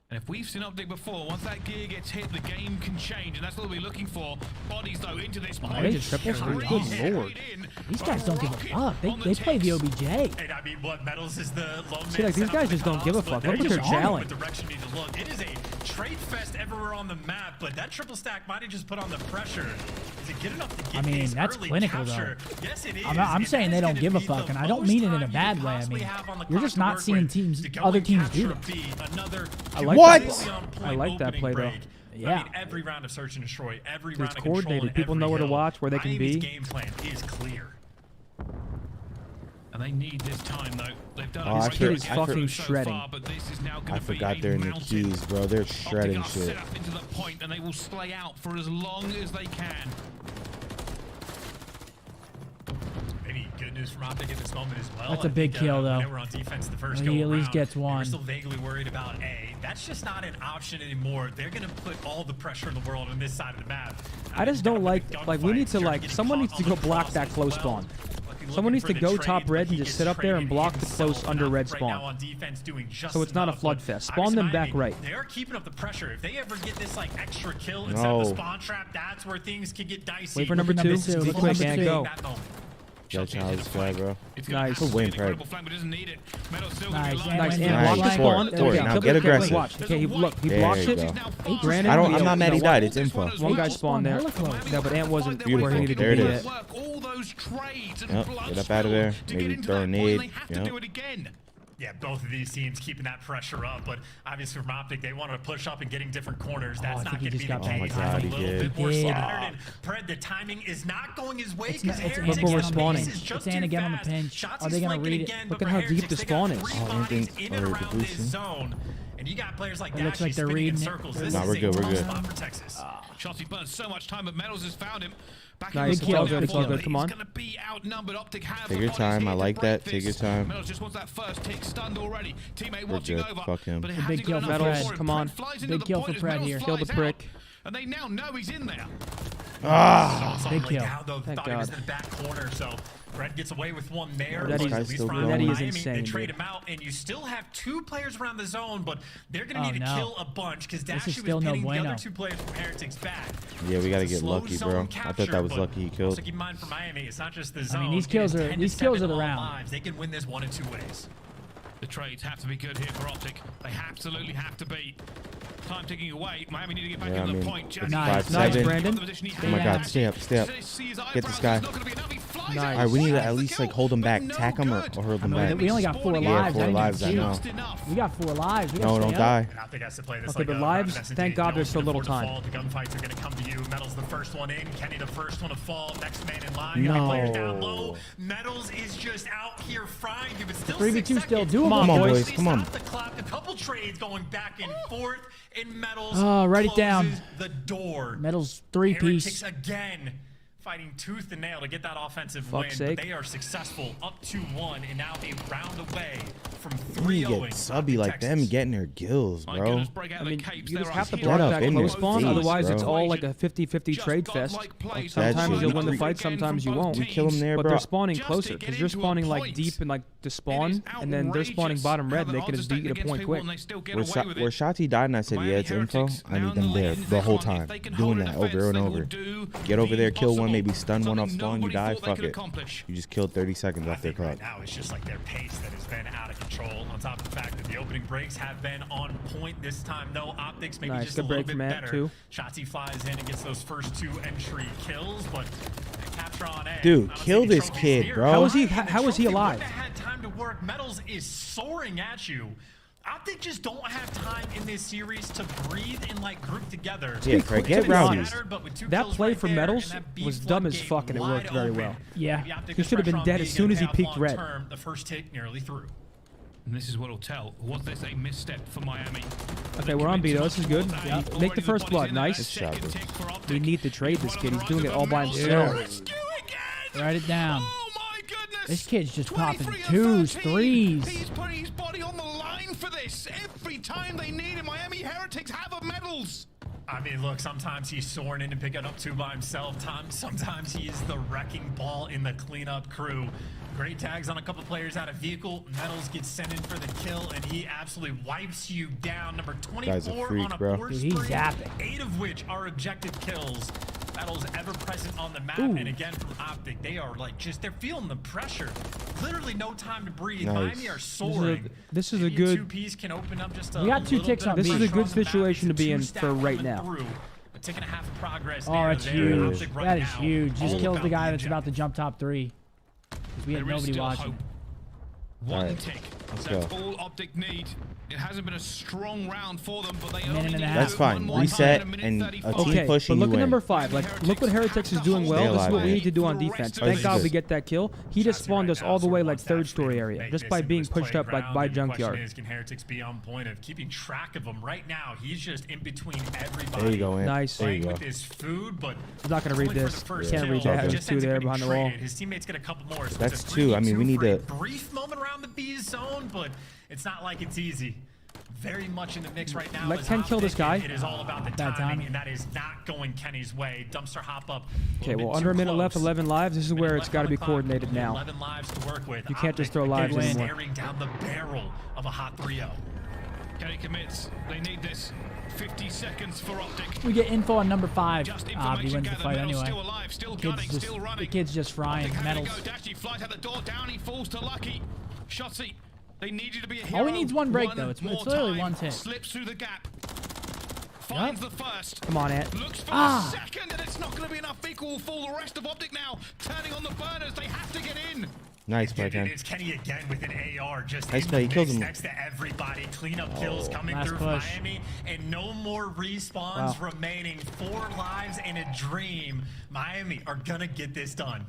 And if we've seen OpTic before, once that gear gets hit, the game can change, and that's what we'll be looking for. Bodies, though, into this point. They just triple three. Good lord. These guys don't give a fuck. They play the OBJ. And I mean, what Methodz is the lone See, like, these guys just don't give a fuck. Look at their challenge. Direction need to look. It is a trade fest everywhere on the map, but that triple stack might have just put on the pressure. Is it good enough to get I mean, these that's early clinical, capture? though. Yes, it is. I'm saying they don't give a fuck, and I don't mean it in a bad way. I mean, you're just not seeing other teams do that. I like that play, though. Yeah. I mean, every round of search and destroy, every It's round of coordinated. control, People know where to watch, where they can Miami's be. game plan is clear. And they need this time, though. They've done Oh, a I great forgot- job so shredding. far, but this is now going I to be forgot a they're in the mountain. keys, bro. They're OpTic shredding are shit. set up into the point, and they will slay out for as long as they can. Maybe good news from OpTic at this moment as well. That's a big kill, though. They were on defense the first He go at least around. gets They were one. still vaguely worried about A. That's just not an option anymore. They're going to put all the pressure in the world on this side of the map. I just don't like we need to, like, someone needs to go block that close spawn. Someone needs to go top red and just sit up there and block the close under red spawn. On defense, doing just So it's not a floodfest. Spawn them back right. They are keeping up the pressure. If they ever get this like extra kill instead of the spawn trap, that's where things can get dicey. Wait for number 2. Be quick and go. Yeah, challenge flag, bro. Nice. Good win, Fred. Nice. Nice. And block the spawn. Forward. Now get aggressive. Watch. Okay, look. He blocked it. I don't. I'm not mad he died. It's info. One guy spawned there. No, but Ant wasn't where he needed to There it be is. yet. Yep. Get up out of there. Maybe throw a nade. Yep. Yeah, both of these teams keeping that pressure up, but obviously from OpTic, they wanted to push up and getting different corners. That's not going to be the case. Oh my God, he a little did. bit more scattered, and Pred, the timing is not going his way because It's Ant again on the pinch. Are they going to read it? Look at how deep the spawn is. In and around this zone. And you got players like It looks like they're reading circles. it. This Nah, is we're good. We're good. spot for Texas. Shotzi burns so much time, but Methodz has found him. Back Nice. in It's all good. It's all good. Come on. He's gonna be outnumbered. OpTic have Take your time. I like that. Take your time. Methodz just wants that first tick. Stunned already. Teammate We're watching good. over. Fuck him. But it A big hasn't kill got for enough Fred. for him. Come on. Flies into Big the kill point for as Fred Methodz here. Kill the flies prick. out. And they now know he's in there. Big kill. Thought he was in the back corner, so Fred gets away with one there. That but is at least still for going. That is Miami, insane, they trade dude. him out, and you still have 2 players around the zone, but they're going to Oh, need to no. kill a bunch because This is Dashy still was no pinning the bueno. other 2 players from Heretics back. Yeah, we gotta It's a get slow lucky, zone bro. I capture, thought that was but lucky he killed. Also keep in mind for Miami, it's not just the zone. I mean, these kills are the round. Lives. They can win this 1 of 2 ways. The trades have to be good here for OpTic. They absolutely have to be. Time ticking away. Miami need to get back Yeah, into I the mean, point. it's Nice. 5-7. Nice, Brandon. Oh my God, stay up, stay up. Get this guy. Nice. All right, we need to at least like hold him back, tack him or hold him back. We only got 4 Yeah, lives. 4 I lives. didn't I see know. We got 4 lives. We No, gotta don't stay up. die. I think has to play this Okay, like but a lives, message. thank God there's so Don't little afford to time. fall. The gunfights are going to come to you. Metals the first one in. Kenny the first one to fall. Next man in line. No. Players down low. Metals is just out here frying you, but still 3v2 6 still seconds. doable. Come on, boys. They Come on. stop the clock. A couple trades going back and forth. And Metals Oh, write it down. closes the door. Metals 3-piece. Heretics again fighting tooth and nail to get that offensive Fuck's win, sake. but they are successful, up 2-1, and now a round away from We 3-0. get subby like them getting their gills, bro. I mean, you just have to Get block up that in close their spawn, face, otherwise it's bro. all like a 50-50 trade fest. Sometimes shit. you'll win the fight, sometimes you won't. We kill them there, But bro. they're spawning closer, because you're spawning like deep in like the spawn, and then they're spawning bottom red, and they can just beat you to point quick. Where Shotzi died and I said, yeah, it's info, I need them there the whole time. Doing that over and over. Get over there, kill one, maybe stun one off spawn, you die, fuck it. You just killed 30 seconds off their clock. Now it's just like their pace that has been out of control, on top of the fact that the opening breaks have been on point this time. No OpTics, maybe Nice, just good a little break bit from Ant, better. too. Shotzi flies in and gets those first 2 entry kills, but that capture on A. Dude, kill this kid, bro. How is he alive? Had time to work. Metals is soaring at you. OpTic just don't have time in this series to breathe and like group together. Yeah, Fred, get rowdy. That play from Metals was dumb as fuck, and it worked very well. Yeah. He should have been dead as soon as he peeked red. The first hit nearly through. And this is what'll tell. Was this a misstep for Miami? Okay, we're on B though. This is good. Make the first blood. Nice. We need to trade this kid. He's doing it all by himself. Write it down. Oh my goodness! This kid's just popping 2s, 3s. He's putting his body on the line for this. Every time they need him, Miami Heretics have a medals. I mean, look, sometimes he's soaring in and picking up 2 by himself. Sometimes he is the wrecking ball in the cleanup crew. Great tags on a couple players out of vehicle. Metals gets sent in for the kill, and he absolutely wipes you down. Number 24 freak, on a bro. board Dude, he's spree, zapping. 8 of which are objective kills. Metals ever present on the map, Ooh. and again from OpTic, they are like they're feeling the pressure. Literally no time to breathe. Nice. Miami are soaring. This is a Maybe good. 2Ps can open up just a We got 2 little ticks bit on of This is pressure a good on the map. situation to It's a be in 2-stack for right coming now. through. A tick and a half of progress Oh, there. that's They're huge. OpTic right That is now. huge. Just All kills about the guy that's objective. about to jump top 3. Because we had There is nobody still watching. hope. One Alright, tick. let's That's go. all OpTic need. It hasn't been a strong round for them, but they Minute only and a need half. to That's do it one fine. more Reset time in a and minute a 35. team Okay, push but and look you at win. number 5. Like, look what Heretics is doing well. This is what we need to do on defense. Thank God we get that kill. He just spawned us all the way like 3rd story area, just by being pushed up like by Junkyard. Can Heretics be on point of keeping track of him right now? He's just in between everybody. There you go, Ant. Nice. There you Playing go. with his food, but I'm not gonna read only for this. the first Can't kill. read that. He There's just 2 ends up there getting behind the wall. traded. His teammates get a couple more. So That's it's a 2. I mean, we 3v2 need for a to. brief moment around the B zone, but it's not like it's easy. very much in the mix right now. Let Ken kill this guy. It is all about the timing, and that is not going Kenny's way. Dumpster hop up. Okay, well, under a minute left, 11 lives. This is where it's got to be coordinated now. 11 lives to work with. You can't just throw lives anymore. Staring down the barrel of a hot 3-0. Kenny commits. They need this. 50 seconds for OpTic. We get info on number 5. He wins the fight Methodz anyway. Still alive, still gunning, still running. The kid's just frying. Metals. Dashy flies out the door, down he falls to Lucky. Shotzi, they need you to be a hero. All he needs one break, though. It's literally one hit. Slips through the gap. Finds the first. Come on, Ant. Looks for the second, and it's not going to be enough. Equal will fool the rest of OpTic now. Turning on the burners, they have to get in. Nice play, Ken. It's Kenny again with an AR, just nice in play. the He kills mix him. next to everybody. Cleanup kills coming through from Miami, and no more respawns remaining. 4 lives in a dream. Miami are gonna get this done.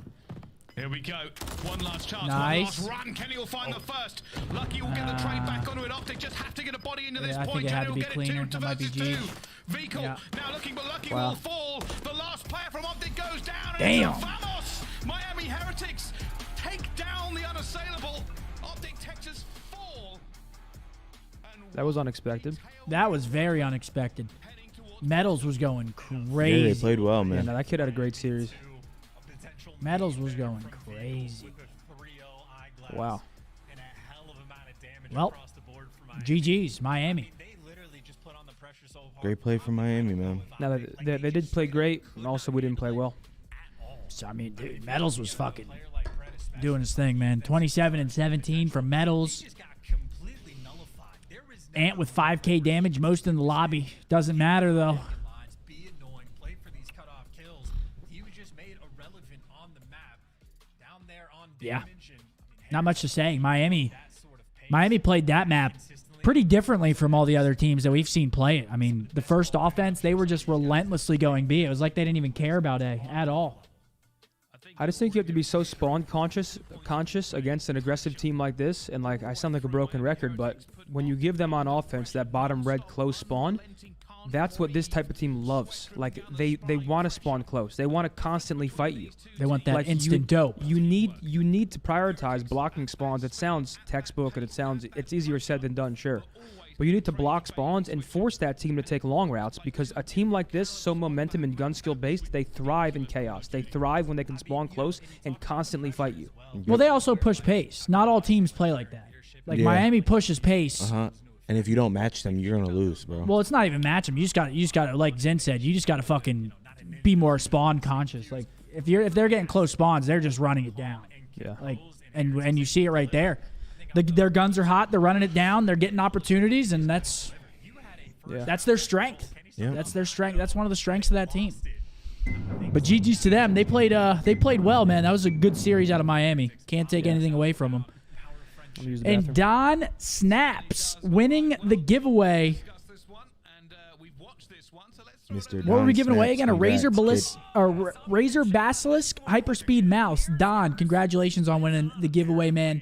Here we go. One last chance. Nice. One last run. Kenny will find the first. Lucky will get the trade back onto it. OpTic just have to get a body into this I point. think it had Kenny to will be get cleaner. it 2 That might be versus 2. Vehicle now looking, but Lucky will fall. The last player from OpTic goes down. Damn. And Vamos. Miami Heretics take down the unassailable. OpTic Texas fall. That was unexpected. That was very unexpected. Metals was going crazy. Yeah, they played well, man. Yeah, no, that kid had a great series. Metals was going crazy. Wow. Well, GG's, Miami. Great play from Miami, man. Now, they did play great, and also we didn't play well. So, I mean, dude, Metals was fucking doing his thing, man. 27 and 17 from Metals. Ant with 5K damage, most in the lobby. Doesn't matter, though. Yeah. Not much to say. Miami played that map pretty differently from all the other teams that we've seen play it. I mean, the first offense, they were just relentlessly going B. It was like they didn't even care about A at all. I just think you have to be so spawn conscious against an aggressive team like this. And like, I sound like a broken record, but when you give them on offense that bottom red close spawn, that's what this type of team loves. Like, they want to spawn close. They want to constantly fight you. They want that like instant dope. You need to prioritize blocking spawns. It sounds textbook and it's easier said than done, sure. But you need to block spawns and force that team to take long routes, because a team like this, so momentum and gun skill based, they thrive in chaos. They thrive when they can spawn close and constantly fight you. Well, they also push pace. Not all teams play like that. Like, Miami pushes pace. And if you don't match them, you're gonna lose, bro. Well, it's not even match them. You just got to, like Zen said, you just got to fucking be more spawn conscious. Like, if they're getting close spawns, they're just running it down. Yeah. Like, and you see it right there. Their guns are hot. They're running it down. They're getting opportunities, and that's their strength. Yeah. That's their strength. That's one of the strengths of that team. But GG's to them. They played well, man. That was a good series out of Miami. Can't take anything away from them. And Don Snaps winning the giveaway. Mr. What were we giving Snaps, away again? A congrats, Razer Basilisk Hyperspeed mouse. Don, congratulations on winning the giveaway, man.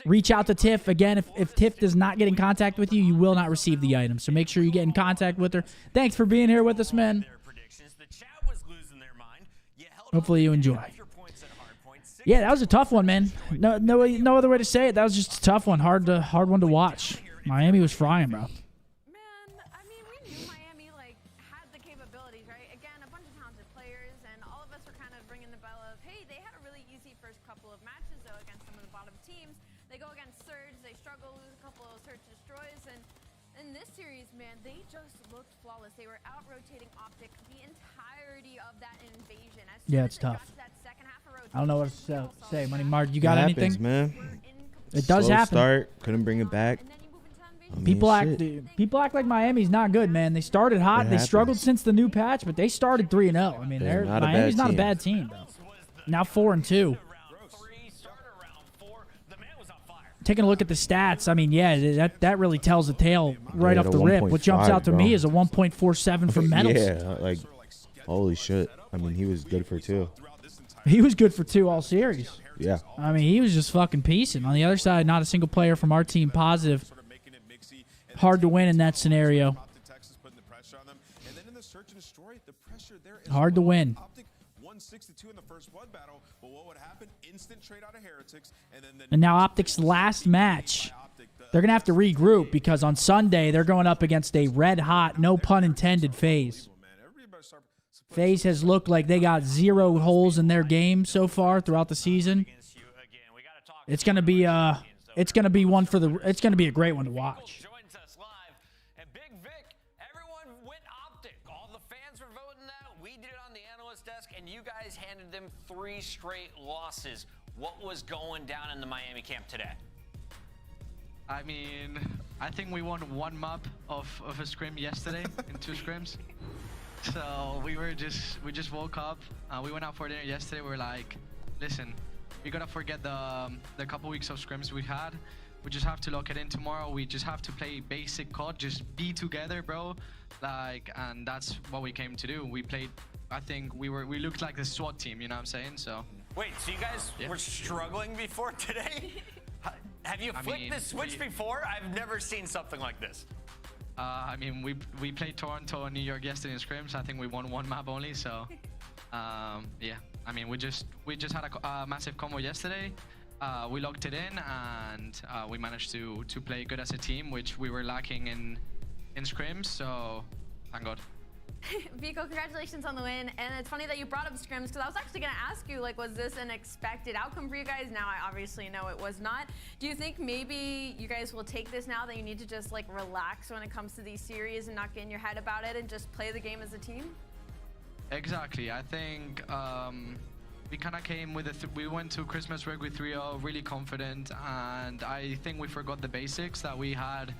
Reach out to Tiff. Again, if Tiff does not get in contact with you, you will not receive the item. So make sure you get in contact with her. Thanks for being here with us, man. Hopefully you enjoy. Yeah, that was a tough one, man. No other way to say it. That was just a tough one. Hard one to watch. Miami was frying, bro. They were out-rotating OpTic the entirety of that invasion. Yeah, it's tough. I don't know what to say. Money Mark, you got anything? Happens, man. It does Slow happen. Couldn't bring it back. I mean, People act like Miami's not good, man. They started hot. They struggled since the new patch, but they started 3-0. I mean, Miami's not a bad team, bro. Now 4-2. Taking a look at the stats, I mean, yeah, that really tells the tale right off the rip. What jumps out to me is a 1.47 from Methodz. Yeah, like, holy shit. I mean, he was good for 2. He was good for 2 all series. Yeah. I mean, he was just fucking piecing. On the other side, not a single player from our team positive. Hard to win in that scenario. Hard to win. 162 in the first blood battle, but what would happen? Instant trade out of Heretics, And now OpTic's last match, they're going to have to regroup because on Sunday they're going up against a red-hot, no pun intended, FaZe. FaZe has looked like they got 0 holes in their game so far throughout the season. It's going to be it's going to be it's going to be a great one to watch. And you guys handed them 3 straight losses. What was going down in the Miami camp today? I mean, I think we won 1 map of a scrim yesterday in 2 scrims. So we just woke up. We went out for dinner yesterday. We were like, listen, we gotta forget the couple weeks of scrims we had. We just have to lock it in tomorrow. We just have to play basic COD, just be together, bro. And that's what we came to do. We played. I think we looked like the SWAT team, you know what I'm saying? So. Wait, so you guys were struggling before today? Have you flipped this switch before? I've never seen something like this. I mean, we played Toronto and New York yesterday in scrims. I think we won 1 map only. So, yeah. I mean, we just had a massive combo yesterday. We locked it in, and we managed to play good as a team, which we were lacking in scrims. So, thank God. Vico, congratulations on the win. And it's funny that you brought up scrims because I was actually going to ask you, like, was this an expected outcome for you guys? Now I obviously know it was not. Do you think maybe you guys will take this now that you need to just like relax when it comes to these series and not get in your head about it and just play the game as a team? Exactly. I think we kind of came with we went to Christmas break with 3-0, really confident, and I think we forgot the basics that we had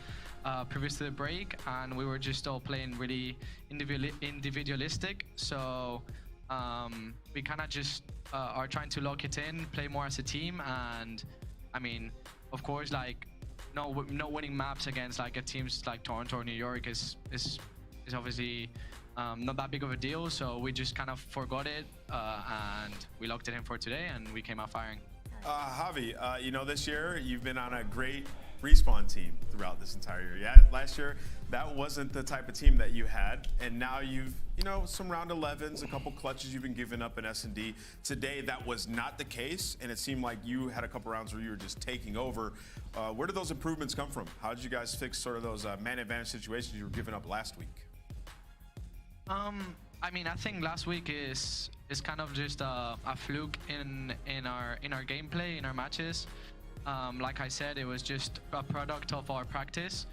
previous to the break, and we were just all playing really individualistic. So we kind of just are trying to lock it in, play more as a team, and I mean, of course, like no winning maps against like a teams like Toronto or New York is obviously not that big of a deal. So we just kind of forgot it and we locked it in for today, and we came out firing. Javi, you know, this year you've been on a great respawn team throughout this entire year. Yeah, last year that wasn't the type of team that you had, and now you've, you know, some round 11s, a couple clutches you've been giving up in S&D. Today that was not the case, and it seemed like you had a couple rounds where you were just taking over. Where did those improvements come from? How did you guys fix sort of those man advantage situations you were giving up last week? I mean, I think last week is kind of just a fluke in our gameplay, in our matches. Like I said, it was just a product of our practice.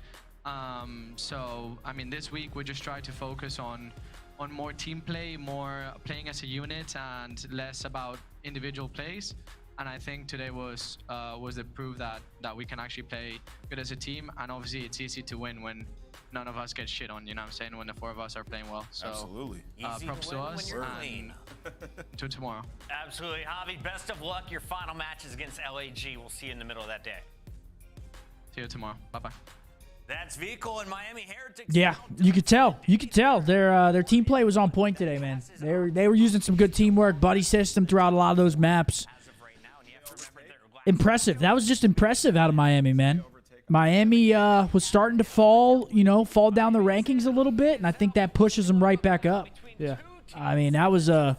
So I mean, this week we just try to focus on more team play, more playing as a unit, and less about individual plays. And I think today was the proof that we can actually play good as a team. And obviously, it's easy to win when none of us get shit on, you know what I'm saying, when the 4 of us are playing well. So, absolutely. Props to us, and to tomorrow. Absolutely. Javi, best of luck. Your final match is against LAG. We'll see you in the middle of that day. See you tomorrow. Bye-bye. That's Vehicle and Miami Heretics. Yeah, you could tell. You could tell. Their team play was on point today, man. They were using some good teamwork, buddy system throughout a lot of those maps. Impressive. That was just impressive out of Miami, man. Miami was starting to fall down the rankings a little bit, and I think that pushes them right back up. Yeah. I mean, that was a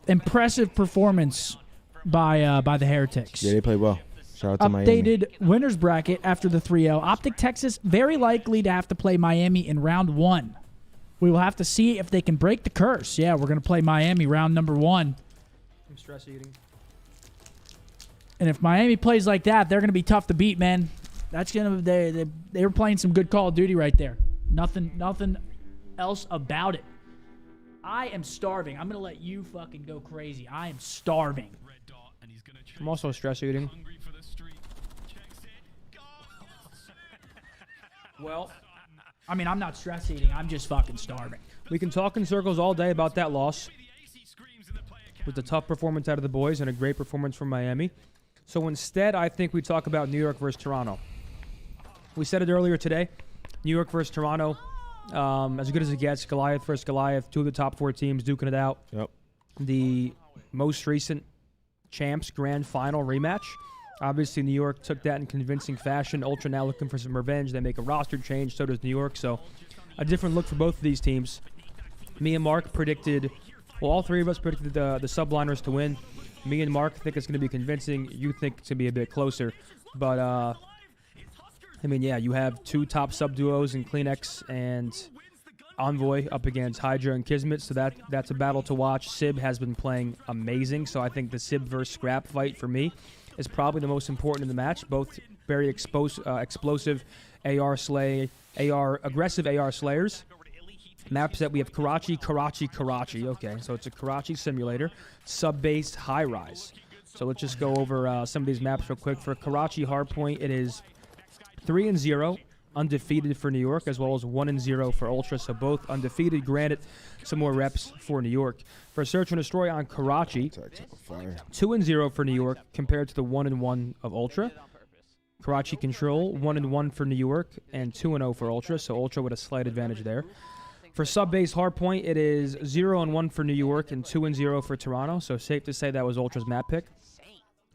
impressive performance by the Heretics. Yeah, they played well. Shout out to Miami. Updated winners bracket after the 3-0. OpTic Texas very likely to have to play Miami in round 1. We will have to see if they can break the curse. Yeah, we're going to play Miami round number 1. I'm stress eating. And if Miami plays like that, they're going to be tough to beat, man. That's gonna they were playing some good Call of Duty right there. Nothing else about it. I am starving. I'm gonna let you fucking go crazy. I am starving. I'm also stress eating. Well, I mean, I'm not stress eating. I'm just fucking starving. We can talk in circles all day about that loss. It was a tough performance out of the boys and a great performance from Miami. So instead, I think we talk about New York versus Toronto. We said it earlier today. New York versus Toronto, as good as it gets. Goliath versus Goliath, 2 of the top 4 teams duking it out. Yep. The most recent champs grand final rematch. Obviously, New York took that in convincing fashion. Ultra now looking for some revenge. They make a roster change. So does New York. So a different look for both of these teams. Me and Mark predicted Well, all three of us predicted the subliners to win. Me and Mark think it's going to be convincing. You think it's going to be a bit closer. But, I mean, yeah, you have two top sub-duos in Kleenex and Envoy up against Hydra and Kismet, so that's a battle to watch. Sib has been playing amazing, so I think the Sib versus Scrap fight for me is probably the most important in the match. Both very explosive aggressive AR slayers. Maps that we have Karachi. Okay, so it's a Karachi simulator, sub-based high-rise. So let's just go over some of these maps real quick. For Karachi Hardpoint, it is 3-0, undefeated for New York, as well as 1-0 for Ultra. So both undefeated. Granted, some more reps for New York. For Search and Destroy on Karachi, 2-0 for New York compared to the 1-1 of Ultra. Karachi Control, 1-1 for New York and 2-0 for Ultra. So Ultra with a slight advantage there. For sub-base Hardpoint, it is 0-1 for New York and 2-0 for Toronto. So safe to say that was Ultra's map pick.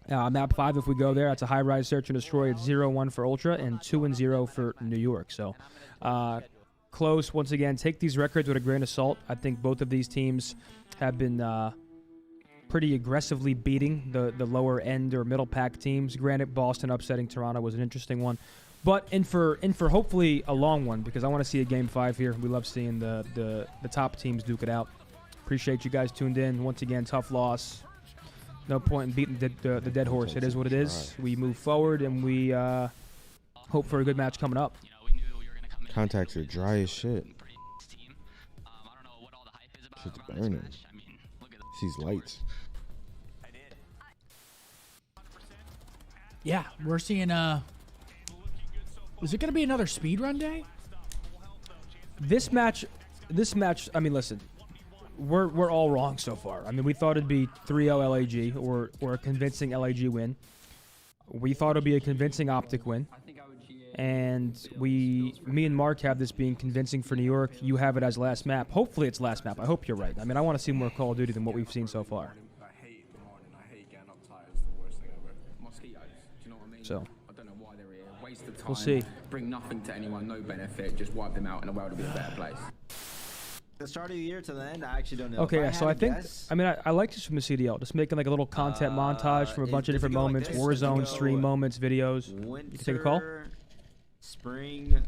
Map 5, if we go there, that's a high-rise Search and Destroy. It's 0-1 for Ultra and 2-0 for New York. So close. Once again, take these records with a grain of salt. I think both of these teams have been pretty aggressively beating the lower end or middle pack teams. Granted, Boston upsetting Toronto was an interesting one. But in for hopefully a long one, because I want to see a Game 5 here. We love seeing the top teams duke it out. Appreciate you guys tuned in. Once again, tough loss. No point in beating the dead horse. It is what it is. We move forward, and we hope for a good match coming up. Contacts are dry as shit. Shit's burning. These lights. Yeah, we're seeing is it going to be another speedrun day? This match, I mean, listen, we're all wrong so far. I mean, we thought it'd be 3-0 LAG or a convincing LAG win. We thought it'd be a convincing OpTic win. And me and Mark have this being convincing for New York. You have it as last map. Hopefully it's last map. I hope you're right. I mean, I want to see more Call of Duty than what we've seen so far. So we'll see. Bring nothing to anyone, no benefit. Just wipe them out, and the world will be a better place. The start of the year to the end, I actually don't know. Okay, yeah, so I think, I mean, I like this from the CDL. Just making like a little content montage from a bunch of different moments, like Warzone, stream moments, videos. Winter, you can take a call. Spring,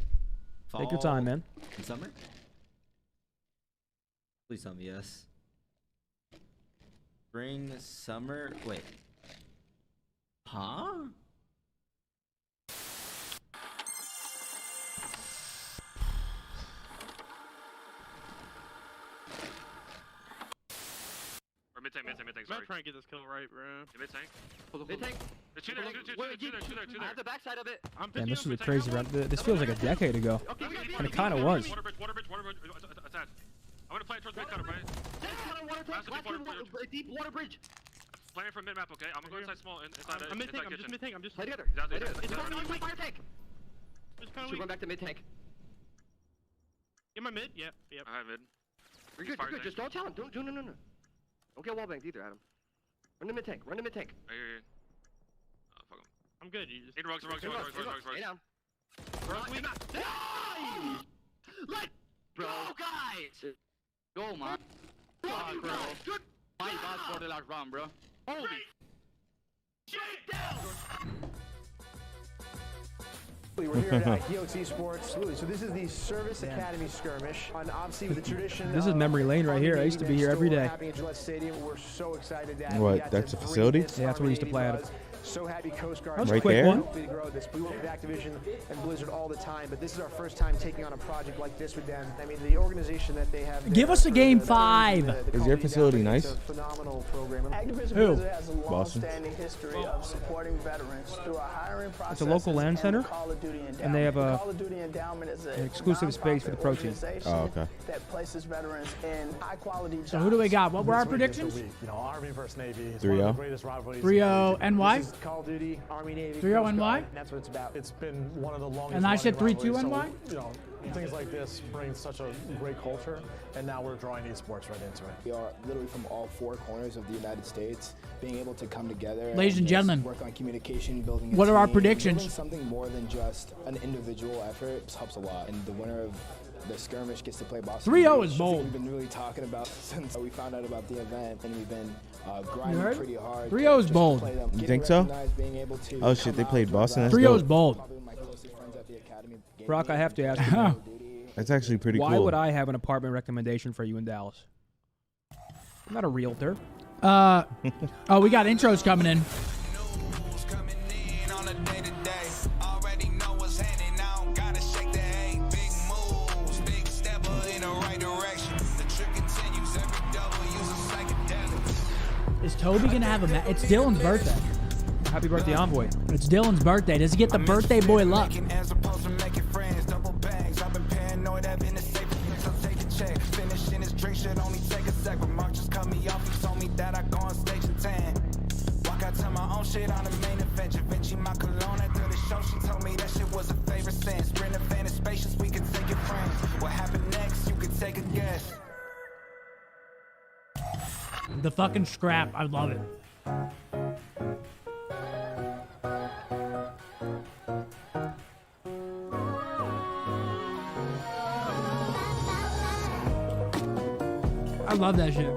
fall. Take your time, man. Summer? Please tell me yes. Spring, summer, wait. Huh? Mid-tank, sorry. I'm trying to get this kill right, bro. Yeah, mid-tank. Mid-tank. Two there. I have the backside of it. Man, this was a crazy round. This feels like a decade ago. And it kind of was. Water bridge, attached. I'm gonna play it towards mid-counter, right? Deep water bridge. Playing from mid-map, okay? I'm gonna go inside small, inside kitchen. I'm just play together. It's my fire tank. Should run back to mid-tank. Get my mid? Yeah. I have mid. You're good. Just don't tell him. No. Don't get wall banged either, Adam. Run the mid-tank. I hear you. Oh, fuck him. I'm good. You just... Rugs. Stay down. Let's go, guys! Go, man. God, bro. My God, for the last round, bro. Holy shit, down! We're here at DOT Sports. So this is the Service Academy skirmish on obviously with the tradition. This is memory lane right here. I used to be here every day. We're so excited to what? That's a facility? Yeah, that's where we used to play at. So happy Coast Guard. Right there. We grow this. We work with Activision and Blizzard all the time, but this is our first time taking on a project like this with them. I mean, the organization that they have. Give us a Game 5. Is your facility nice? It's a phenomenal program. Activision Blizzard has a long-standing history of supporting veterans through a hiring process. It's a local land center, and they have a Call of Duty Endowment is an exclusive space for the pro team. Oh, okay. That places veterans in high-quality jobs. So who do we got? What were our predictions? 3-0. 3-0 NY. Call of Duty, Army, Navy, 3-0 NY. That's what it's about. It's been one of the longest. And I said 3-2 NY. Things like this bring such a great culture, and now we're drawing esports right into it. We are literally from all four corners of the United States, being able to come together. Ladies and gentlemen, work on communication, building. What are our team, predictions? building something more than just an individual effort helps a lot, and the winner of the skirmish gets to play Boston. 3-0 is bold. We've been really talking about since we found out about the event, and we've been grinding pretty hard. 3-0 is bold. You think so? Oh shit, they played Boston. That's 3-0 is dope. bold. Brock, I have to ask you. That's actually pretty cool. Why would I have an apartment recommendation for you in Dallas? I'm not a realtor. Oh, we got intros coming in. Is Toby gonna have a It's Dylan's birthday. Happy birthday, Envoy. It's Dylan's birthday. Does he get the birthday boy luck? Finishing his drink should only take a sec, but Mark just cut me off. He told me that I go on stage and tan. Walk out to my own shit on the main event. Vinci my cologne after the show. She told me that shit was a favorite sense. Sprint event is spacious, we can take it friends. What happened next? You could take a guess. The fucking scrap. I love it. I love that shit.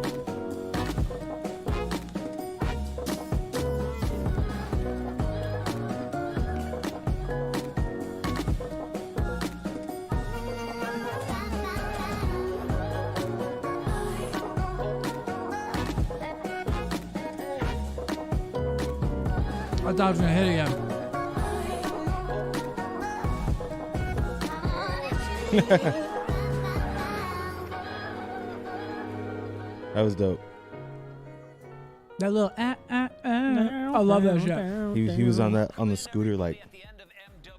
I thought I was gonna hit again. That was dope. That little I love that shit. He was on the scooter like.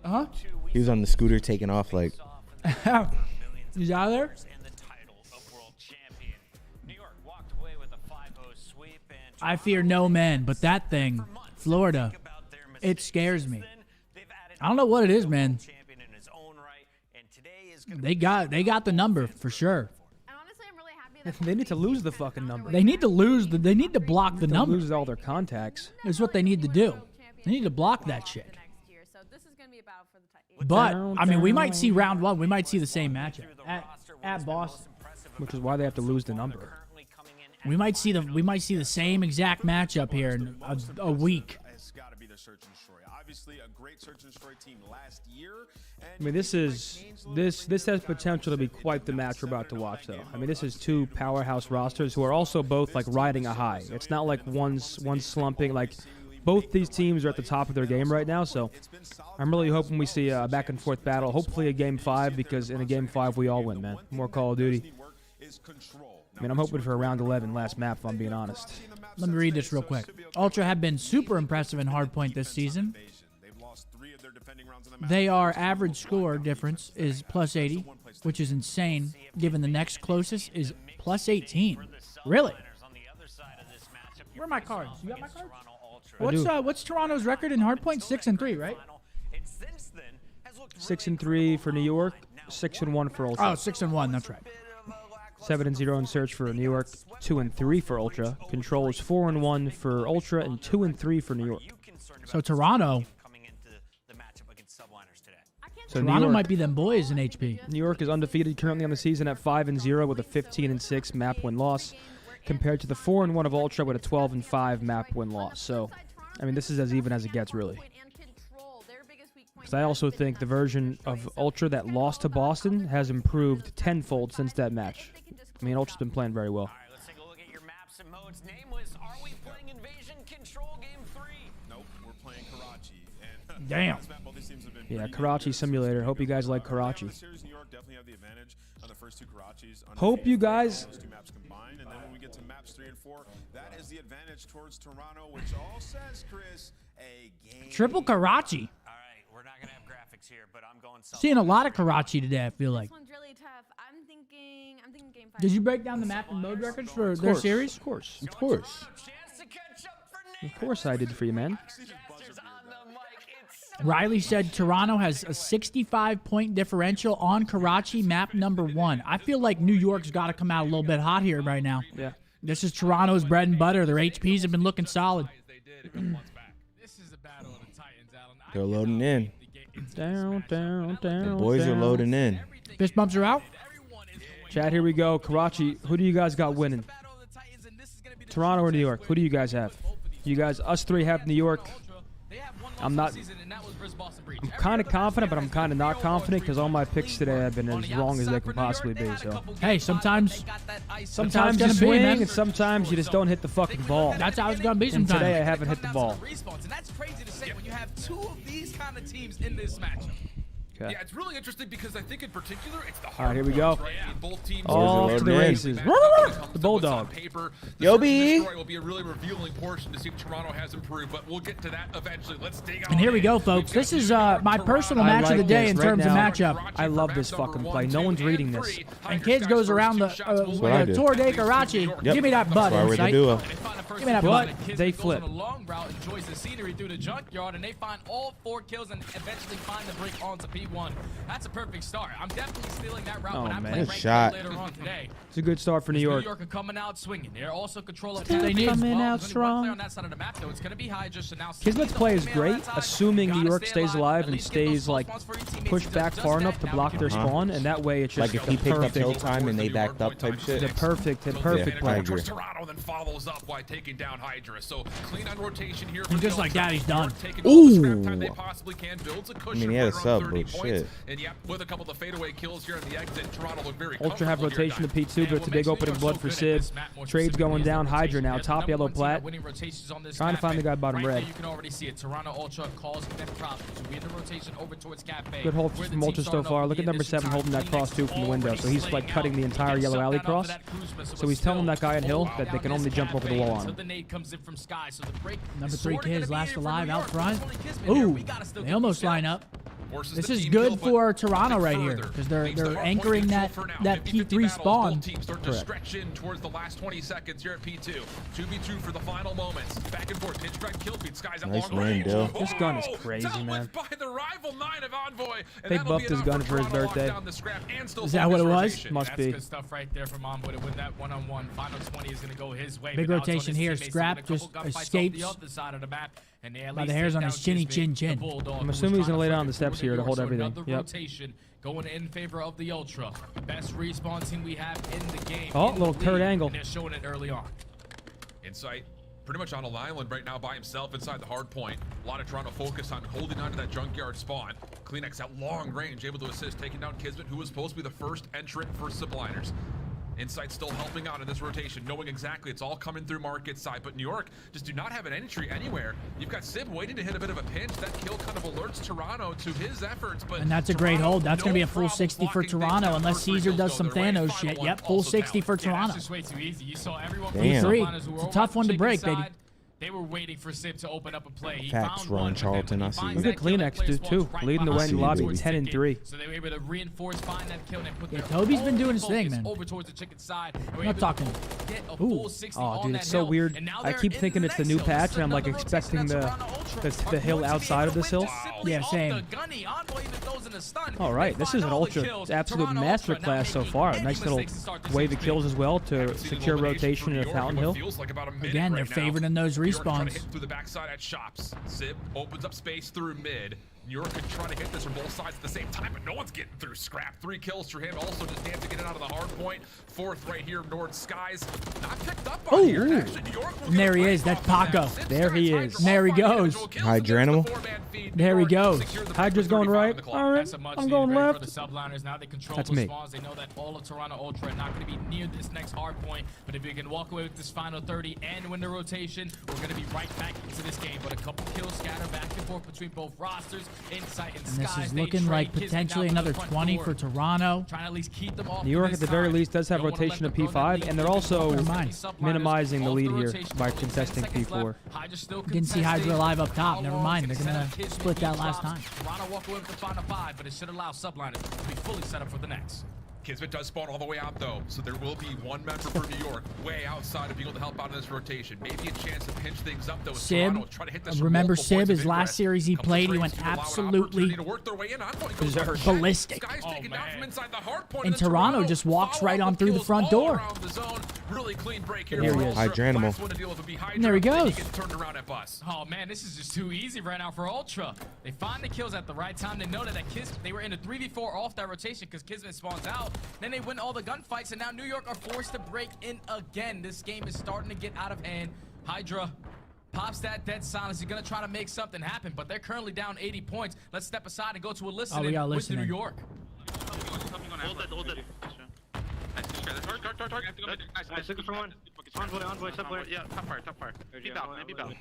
Huh? He was on the scooter taking off like. He's out there. I fear no man, but that thing, Florida, it scares me. I don't know what it is, man. They got the number for sure. They need to lose the fucking number. They need to lose they need to block the number. Lose all their contacts. That's what they need to do. They need to block that shit. But I mean, we might see round one. We might see the same matchup at Boston, which is why they have to lose the number. We might see the same exact matchup here in a week. It's got to be the search and destroy. Obviously, a great search and destroy team last year. I mean, this has potential to be quite the match we're about to watch, though. I mean, this is two powerhouse rosters who are also both like riding a high. It's not like one's slumping. Like both these teams are at the top of their game right now. So I'm really hoping we see a back and forth battle. Hopefully a game 5, because in a game 5 we all win, man. More Call of Duty. I mean, I'm hoping for a round 11 last map, if I'm being honest. Let me read this real quick. Ultra have been super impressive in hardpoint this season. Their average score difference is +80, which is insane, given the next closest is +18. Really? Where are my cards? You got my cards? What's Toronto's record in hardpoint? 6-3, right? 6-3 for New York, 6-1 for Ultra. Oh, 6-1, that's right. 7-0 in search for New York, 2-3 for Ultra. Control is 4-1 for Ultra and 2-3 for New York. So Toronto. So Toronto might be them boys in HP. New York is undefeated currently on the season at 5-0 with a 15-6 map win loss, compared to the 4-1 of Ultra with a 12-5 map win loss. So, I mean, this is as even as it gets, really. Because I also think the version of Ultra that lost to Boston has improved tenfold since that match. I mean, Ultra's been playing very well. Damn. Yeah, Karachi Simulator. Hope you guys like Karachi. Hope you guys. And then when we get to maps 3 and 4, that is the advantage towards Toronto, which all says, Chris, a game. Triple Karachi. All right, we're not gonna have graphics here, but I'm going. Seeing a lot of Karachi today, I feel like. This one's really tough. I'm thinking game 5. Did you break down the map and mode records for their series? Of course. Of course. Of course I did for you, man. Riley said Toronto has a 65-point differential on Karachi, map number 1. I feel like New York's got to come out a little bit hot here right now. Yeah. This is Toronto's bread and butter. Their HPs have been looking solid. They're loading in. Down. The boys are loading in. Fist bumps are out. Chat, here we go. Karachi, who do you guys got winning? Toronto or New York? Who do you guys have? You guys, us three have New York. I'm kind of confident, but I'm kind of not confident because all my picks today have been as wrong as they can possibly be. So hey, sometimes you swing and sometimes you just don't hit the fucking ball. That's how it's gonna be. And Sometimes today I haven't hit the ball. And that's crazy to say when you have two of these kind of teams in this matchup. Okay. Yeah, it's really interesting because I think in particular it's the hard All right, here we go. Right? Both teams Off to the races. The Bulldog. Yo, B. Will be a really revealing portion to see if Toronto has improved, but we'll get to that eventually. Let's dig on. And here we go, folks. This is my personal match of the day in terms of matchup. I love this fucking play. No one's reading this. And Kids goes around the Tour de Karachi. Yep. Give me that butt. That's why we're the duo. Give me that butt. They flip. A long route, enjoys the scenery through the junkyard, and they find all 4 kills and eventually find the break onto P1. That's a perfect start. I'm definitely stealing that route when I play Good shot. later on today. It's a good start for New York. New York are coming out swinging. They're also controlling. They need coming out strong. On that side of the map, though, it's going to be Hydra. So now Kismet's play is great, assuming New York stays alive and stays like pushed back far enough to block their spawn, and that way it's just Like if he picked up kill time and they backed up type shit. The perfect play. Toronto then follows up by taking down Hydra. So clean on rotation here. And just like that, he's done. Ooh. I mean, he had a sub, but shit. And yeah, with a couple of fadeaway kills here in the exit, Toronto looked very Ultra have rotation to P2, but it's a big opening blood for Sid. Trades going down. Hydra now, top yellow plat. Trying to find the guy bottom red. You can already see it. Toronto Ultra calls them props to win the rotation over towards Cafe. Good hold from Ultra so far. Look at number 7 holding that cross 2 from the window. So he's like cutting the entire yellow alley cross. So he's telling that guy in hill that they can only jump over the wall on him. Number 3 Kids last alive out front. Ooh, they almost line up. This is good for Toronto right here because they're anchoring that P3 spawn. Teams start to stretch in towards the last 20 seconds here at P2. 2v2 for the final moments. Back and forth. Pitch strike kill feed. Skies at long range. This gun is crazy, man. By the rival 9 of Envoy. They buffed his gun for his birthday. Is that what it was? Must be. Good stuff right there from Envoy to win that one-on-one. Final 20 is going to go his way. Big rotation here. Scrap just escapes by the hairs on his chin. I'm assuming he's going to lay down the steps here to hold everything. Yep. Going in favor of the Ultra. Best respawn team we have in the game. Oh, little Kurt angle. They're showing it early on. Insight pretty much on an island right now by himself inside the hard point. A lot of Toronto focus on holding onto that junkyard spawn. Kleenex at long range, able to assist, taking down Kismet, who was supposed to be the first entrant for Subliners. Insight still helping out in this rotation, knowing exactly it's all coming through market side, but New York just do not have an entry anywhere. You've got Sib waiting to hit a bit of a pinch. That kill kind of alerts Toronto to his efforts, but and that's a great hold. That's going to be a full 60 for Toronto unless Caesar does some Thanos shit. Yep, full 60 for Toronto. It's just way too easy. You saw everyone P3. It's a tough one to break, baby. They were waiting for Sib to open up a play. Facts, Ron Charlton, I see. Look at Kleenex do too, leading the way in the lobby with 10-3. So they were able to reinforce, find that kill, and put yeah, Toby's been doing his thing, man. Over towards the chicken side. I'm not talking. Ooh. Oh, dude, it's so weird. I keep thinking it's the new patch, and I'm like expecting the hill outside of this hill. Yeah, same. All right, this is an Ultra absolute masterclass so far. A nice little wave of kills as well to secure rotation in a Fountain Hill. Again, they're favored in those respawns. Hit through the backside at shops. Zip opens up space through mid. New York could try to hit this from both sides at the same time, but no one's getting through. Scrap 3 kills for him. Also just able to get it out of the hard point. 4th right here, Nord Skies. Not picked up on here. Actually, New York and there he is. That's Paco. There he is. There he goes. Hydranimal. There he goes. Hydra's going right. All right, I'm going left. That's me. They know that all of Toronto Ultra are not going to be near this next hard point, but if we can walk away with this final 30 and win the rotation, we're going to be right back into this game. But a couple kills scattered back and forth between both rosters. Insight and this is looking like potentially another 20 for Toronto. Trying to at least keep them off. New York at the very least does have rotation of P5, and they're also minimizing the lead here by contesting P4. Didn't see Hydra alive up top. Never mind. They're going to split that last time. Toronto walk away with the final 5, but it should allow Subliners to be fully set up for the next. Kismet does spawn all the way out though, so there will be one member for New York way outside of being able to help out in this rotation. Maybe a chance to pinch things up though. Sib, Try to hit this remember multiple Sib, points his of last ingress. series he played, he went absolutely ballistic. And Toronto just walks right on through the front door. Really clean break here. There he is. Hydranimal. And there he goes. Oh man, this is just too easy right now for Ultra. They find the kills at the right time. They know that they were in a 3v4 off that rotation because Kismet spawns out. Then they win all the gunfights, and now New York are forced to break in again. This game is starting to get out of hand. Hydra pops that dead silence. He's gonna try to make something happen, but they're currently down 80 points. Let's step aside and go to a listening with New York. Nice, looking for one. Envoy, subway. Yeah, top fire. Be belt, maybe belt.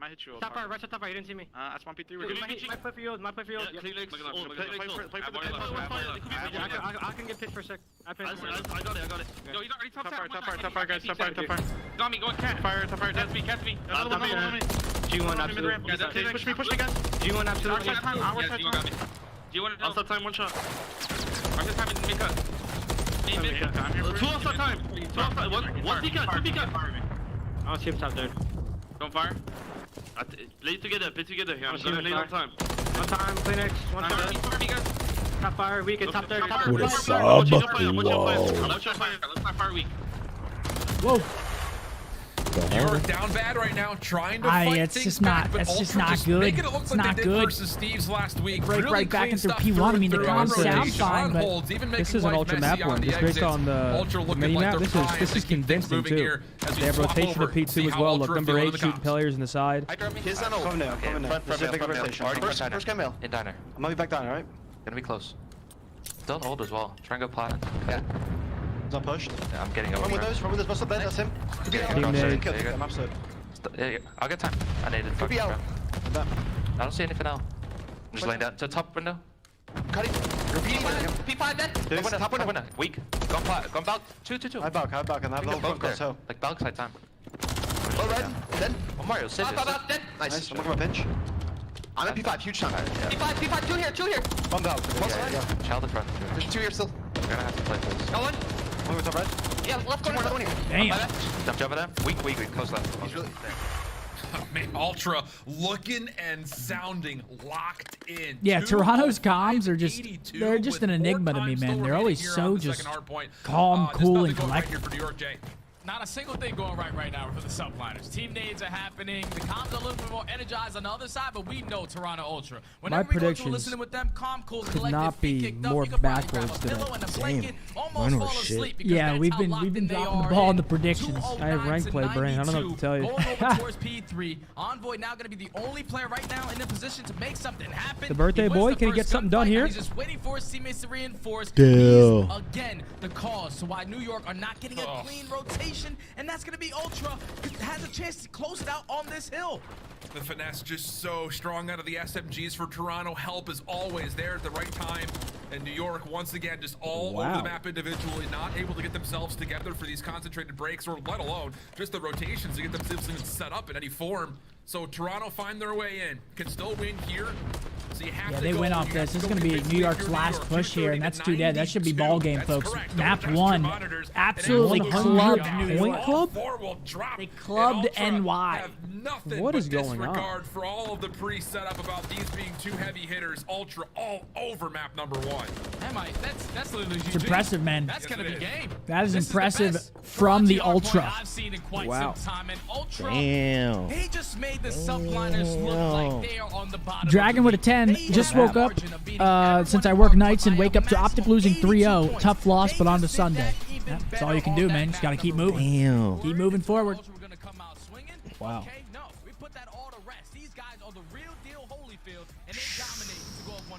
Might hit you. Top fire, rush top fire, you didn't see me. I spawn P3. My play for you, my play for you. Play for the pit. I can get pitched for a sec. I got it. Yo, he's already top fire, guys. Top fire. Got me, going cat. Top fire, Catch me. Another one. G1 absolute. Push me, guys. G1 absolute. G1 outside time, one shot. Outside time in Mika. Two outside time. One Pika. I don't see him top there. Don't fire. Play together. Here, I'm gonna lay on time. One time, Phoenix. One time. Top fire, weak, top there. With a sub. Let's not fire weak. Whoa. New York down bad right now, trying to fight it's things just back, not. but It's just Ultra not good. making it look It's like not they did good. versus Steve's last week. Break Really right back clean into stuff P1. I mean, the through comms rotation. sound fine, but Holds, even this making is an life Ultra messy map on one. the Just based exits. on the Ultra looking mini like map. they're This fine. is They keep things convincing moving too. here as we They have swap rotation over. to P2 See as how well. Ultra Look, number feel on 8 the shooting comms. players in the side. His on ult. Coming down. First can mail. In diner. I'm gonna be back down, alright? Gonna be close. Don't hold as well. Try and go plat. Yeah. He's not pushed. Yeah, I'm getting over. Run with those, bust up there, that's him. Could be out. Team nade. Kill him, absolute. I'll get time. I needed. Could be out. I don't see anything now. I'm just laying down to top window. Cutting. Repeating. P5 dead. Top window. Weak. Gone plat. Gone balk. 2. I balk, and I have low front so. Like balk side time. Low red, dead. Oh, Mario, sit. Dead. Nice. I'm looking for a pinch. I'm at P5, huge time. P5, two here. One belt. One side. Child in front. There's 2 here still. We're gonna have to play this. Got one. One with top red. Yeah, left corner. Another one here. Damn. Jump over there. Weak. Close left. He's really... Man, Ultra looking and sounding locked in. Yeah, Two Toronto's of comms are just, 82 they're just with an enigma 4 to me, times man. still They're remaining always here so on the just second hard point. calm, There's cool, nothing and going right collected. here for New York, Jay. Not a single thing going right now for the subliners. Team nades are happening. The comms are a little bit more energized on the other side, but we know Toronto Ultra. Whenever we go to listening with them, calm, cool, could collected, not be more backwards than that. Mine was shit. Yeah, we've been dropping the ball in the predictions. I have rank play, Brain. I don't know what to tell you. Going over towards P3. Envoy now going to be the only player right now in a position to make something happen. The birthday boy, can he get something done here? He's just waiting for his teammates to reinforce. Deal. He's, again, the cause to why New York are not getting a clean rotation, and that's going to be Ultra has a chance to close it out on this hill. The finesse just so strong out of the SMGs for Toronto. Help is always there at the right time. And New York, once again, just all over the map individually, not able to get themselves together for these concentrated breaks, or let alone just the rotations to get themselves even set up in any form. So Toronto find their way in, can still win here. So you have to they win off this. This is going to be New York's last push here, and that's 2 dead. That should be ball game, folks. Map 1 absolutely clubbed New York. They clubbed NY. What is going on? Disregard for all of the pre-setup about these being 2 heavy hitters. Ultra all over map number 1. That's literally GG. It's impressive, man. That's going to be game. That is impressive from the Ultra. I've seen in quite some time. And Ultra, Damn. they just made the subliners look like they are on the bottom. Dragon with a 10. Just woke up since I work nights and wake up to OpTic losing 3-0. Tough loss, but on to Sunday. Yeah, that's all you can do, man. Just got to keep moving. Damn. Keep moving forward. Wow.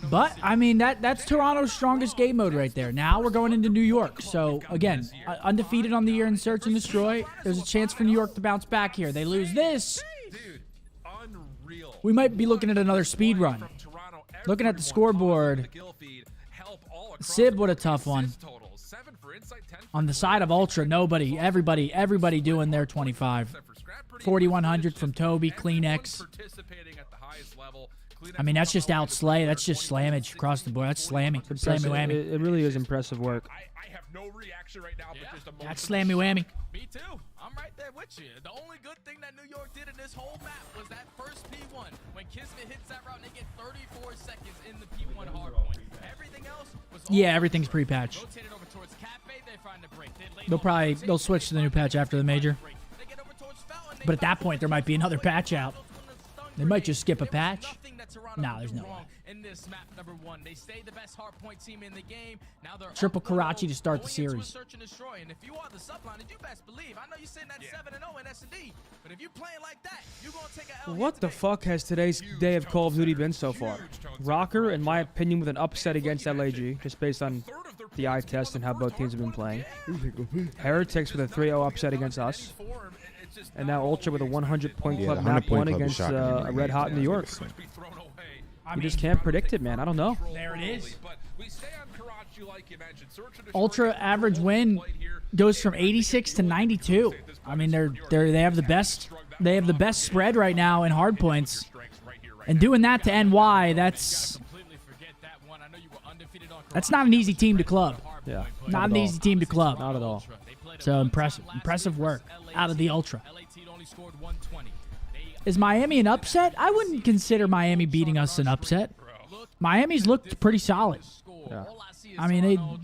But, I mean, that's Toronto's strongest game mode right there. Now we're going into New York. So, again, undefeated on the year in Search and Destroy. There's a chance for New York to bounce back here. They lose this. We might be looking at another speed run. Looking at the scoreboard, Sib, what a tough one. On the side of Ultra, nobody, everybody doing their 25. 4,100 from Toby, Clean X. I mean, that's just out slay. That's just slammage across the board. That's slammy. Slammy whammy. It really is impressive work. I have no reaction right now, but just a That's slammy whammy. Me too. I'm right there with you. The only good thing that New York did in this whole map was that first P1. When Kismet hits that route, they get 34 seconds in the P1 hardpoint. Everything else was Everything's pre-patch. rotated over towards Cafe. They find the break. They'll switch to the new patch after the major. But at that point, there might be another patch out. They might just skip a patch. No, there's no way. In this map number 1, they stay the best hardpoint team in the game. Now they're Triple Karachi to start the series. Search and destroy. And if you are the subline, you best believe. I know you're sitting at 7-0 in S&D, but if you playing like that, you're gonna take a L. What the fuck has today's day of Call of Duty been so far? Rocker, in my opinion, with an upset against LAG, just based on the eye test and how both teams have been playing. Heretics with a 3-0 upset against us. And now Ultra with a 100-point club map 1 against a Red Hot New York. You just can't predict it, man. I don't know. There it is. Ultra average win goes from 86 to 92. I mean, they have the best spread right now in hard points, and doing that to NY, that's not an easy team to club. Yeah, not an easy team to club. Not at all. So impressive work out of the Ultra. Is Miami an upset? I wouldn't consider Miami beating us an upset. Miami's looked pretty solid. Yeah. I mean,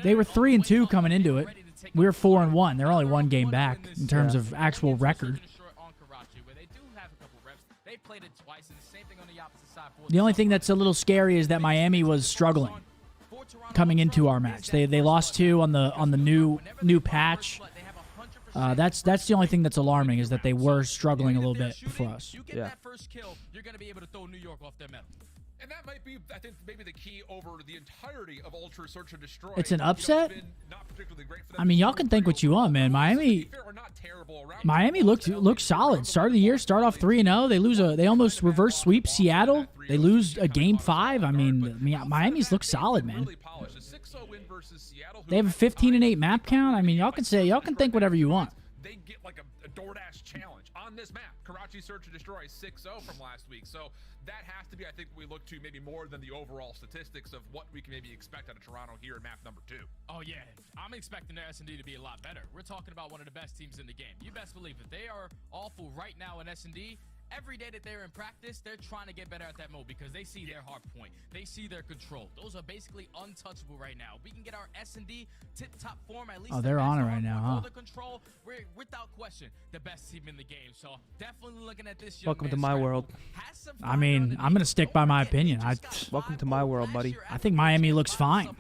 they were 3-2 coming into it. We were 4-1. They're only one game back in terms of actual record. The only thing that's a little scary is that Miami was struggling coming into our match. They lost 2 on the new patch. That's the only thing that's alarming, is that they were struggling a little bit for us. You get that first kill, you're going to be able to throw New York off their medal. And that might be, I think, maybe the key over the entirety of Ultra Search and Destroy. It's an upset? I mean, y'all can think what you want, man. Miami looked solid. Start of the year, start off 3-0. They almost reverse sweep Seattle. They lose a game 5. I mean, Miami's looked solid, man. They have a 15-8 map count. I mean, y'all can think whatever you want. They get like a DoorDash challenge on this map. Karachi Search and Destroy 6-0 from last week. So that has to be, I think, we look to maybe more than the overall statistics of what we can maybe expect out of Toronto here in map number 2. Oh yeah, I'm expecting their S&D to be a lot better. We're talking about one of the best teams in the game. You best believe it. They are awful right now in S&D. Every day that they're in practice, they're trying to get better at that mode because they see their hard point. They see their control. Those are basically untouchable right now. We can get our S&D tip-top form at least. Oh, they're on it right now, huh? The control, we're without question the best team in the game. So definitely looking at this. Welcome to my world. I mean, I'm gonna stick by my opinion. Welcome to my world, buddy. I think Miami looks fine.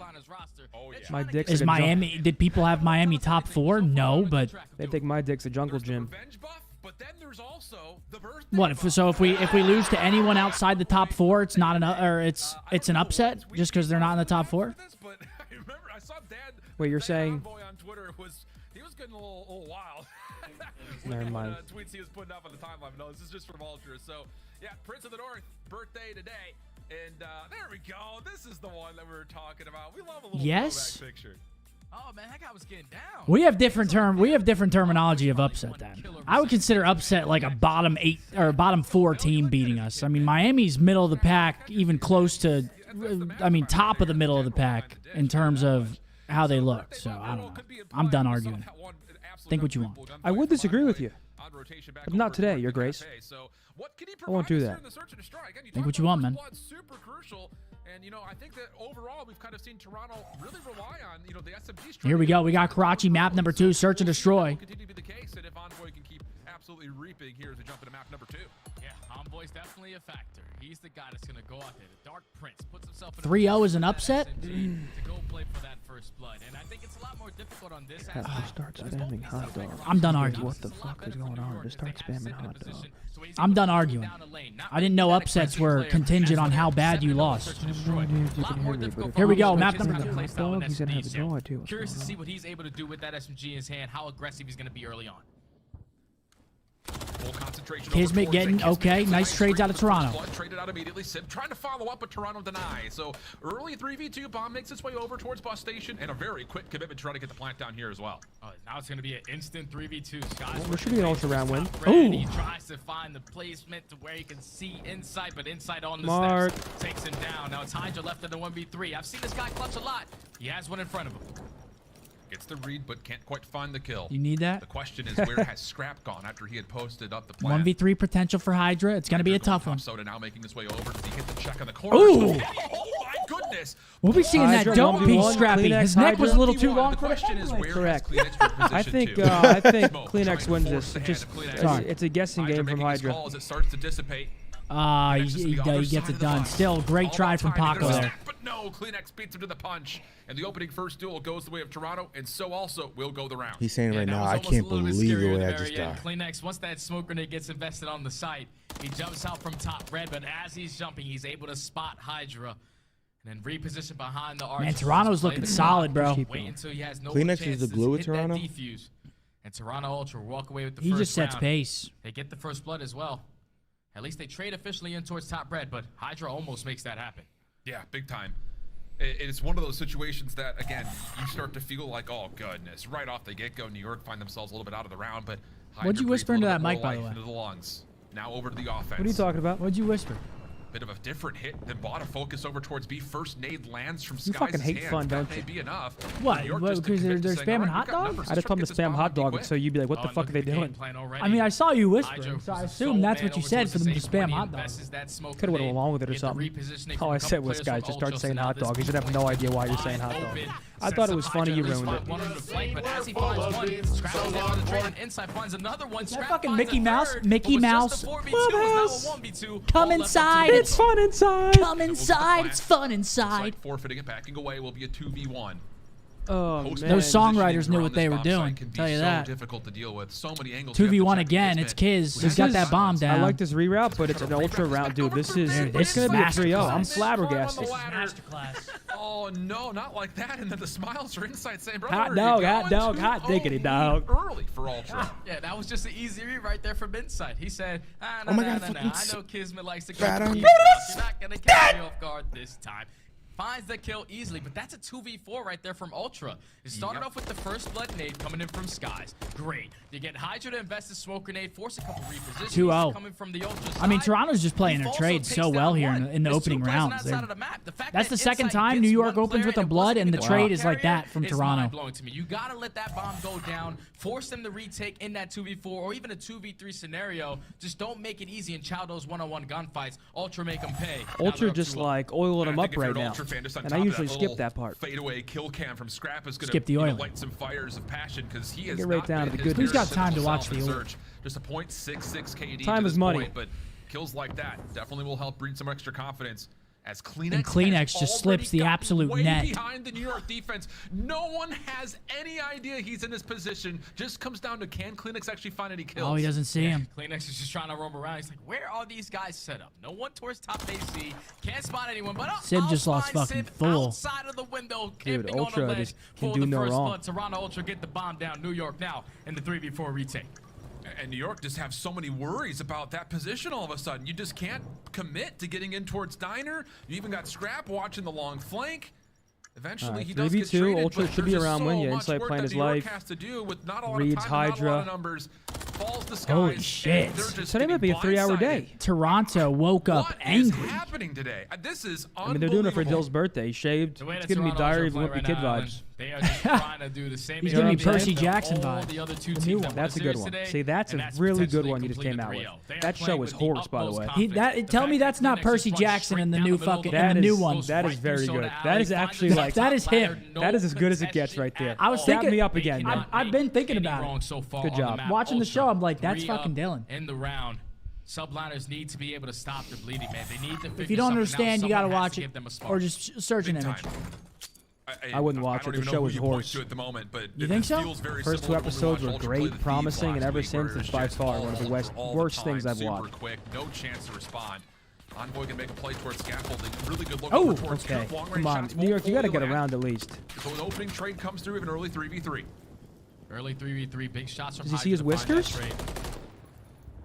My dick's is Miami. Did people have Miami top 4? No, but they think my dick's a jungle gym. But then there's also the birthday. What if we lose to anyone outside the top 4, it's not it's an upset just because they're not in the top 4? But I remember I saw Dad. Wait, you're saying? Boy on Twitter he was getting a little wild. Never mind. Tweets he was putting up on the timeline. No, this is just from Ultra. So yeah, Prince of the North birthday today, and there we go. This is the one that we were talking about. We love a little throwback picture. Oh man, that guy was getting down. We have different terminology of upset then. I would consider upset like a bottom 8 or bottom 4 team beating us. I mean, Miami's middle of the pack, even close to, top of the middle of the pack in terms of how they look. So I don't know. I'm done arguing. Think what you want. I would disagree with you, but not today, Your Grace. I won't do that. Think what you want, man. Super crucial. And, I think that overall we've kind of seen Toronto really rely on, the SMG Here we go. We got Karachi map number 2, Search and Destroy. Continue to be the case, and if Envoy can keep absolutely reaping here as we jump into map number 2. Yeah, Envoy's definitely a factor. He's the guy that's going to go out there. The Dark Prince puts himself in 3-0 is an upset? to go play for that first blood. And I think it's a lot more difficult on this aspect. Start spamming hot dog. I'm done arguing. What the fuck is going on? Just start spamming hot dog. I'm done arguing. I didn't know upsets were contingent on how bad you lost. Here we go, map number 2. He's gonna have no idea. Curious to see what he's able to do with that SMG in his hand, how aggressive he's going to be early on. Full concentration. Kismet getting, okay, nice trades out of Toronto. Traded out immediately. Sim trying to follow up, but Toronto denies. So early 3v2, Bomb makes its way over towards bus station, and a very quick commitment to try to get the plant down here as well. Now it's going to be an instant 3v2. Well, there should be an ultra round win. He tries to find the placement to where he can see inside, but inside on the steps takes him down. Now it's Hydra left in the 1v3. I've seen this guy clutch a lot. He has one in front of him. Gets the read, but can't quite find the kill. You need that? The question is, where has Scrap gone after he had posted up the plan? 1v3 potential for Hydra. It's going to be a tough one. Soda now making his way over. Does he hit the check on the corner? Ooh! Oh my goodness! We'll be seeing that dome piece, Scrappy. His neck was a little too long. The question is, where Correct. I think Kleenex wins this. It's a guessing game from Hydra. As it starts to dissipate. He gets it done. Still, great try from Paco there. But no, Kleenex beats him to the punch. And the opening first duel goes the way of Toronto, and so also will go the round. He's saying right now, I can't believe the way I just died. Kleenex, once that smoke grenade gets invested on the site, he jumps out from top red, but as he's jumping, he's able to spot Hydra. And then reposition behind the arch. Man, Toronto's looking solid, bro. Wait until he has no Kleenex is the glue of Toronto. And Toronto Ultra walk away with the he first just sets round. pace. They get the first blood as well. At least they trade officially in towards top red, but Hydra almost makes that happen. Yeah, big time. It's one of those situations that, again, you start to feel like, oh, goodness. Right off the get-go, New York find themselves a little bit out of the round, but What'd you whisper into that mic, by the way? Into the lungs. Now over to the offense. What are you talking about? What'd you whisper? Bit of a different hit than Bada. Focus over towards B. First nade lands from You fucking hate fun, don't you? May be enough. What? Because they're spamming hot dog? I just told them to spam hot dog, so you'd be like, what the fuck are they doing? I mean, I saw you whispering, so I assume that's what you said for them to spam hot dog. Could have went along with it or something. All I said was, guys, just start saying hot dog. You should have no idea why you're saying hot dog. I thought it was funny, you ruined it. But as he finds one, Scrap is able to trade, and inside finds another one. That fucking Mickey Mouse. Come inside. It's fun inside. Come inside. It's fun inside. Forfeiting it, backing away will be a 2v1. Oh, man. Those songwriters knew what they were doing. Tell you that. Difficult to deal with. So many angles. 2v1 again. It's Kiz. He's got that bomb down. I like this reroute, but it's an ultra round, dude. It's gonna be a 3-0. I'm flabbergasted. Oh no, not like that. And then the smiles are inside saying, "Brother, hot dog, hot diggity dog." Early for ultra. Yeah, that was just an easy read right there from inside. He said, I know Kismet likes to go. You're not gonna catch me off guard this time. Finds the kill easily, but that's a 2v4 right there from Ultra. It started off with the first blood nade coming in from Skies. Great. You get Hydra to invest a smoke grenade, force a couple repositions 2-0. coming from the Ultra side. I mean, Toronto's just playing their trade so well here in the opening rounds. That's the second time New York opens with a blood, and the trade is like that from Toronto. Blowing to me. You gotta let that bomb go down, force them to retake in that 2v4 or even a 2v3 scenario. Just don't make it easy and chow those one-on-one gunfights. Ultra make them pay. Ultra just like oiling them up right now. And I usually skip that part. Fadeaway kill cam from Scrap is skip the oil. Light some fires of passion because he has get right down to the good. Who's got time to watch the oil? Just a .66 KD. Time is money. But kills like that definitely will help breed some extra confidence. As Kleenex just slips the absolute net. Behind the New York defense. No one has any idea he's in this position. Just comes down to, can Kleenex actually find any kills? Oh, he doesn't see him. Kleenex is just trying to roam around. He's like, where are these guys set up? No one towards top AC. Can't spot anyone. But Sid just lost fucking full. Outside of the window, dude, Ultra just can do no wrong. Toronto Ultra get the bomb down. New York now in the 3v4 retake. And New York just have so many worries about that position all of a sudden. You just can't commit to getting in towards Diner. You even got Scrap watching the long flank. Eventually, he does get traded, Ultra should be around when you Insight playing his life. Reads Hydra. Holy shit. Today might be a 3-hour day. Toronto woke up angry. What is happening today? This is unbelievable. I mean, they're doing it for Dill's birthday. He shaved. It's giving me Diary of a Wimpy Kid vibes. They are just trying to do the same. He's giving me Percy Jackson vibes. The new one. That's a good one. See, that's a really good one you just came out with. That show was horse, by the way. Tell me that's not Percy Jackson in the new fucking in the new one. That is very good. That is actually like that is him. That is as good as it gets right there. I was thinking me up again. I've been thinking about it. Good job. Watching the show, I'm like, that's fucking Dylan. In the round. Subliners need to be able to stop the bleeding, man. They need to figure if you don't understand, you gotta watch it, or or just search an image. I wouldn't watch it. The show was horse. At the moment, but you think so? First 2 episodes were great, promising, and ever since, it's by far one of the worst things I've watched. Quick, no chance to respond. Envoy can make a play towards scaffolding. Really good look. Oh, okay. Come on, New York, you got to get around at least. So an opening trade comes through, even early 3v3. Early 3v3, big shots from. Does he see his whiskers?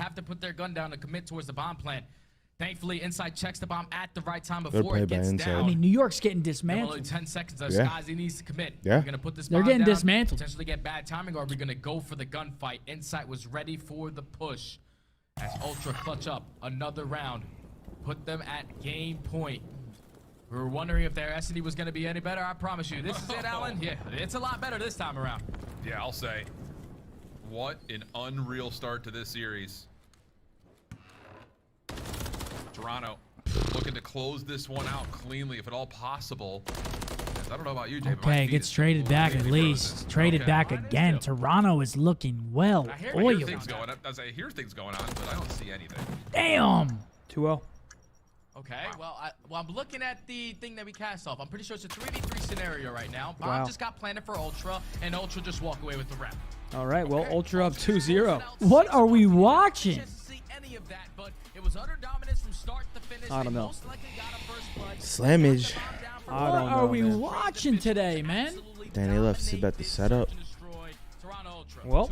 have to put their gun down and commit towards the bomb plant. Thankfully, Inside checks the bomb at the right time Good before play it by gets Inside. down. I mean, New York's getting Only dismantled. 10 seconds. Yeah. Skazi needs to commit. Yeah. We're going to put this They're bomb getting down, dismantled. potentially get bad timing, or are we going to go for the gunfight? Insight was ready for the push. As Ultra clutch up another round. Put them at game point. We were wondering if their SD was going to be any better. I promise you. This is it, Alan. Yeah, it's a lot better this time around. Yeah, I'll say. What an unreal start to this series. Toronto looking to close this one out cleanly, if at all possible. I don't know about you, Jay. but my Okay, feet gets is traded back at completely least. frozen. Traded Okay. back again. Toronto is looking well. I hear Oily. things going on. As I hear things going on, but I don't see anything. Damn. 2-0. Okay, well, I'm looking at the thing that we cast off. I'm pretty sure it's a 3v3 scenario right now. Bomb Wow. just got planted for Ultra, and Ultra just walk away with the round. All right, well, Ultra up 2-0. What are we watching? Any of that, but it was utter dominance from start to finish. I don't know. Slammage. I What don't know, are we man. watching today, man? Danny left is about to set up. Well,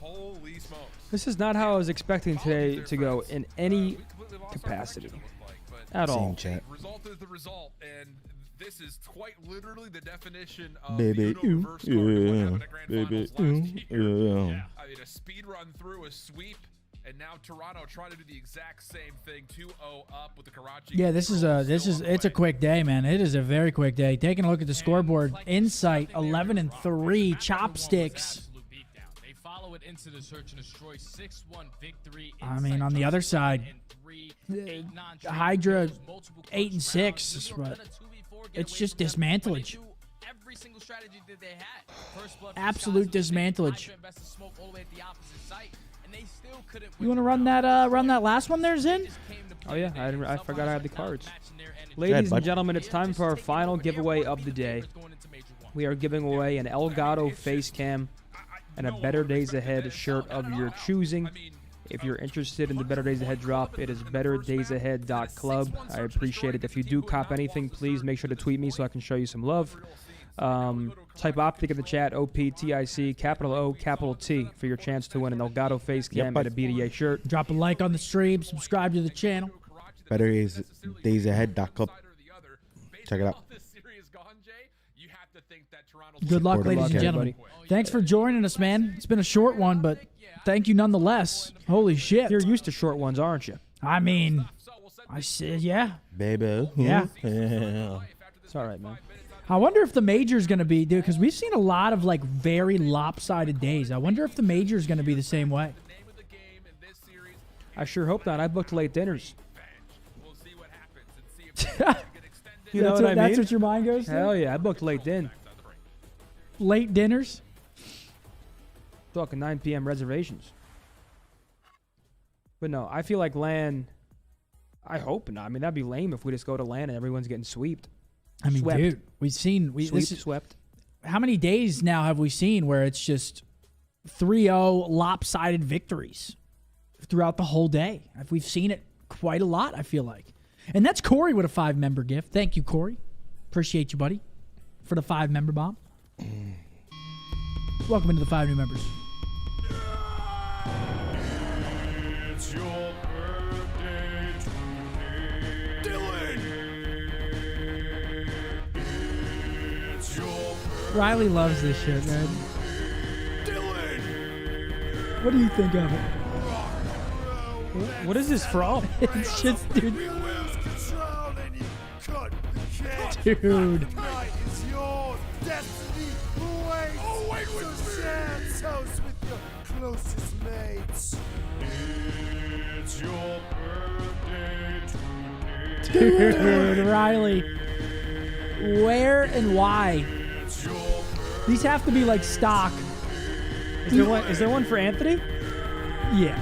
Holy smokes. this is not how I was expecting today to go in any capacity at all. Same chat. Result is the result, and this is quite literally the definition of Baby, the Uno reverse card of what happened at Grand baby, Finals last year. yeah. I mean, a speed run through a sweep, and now Toronto trying to do the exact same thing, 2-0 up with the Karachi. Yeah, it's a quick day, man. It is a very quick day. Taking a look at the scoreboard, Insight 11-3, Chopsticks. They follow it into the search and destroy 6-1 victory. I mean, on the other side, Hydra 8-6, but it's just dismantlage. Every single strategy that they had. First blood from Absolute Scuzzy, dismantlage. Hydra invested smoke all the way at the opposite site, and they still couldn't You want to run that last one there, Zin? Oh, yeah, I forgot I had the cards. Ladies and gentlemen, it's time for our final giveaway of the day. We are giving away an Elgato face cam and a Better Days Ahead shirt of your choosing. If you're interested in the Better Days Ahead drop, it is betterdaysahead.club. I appreciate it. If you do cop anything, please make sure to tweet me so I can show you some love. Type OpTic in the chat, OPTIC, capital O, capital T, for your chance to win an Elgato face cam and a BDA shirt. Drop a like on the stream, subscribe to the channel. Betterdaysahead.club. Check it out. Good luck, Support ladies luck, and gentlemen. Thanks for joining us, man. It's been a short one, but thank you nonetheless. Holy shit. You're used to short ones, aren't you? I mean, I said, yeah. Baby. Yeah. It's all right, man. I wonder if the major's going to be, dude, because we've seen a lot of, like, very lopsided days. I wonder if the major's going to be the same way. I sure hope not. I booked late dinners. You know what I mean? That's what your mind goes to? Hell yeah, I booked late din. Late dinners? Talking 9 p.m. reservations. But no, I feel like LAN, I hope not. I mean, that'd be lame if we just go to LAN and everyone's getting sweeped. I mean, Swept. dude, we've seen... Swept. How many days now have we seen where it's just 3-0 lopsided victories throughout the whole day? We've seen it quite a lot, I feel like. And that's Corey with a 5-member gift. Thank you, Corey. Appreciate you, buddy, for the 5-member bomb. Welcome into the 5 new members. It's your birthday today. Dylan! It's your birthday. Riley loves this shit, man. Dylan! What do you think of it? What is this from? It's just, dude. Dude. Tonight is yours. Destiny awaits. Oh, wait, so share toast with your closest mates. It's your birthday today. Dude, Riley. Where and why? These have to be like stock. Is there one for Anthony? Yeah.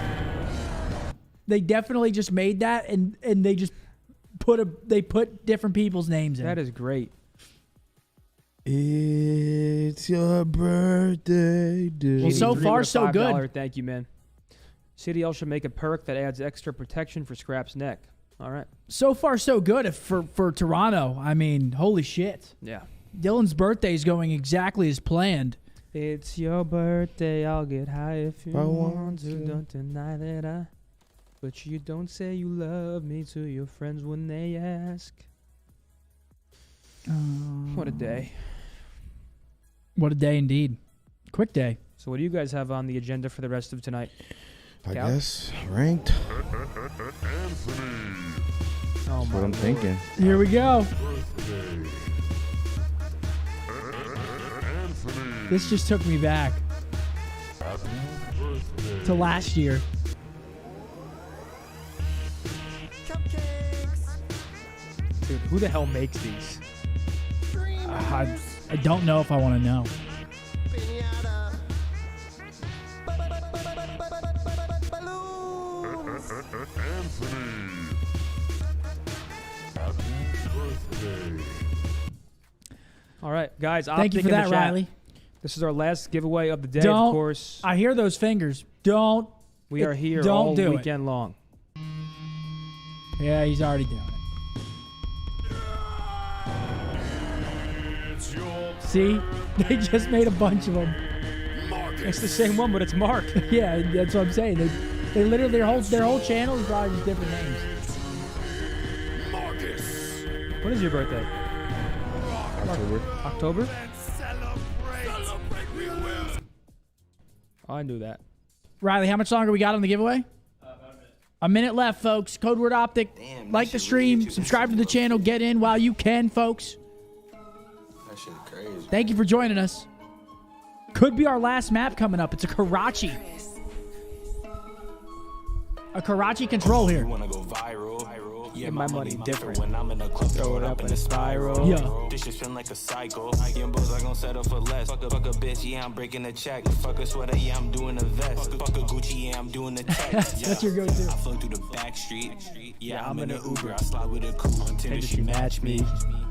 They definitely just made that and they just put different people's names in. That is great. It's your birthday, dude. Well, so far, so good. $5. Thank you, man. CDL should make a perk that adds extra protection for Scrap's neck. All right. So far, so good for Toronto. I mean, holy shit. Yeah. Dylan's birthday is going exactly as planned. It's your birthday. I'll get high if you want to. Don't deny that But you don't say you love me to your friends when they ask. What a day. What a day indeed. Quick day. So what do you guys have on the agenda for the rest of tonight? I guess ranked. Oh, That's what I'm thinking. Here we go. This just took me back to last year. Dude, who the hell makes these? I don't know if I want to know. All right, guys. Thank you OpTic for in the that, chat. Riley. This is our last giveaway of the day, Don't, of course. I hear those fingers. Don't. We are here don't all do weekend long. Yeah, he's already doing it. See? They just made a bunch of them. It's the same one, but it's Mark. Yeah, that's what I'm saying. They literally their whole channel is probably just different names. When is your birthday? October? Oh, I knew that. Riley, how much longer we got on the giveaway? A minute left, folks. Code word OpTic. Like the stream. Subscribe to the channel. Get in while you can, folks. That shit crazy. Thank you for joining us. Could be our last map coming up. It's a Karachi. A Karachi control here. Yeah, my money different when I'm in the club, throw it up in a spiral. Yeah. This shit spin like a cycle. Young boys are gonna settle for less. Fuck a bitch, yeah, I'm breaking the check. Fuck a sweater, yeah, I'm doing a vest. Fuck a Gucci, yeah, I'm doing the text. That's your go-to. I flow through the back street. Yeah, I'm in an Uber. I slide with a coupe on Tinder. She match me.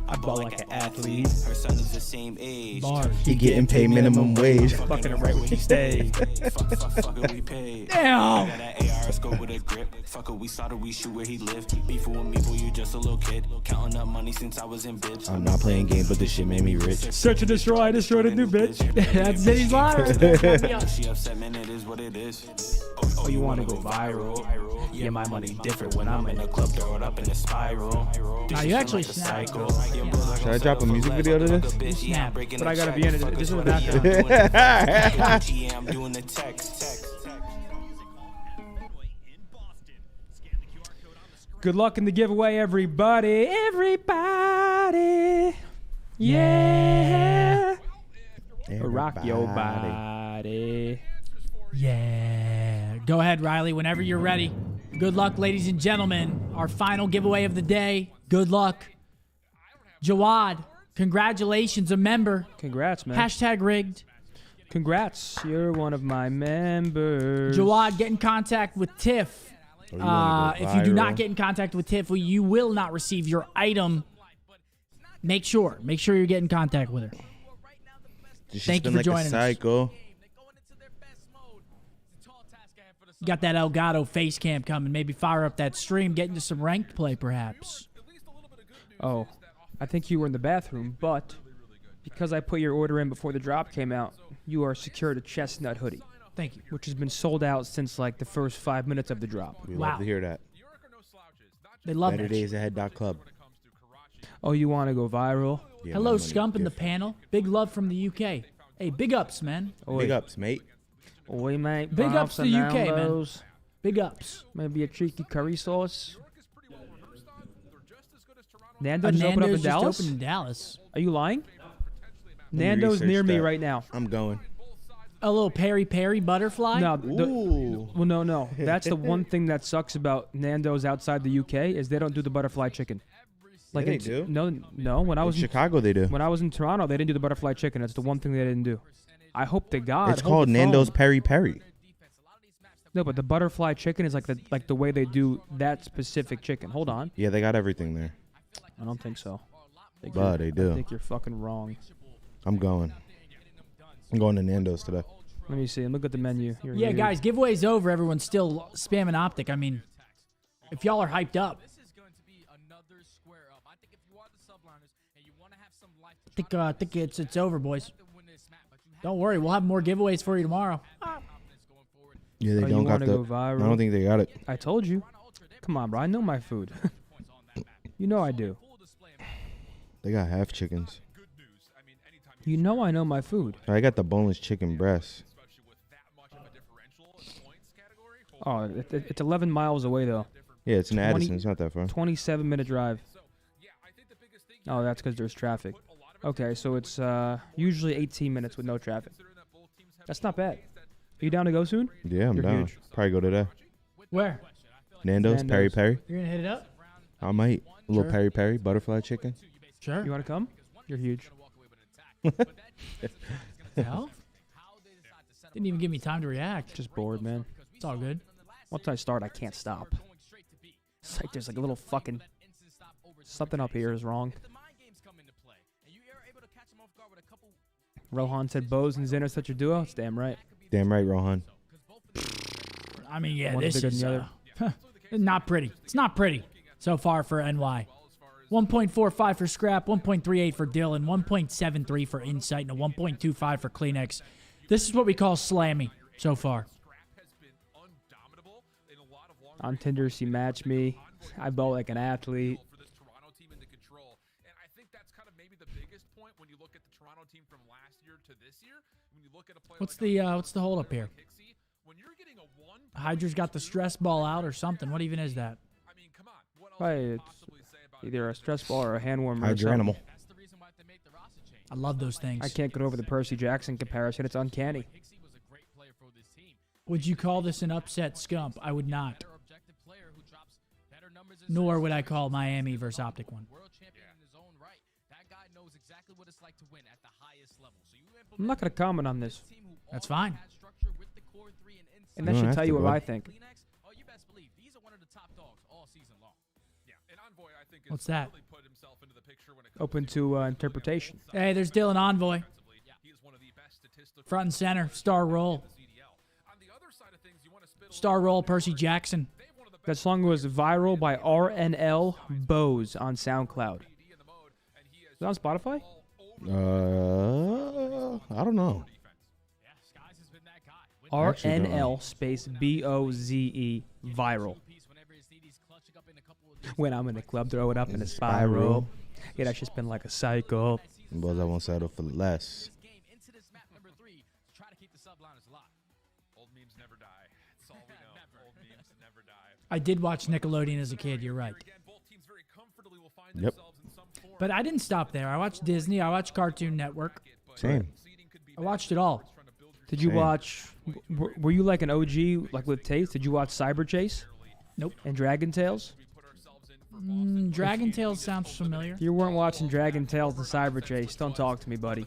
I ball like an athlete. Her son is the same age. Bars. He getting paid minimum wage. Fucking it right when he stay. Fuck it, we paid. Damn. Got that AR scope with a grip. Fuck it, we slaughter, we shoot where he live. Beefing with me, boy, you just a little kid. Counting up money since I was in bitch. I'm not playing game, but this shit made me rich. Search and destroy. I destroyed a new bitch. That's Zitty's live. She upset, man, it is what it is. Oh, you wanna go viral? Yeah, my money different when I'm in the club, throw it up in a spiral. Nah, you actually snapped. Should I drop a music video to this? You snapped. But I gotta be in it. This is the background. Yeah, I'm doing the text. Good luck in the giveaway, everybody. Everybody. Yeah. Rock your body. Yeah. Go ahead, Riley, whenever you're ready. Good luck, ladies and gentlemen. Our final giveaway of the day. Good luck. Jawad, congratulations, a member. Congrats, man. Hashtag rigged. Congrats. You're one of my members. Jawad, get in contact with Tiff. If you do not get in contact with Tiff, you will not receive your item. Make sure you're getting in contact with her. Thank you for joining us. Got that Elgato face cam coming. Maybe fire up that stream, get into some ranked play, perhaps. Oh, I think you were in the bathroom, but because I put your order in before the drop came out, you are secured a chestnut hoodie. Thank you. Which has been sold out since like the first 5 minutes of the drop. We love to hear that. They love Better that. Days Ahead.club. Oh, you want to go viral? Yeah, Hello, Scump in the panel. Big love from the UK. Hey, big ups, man. Big ups, mate. Oi, mate. Big ups to the UK, man. Nando's. Big ups. Maybe a cheeky curry sauce. Nando's just opened up in just Dallas? opened in Dallas. Are you lying? Nando's near me right now. I'm going. A little peri peri butterfly? No, no. That's the one thing that sucks about Nando's outside the UK is they don't do the butterfly chicken. Like they do. No. When I was in Chicago, they do. When I was in Toronto, they didn't do the butterfly chicken. That's the one thing they didn't do. I hope to God. It's called Nando's Peri Peri. No, but the butterfly chicken is like the way they do that specific chicken. Hold on. Yeah, they got everything there. I don't think so. But they do. I think you're fucking wrong. I'm going. I'm going to Nando's today. Let me see. Look at the menu. Yeah, guys, giveaway's over. Everyone's still spamming OpTic. I mean, if y'all are hyped up. I think it's over, boys. Don't worry. We'll have more giveaways for you tomorrow. Yeah, they don't got the. Go viral? I don't think they got it. I told you. Come on, bro. I know my food. You know I do. They got half chickens. You know I know my food. I got the boneless chicken breast. Oh, it's 11 miles away though. Yeah, it's in Addison. It's not that far. 27-minute drive. Oh, that's because there's traffic. Okay, so it's usually 18 minutes with no traffic. That's not bad. Are you down to go soon? Yeah, I'm You're down. huge. Probably go today. Where? Nando's, Peri Peri. You're gonna hit it up? I might. A little Peri Peri, butterfly chicken. Sure. You want to come? You're huge. Hell? Didn't even give me time to react. Just bored, man. It's all good. Once I start, I can't stop. It's like there's like a little fucking something up here is wrong. Rohan said Bose and Zen are such a duo. It's damn right. Damn right, Rohan. I mean, yeah, One's this bigger than is the other. not pretty. It's not pretty so far for NY. 1.45 for Scrap, 1.38 for Dylan, 1.73 for Insight, and a 1.25 for Kleenex. This is what we call slammy so far. On Tinder, she matched me. I bought like an athlete. What's the hold up here? Hydra's got the stress ball out or something. What even is that? Right, it's either a stress ball or a hand warmer. Hydra animal. I love those things. I can't get over the Percy Jackson comparison. It's uncanny. Would you call this an upset, Scump? I would not. Nor would I call Miami versus OpTic one. I'm not going to comment on this. That's fine. And that should tell you what I think. What's that? Open to interpretation. Hey, there's Dylan Envoy. Front and center, star roll. Star roll, Percy Jackson. That song was viral by RNL Bose on SoundCloud. Is it on Spotify? I don't know. RNL space BOZE viral. When I'm in the club, throw it up in a spiral. Yeah, that's just been like a cycle. But I won't settle for less. I did watch Nickelodeon as a kid, you're right. Yep. But I didn't stop there. I watched Disney. I watched Cartoon Network. Same. I watched it all. Did you watch, were you like an OG, like with taste? Did you watch Cyber Chase? Nope. And Dragon Tales? Dragon Tales sounds familiar. You weren't watching Dragon Tales and Cyber Chase. Don't talk to me, buddy.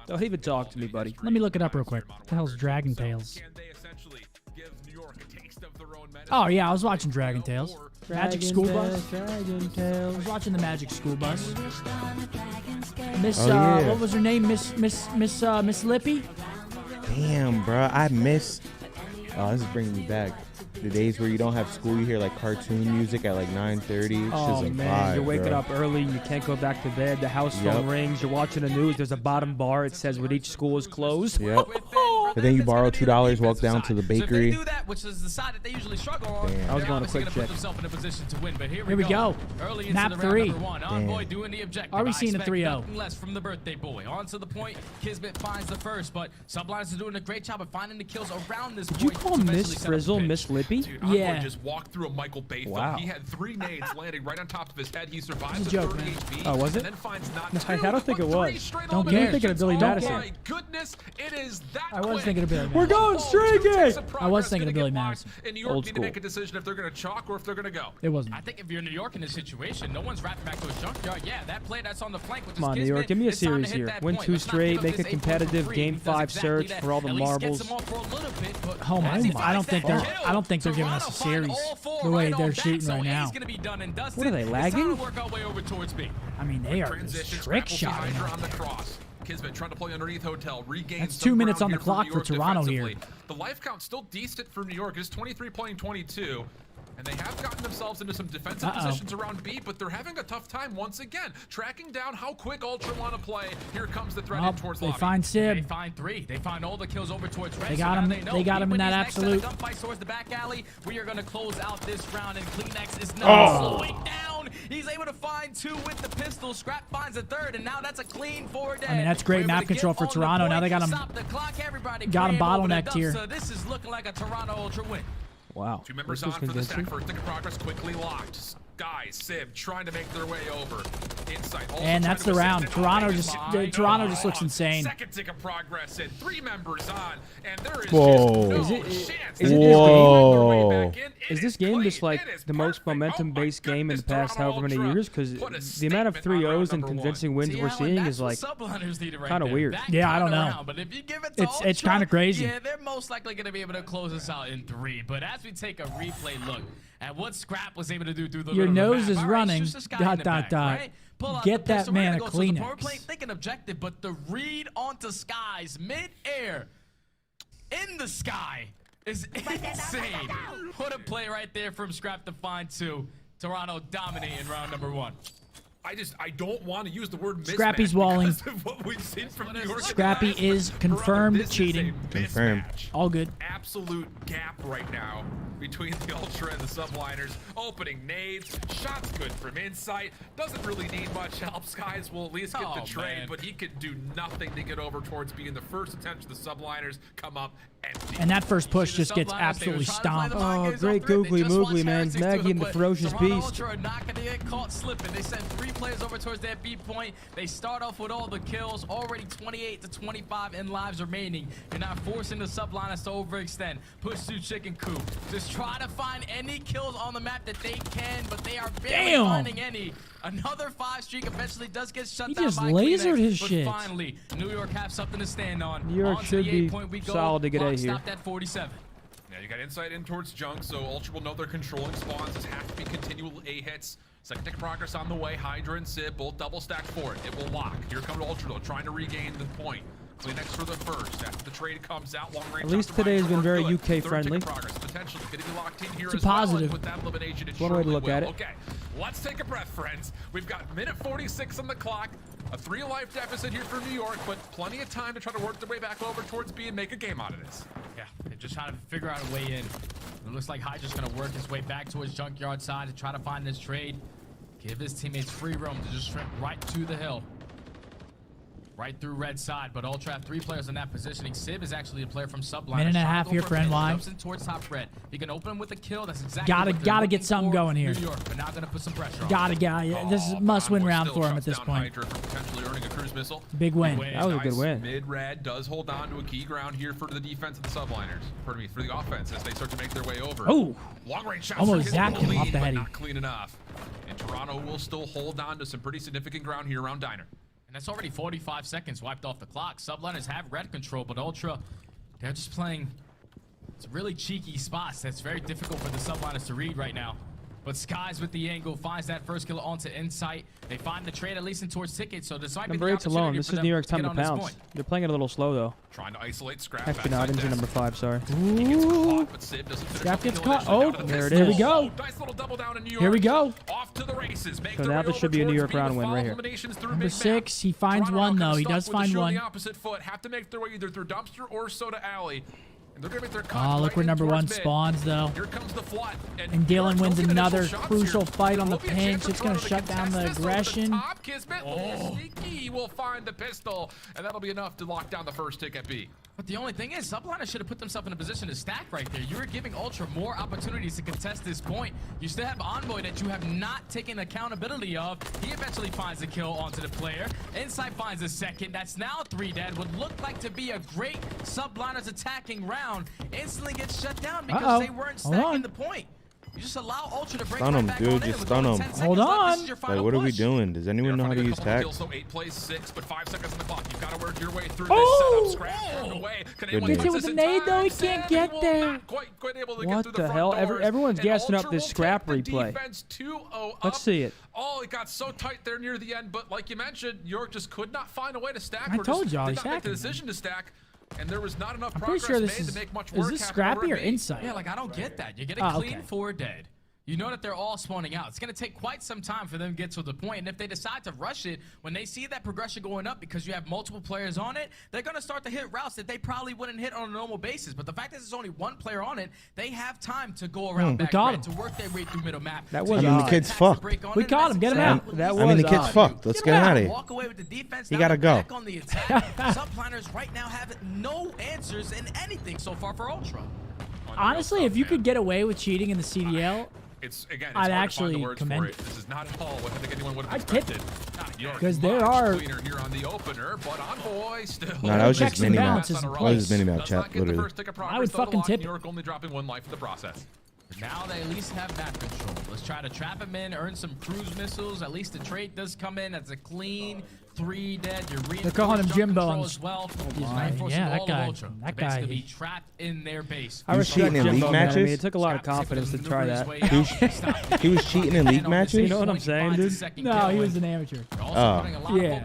Don't even talk to me, buddy. Let me look it up real quick. What the hell's Dragon Tales? Oh, yeah, I was watching Dragon Tales. Magic School Bus. Dragon Tales. I was watching the Magic School Bus. Miss, yeah. what was her name? Miss Lippy? Damn, bro. I miss. Oh, this is bringing me back. The days where you don't have school, you hear like cartoon music at like 9:30. Oh a man, vibe, you're waking bro. up early, you can't go back to bed. The house phone rings. You're watching the news. There's a bottom bar. It says when each school is closed. Yep. And then you borrow $2, walk down to the bakery. So if they do that, which is the side that they usually struggle on, Damn. I was they're going to obviously quick gonna check. put themselves in a position to win. But here we go. Early into Map the 3. round number 1. Envoy doing the objective. Already I seen a expect 3-0. nothing less from the birthday boy. On to the point. Kismet finds the first, but Sublines are doing a great job of finding the kills around this Did you point call to Miss eventually set up Frizzle the pitch. Miss Lippy? Dude, Envoy Yeah. just walked through a Michael Bay film. Wow. He had 3 nades landing right on top of his head. He survives It's a the joke, 30 man. HP. Oh, was it? And then finds not I don't think it was. Don't You care. were thinking of Billy Don't Madison. care. My goodness, it is that I was quick. thinking of Billy Madison. We're going streaking! I was thinking of Billy Madison. In New York, Old need school. to make a decision if they're going to chalk or if they're going to go. It wasn't. I think if you're New York in this situation, no one's wrapping back to a junkyard. Yeah, that play that's on the flank. Come on, New York. Give me a series here. Win 2 straight. Make a competitive Game 5 search for all the marbles. Oh my! I don't think they're giving us a series the way they're shooting right now. What are they, lagging? I mean, they are Transition, trick Scrapple shotting. Hydra on the cross. Kismet trying to play underneath Hotel. Regains That's some 2 minutes ground on the here clock New for York Toronto here. defensively. The life count's still decent for New York. It's 23 playing 22. And they have gotten themselves into some defensive positions around B, but they're having a tough time once again tracking down how quick Ultra want to play. Here comes the threat in towards lobby. They find Sib. They find 3. They find all the kills over towards red. They got him. They got him in that absolute. Gunfight towards the back alley. We are going to close out this round, and Kleenex is not slowing down. He's able to find 2 with the pistol. Scrap finds a 3rd, and now that's a clean 4 dead. I mean, that's great map control for Toronto. Now they got him. Got him bottlenecked here. So this is looking like a Toronto Ultra win. Wow. 2 members on for the stack. First tick of progress quickly locked. Guys, Sib trying to make their way over. Insight. And that's the round. Toronto just looks insane. Second tick of progress and 3 members on, and there is Whoa. just Is this game just like the most momentum-based game in the past however many years? Because the amount of 3-0s and convincing wins we're seeing is like kind of weird. Yeah, I don't know. But if you give it it's kind of crazy. Yeah, they're most likely going to be able to close us out in 3. But as we take a replay look at what Scrap was able to do through the your nose is map, running. Right? Get that man a Kleenex. Thinking objective, but the read onto Skies mid-air in the sky is insane. What a play right there from Scrap to find 2. Toronto dominating round number 1. I don't want to use the word mismatch. Scrappy's walling. Because of what we've seen from New York. Scrappy is confirmed cheating. Confirmed. All good. Absolute gap right now between the Ultra and the subliners. Opening nades. Shots good from Insight. Doesn't really need much help. Skies will at least get the trade, but he could do nothing to get over towards being the first attempt to the subliners come up empty. And that first push just gets absolutely stomped. Oh, great googly moogly, man. Maggie and the ferocious beast. Ultra are not going to get caught slipping. They send 3 players over towards that B point. They start off with all the kills, already 28 to 25 in lives remaining. You're not forcing the subliners to overextend. Push through chicken coop. Just try to find any kills on the map that they can, but they are barely finding any. Another 5 streak eventually does get shut down. He just by lasered Kleenex, his but shit. Finally, New York have something to stand on. New York should be solid to get A here. Stopped at 47. Now you got Insight in towards Junk, so Ultra will know they're controlling spawns. This have to be continual A hits. Second tick of progress on the way. Hydra and Sib both double stack for it. It will lock. Here comes Ultra though, trying to regain the point. Kleenex for the first. After the trade comes out, long range. At least today has been very UK friendly. Potentially going to be locked in here it's as a positive. Well, with that elimination, it one way to look at it. Okay, let's take a breath, friends. We've got minute 46 on the clock. A 3-life deficit here for New York, but plenty of time to try to work their way back over towards B and make a game out of this. Yeah, they're just trying to figure out a way in. It looks like Hydra's going to work his way back towards Junkyard side to try to find this trade. Give his teammates free roam to just shrimp right to the hill. Right through red side, but Ultra have 3 players in that positioning. Sib is actually a player from Sublime. Minute and a half here for NY. Towards top red. He can open him with a kill. That's exactly gotta get something going here. New York, but now gonna put some pressure on. This is a must-win round for him at this point. Potentially earning a cruise missile. Big win. That was a good win. Mid-red does hold on to a key ground here for the defense of the subliners. Pardon me, for the offense as they start to make their way over. Oh, long-range shots. almost zapped him off the heady. Not clean enough. And Toronto will still hold on to some pretty significant ground here around Diner. And that's already 45 seconds wiped off the clock. Subliners have red control, but Ultra, they're just playing some really cheeky spots. That's very difficult for the subliners to read right now. But Skies with the angle finds that first kill onto Insight. They find the trade at least in towards Ticket, so this might be the number 8's alone. This is New York's time to on pounce. They're playing it a little slow though. Trying to isolate Scrap. Actually not. Injury number 5. Sorry. Ooh. Scrap gets caught. Oh, there it is. Here we go. Nice little double down in New York. Here we go. Off to the races. So now this should be a New York round win right here. Number 6. He finds one though. He does find one. The opposite foot. Have to make their way either through Dumpster or Soda Alley. And they're gonna make their oh, look where number 1 spawns though. Here comes the flood. And Dylan wins another crucial fight on the pinch. It's gonna shut down the aggression. Sneaky will find the pistol, and that'll be enough to lock down the first tick at B. But the only thing is, Subliner should have put themselves in a position to stack right there. You were giving Ultra more opportunities to contest this point. You still have Envoy that you have not taken accountability of. He eventually finds a kill onto the player. Insight finds a second. That's now 3 dead. Would look like to be a great Subliners attacking round. Instantly gets shut down because they weren't stacking the point. You just allow Ultra to break stun him, dude. Just stun him. Hold on. Like, what are we doing? Does anyone know how to use tack? So 8 plays 6, but 5 seconds on the clock. You've got to work your way through this setup. Scratch turned away. Gets hit with a nade though. He can't get there. What the hell? Everyone's gassing up this Scrap replay. Let's see it. Oh, it got so tight there near the end, but like you mentioned, York just could not find a way to stack. I told y'all did he's not make the hacking. decision to stack. And there was not enough I'm pretty progress sure this made is, to make much work. Is this Scrappy or Insight? Yeah, like I don't get that. You get a clean 4 dead. You know that they're all spawning out. It's going to take quite some time for them to get to the point. And if they decide to rush it, when they see that progression going up because you have multiple players on it, they're going to start to hit routes that they probably wouldn't hit on a normal basis. But the fact that there's only one player on it, they have time to go around back red, to work their way through middle map. That was I mean, the kid's fucked. We caught him. Get him out. That was I mean, the kid's fucked. Let's get him out of here. Walk away with the defense. He got to go. On the attack. Subplanners right now have no answers in anything so far for Ultra. Honestly, if you could get away with cheating in the CDL, I'd actually commend it. This is not at all what I think anyone would have expected. Because there are. Cleaner here on the opener, but Envoy still. No, that was just mini map. That was just mini map chat, literally. I would fucking tip. New York only dropping 1 life in the process. Now they at least have map control. Let's try to trap him in, earn some cruise missiles. At least the trait does come in as a clean 3 dead. They're calling him Jimbo as well. Yeah, that guy. That guy. To be trapped in their base. I was cheating in league matches. I mean, it took a lot of confidence to try that. He was cheating in league matches. You know what I'm saying, dude? No, he was an amateur. Oh, yeah.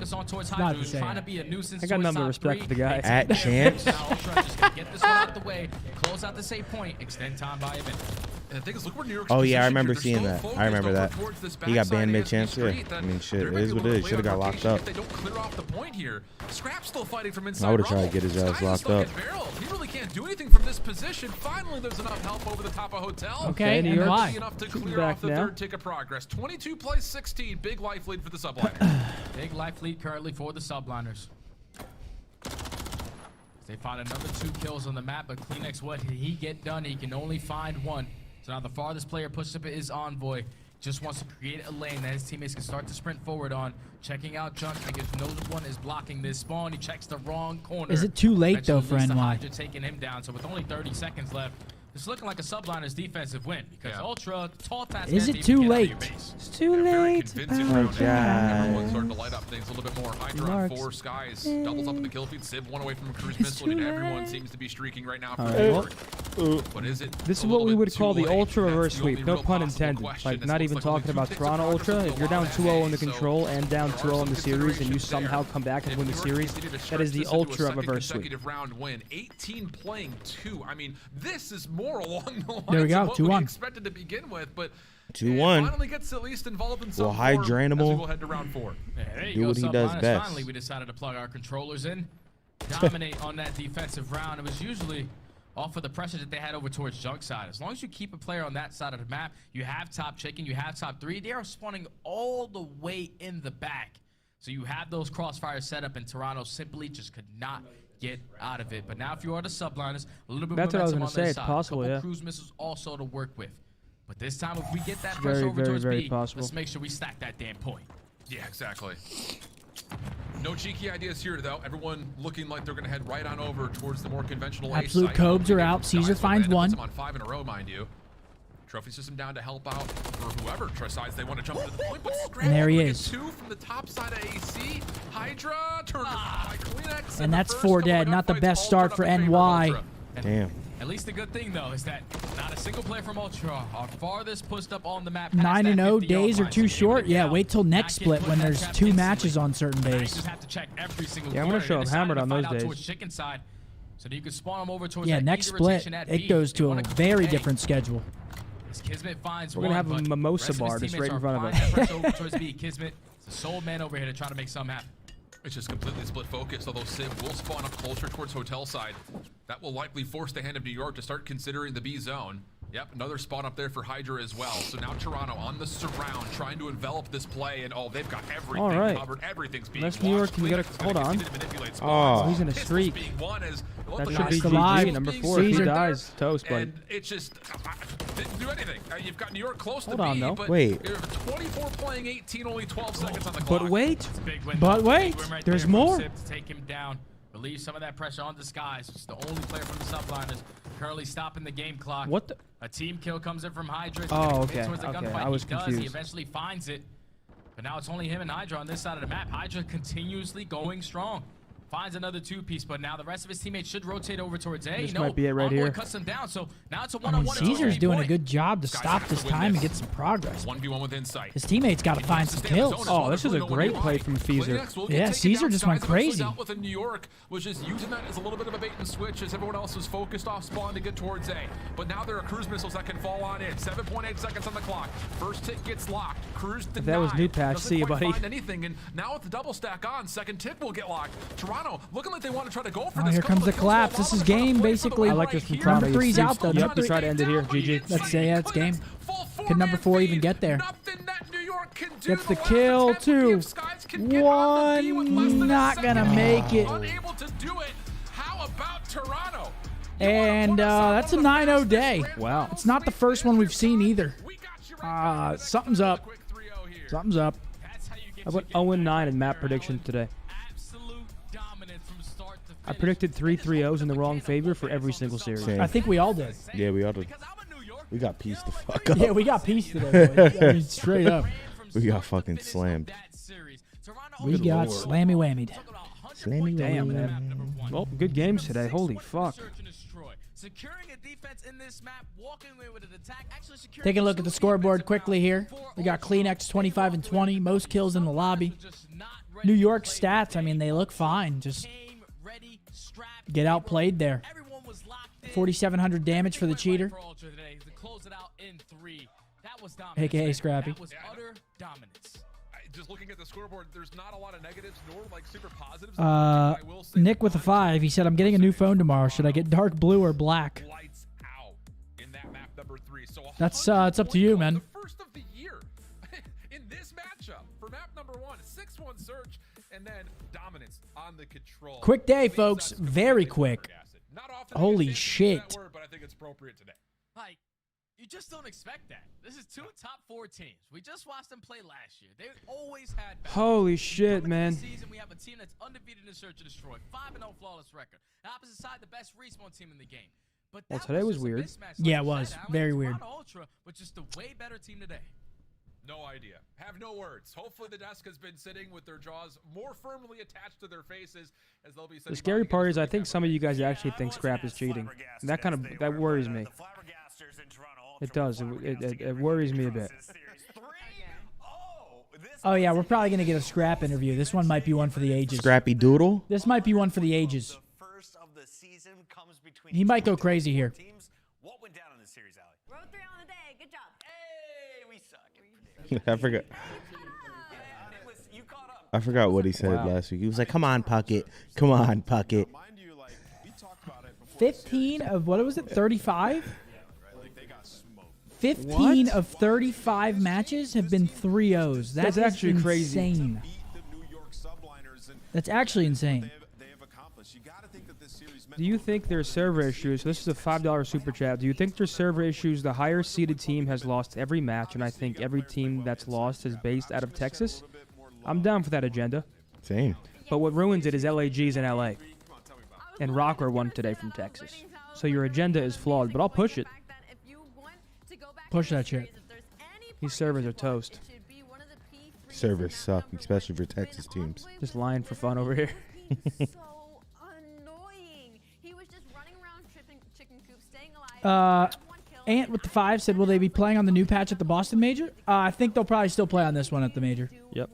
Not the same. I got nothing but respect for the guy. At champs. Get this one out of the way. Close out the save point. Extend time by a minute. And the thing is, look where New York's Oh yeah, I positioned remember here. seeing They're that. so I remember that. focused towards this He got backside banned against mid-champs. the Yeah, street I mean, shit, there it may is be a what it little is. Should have got play on locked up. rotation if they don't clear off the point here. Scrap's still fighting from inside. I would've tried to Rumble. get his ass Sky's locked stuck up. in barrel. He really can't do anything from this position. Finally, there's enough help over the top of Hotel. Okay, New and York why? Enough to clear off the third tick of progress. 22 plays 16. Big life lead for the subliners. Big life lead currently for the subliners. They find another 2 kills on the map, but Kleenex, what did he get done? He can only find 1. So now the farthest player pushed up is Envoy. Just wants to create a lane that his teammates can start to sprint forward on. Checking out Junk because no one is blocking this spawn. He checks the wrong corner. Is it too late though for NY? Taking him down. So with only 30 seconds left, it's looking like a subliner's defensive win because Ultra tall task. Is it too late? It's too late. Everyone's starting to light up things a little bit more. Hydra on 4, Skies doubles up in the kill feed. Civ 1 away from a cruise missile. And everyone seems to be streaking right now. But is it? This is what we would call the Ultra reverse sweep. No pun intended. Like, not even talking about Toronto Ultra. If you're down 2-0 in the control and down 2-0 in the series and you somehow come back and win the series, that is the Ultra reverse sweep. Round win. 18 playing 2. I mean, this is more along the lines there we go, of what 2-1. we expected to begin with, but 2-1. finally gets at least involved in some well, high drainable. We'll head to round 4. Do what he does best. Finally, we decided to plug our controllers in, dominate on that defensive round. It was usually off of the pressure that they had over towards Junk side. As long as you keep a player on that side of the map, you have top chicken, you have top 3. They are spawning all the way in the back. So you have those crossfires set up, and Toronto simply just could not get out of it. But now if you are the subliners, a little bit That's what I was momentum gonna on their say. side. It's possible, couple yeah. cruise missiles also to work with. But this time, if we get that It's pressure over towards very B, possible. let's make sure we stack that damn point. Yeah, exactly. No cheeky ideas here, though. Everyone looking like they're going to head right on over towards the more conventional Absolute Cobes are out. Caesar finds 1. On 5 in a row, mind you. Trophy system down to help out for whoever decides they want to jump to the point. But and there he is. 2 from the top side of AC. Hydra turned by Kleenex. And that's 4 dead. Not the best start for NY. Damn. At least the good thing, though, is that not a single player from Ultra are farthest pushed up on the map. 9-0 days are too short. Yeah, wait till next split when there's 2 matches on certain days. Just have to check every single Yeah, I'm gonna show up hammered on those days. Chicken side, so that you can spawn them over towards Yeah, that next easy split, rotation at it B. goes to a They wanna very hey, different schedule. as Kismet finds We're gonna have a mimosa bar just right in front of it. Over towards B. Kismet, the sole man over here to try to make something happen. It's just completely split focus, although Civ will spawn up closer towards Hotel side. That will likely force the hand of New York to start considering the B zone. Yep, another spawn up there for Hydra as well. So now Toronto on the surround, trying to envelop this play, and they've got everything covered. Everything's being Unless New York can get a hold on. Oh, he's in a streak. That should be alive. GG. Number 4. If he dies, toast, buddy. And it's just didn't do anything. You've got New York close to on, B, though. but Wait. 24 playing 18, only 12 seconds on the clock. But wait. But wait, there's more. To take him down, relieve some of that pressure on the Skies. It's the only player from the subliners currently stopping the game clock. What the? A team kill comes in from Hydra. Oh, okay. Towards the Okay, gunfight. I was He does. confused. He eventually finds it. But now it's only him and Hydra on this side of the map. Hydra continuously going strong. finds another two-piece, but now the rest of his teammates should rotate over towards A. This might be it right here. Cuts him down, so now it's a I mean, one-on-one. Caesar's doing a good job to stop this time and get some progress. 1v1 with insight. His teammates got to find some kills. Oh, this is a great play from Caesar. Yeah, Caesar just went crazy. Out with New York was just using that as a little bit of a bait and switch as everyone else was focused off spawn to get towards A. But now there are cruise missiles that can fall on in. 7.8 seconds on the clock. First hit gets locked. Cruise denied. If that was new patch, see you, buddy. Find anything, and now with the double stack on, second tip will get locked. Toronto looking like they want to try to go for Oh, this. here comes the collapse. This is game, basically. I like this from Toronto. Number 3's out, though. Yep, to try to end it here. GG. Let's say, yeah, it's game. Can number 4 even get there? Gets the kill, 2. 1. Not going to make it. Unable to do it. How about Toronto? And that's a 9-0 day. Wow. It's not the first one we've seen either. Something's up. Something's up. I went 0-9 in map prediction today. I predicted 3 3-0s in the wrong favor for every single series. Same. I think we all did. Yeah, we all did. We got pieced the fuck up. Yeah, we got pieced today, boys. I mean, straight up. We got fucking slammed. We got slammy whammied. Slammy Damn, man. Well, good games today. Holy fuck. Taking a look at the scoreboard quickly here. We got Kleenex 25 and 20. Most kills in the lobby. New York stats, I mean, they look fine. Just get outplayed there. 4,700 damage for the cheater. AKA Scrappy. Just looking at the scoreboard, there's not a lot of negatives nor like super positives. Nick with a 5. He said, I'm getting a new phone tomorrow. Should I get dark blue or black? That's it's up to you, man. First of the year in this matchup for map number 1, 6-1 search, and then dominance on the control. Quick day, folks. Very quick. Holy shit. But I think it's appropriate today. Like, you just don't expect that. This is 2 top 4 teams. We just watched them play last year. They always had. Holy shit, man. This season, we have a team that's undefeated in Search and Destroy, 5-0 flawless record. The opposite side, the best respawn team in the game. But well, today was weird. Yeah, it was. Very weird. Ultra, but just a way better team today. No idea. Have no words. Hopefully the desk has been sitting with their jaws more firmly attached to their faces as they'll be. The scary part is I think some of you guys actually think Scrap is cheating. That worries me. It does. It worries me a bit. Oh yeah, we're probably gonna get a Scrap interview. This one might be one for the ages. Scrappy Doodle? This might be one for the ages. He might go crazy here. What went down in this series, Allie? Road 3 on the day. Good job. Hey, we suck. I forgot. I forgot what he said last week. He was like, "Come on, Puckett. Come on, Puckett." 15 of what was it? 35. 15 of 35 matches have been 3-0s. That's actually insane. Crazy. That's actually insane. Do you think there's server issues? So this is a $5 super chat. Do you think there's server issues? The higher seeded team has lost every match, and I think every team that's lost is based out of Texas. I'm down for that agenda. Same. But what ruins it is LAG's in LA. And Rocker won today from Texas. So your agenda is flawed, but I'll push it. Push that shit. These servers are toast. Servers suck, especially for Texas teams. Just lying for fun over here. Ant with the 5 said, will they be playing on the new patch at the Boston Major? I think they'll probably still play on this one at the Major. Yep.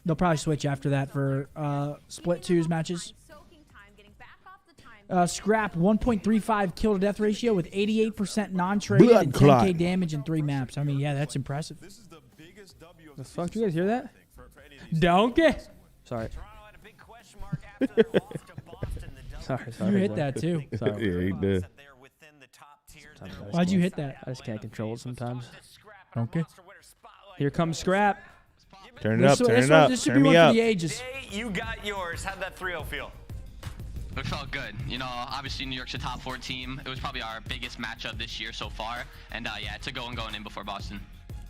They'll probably switch after that for split 2s matches. Scrap 1.35 kill to death ratio with 88% non-traded and 10k damage in 3 maps. I mean, yeah, that's impressive. The fuck, do you guys hear that? Donkey. Sorry. Sorry. You hit that too. Sorry. Yeah, he did. Why'd you hit that? I just can't control it sometimes. Okay. Here comes Scrap. Turn it up, turn it up. This should be one for the ages. You got yours. How'd that 3-0 feel? It felt good. You know, obviously New York's a top 4 team. It was probably our biggest matchup this year so far. And yeah, it's a going in before Boston.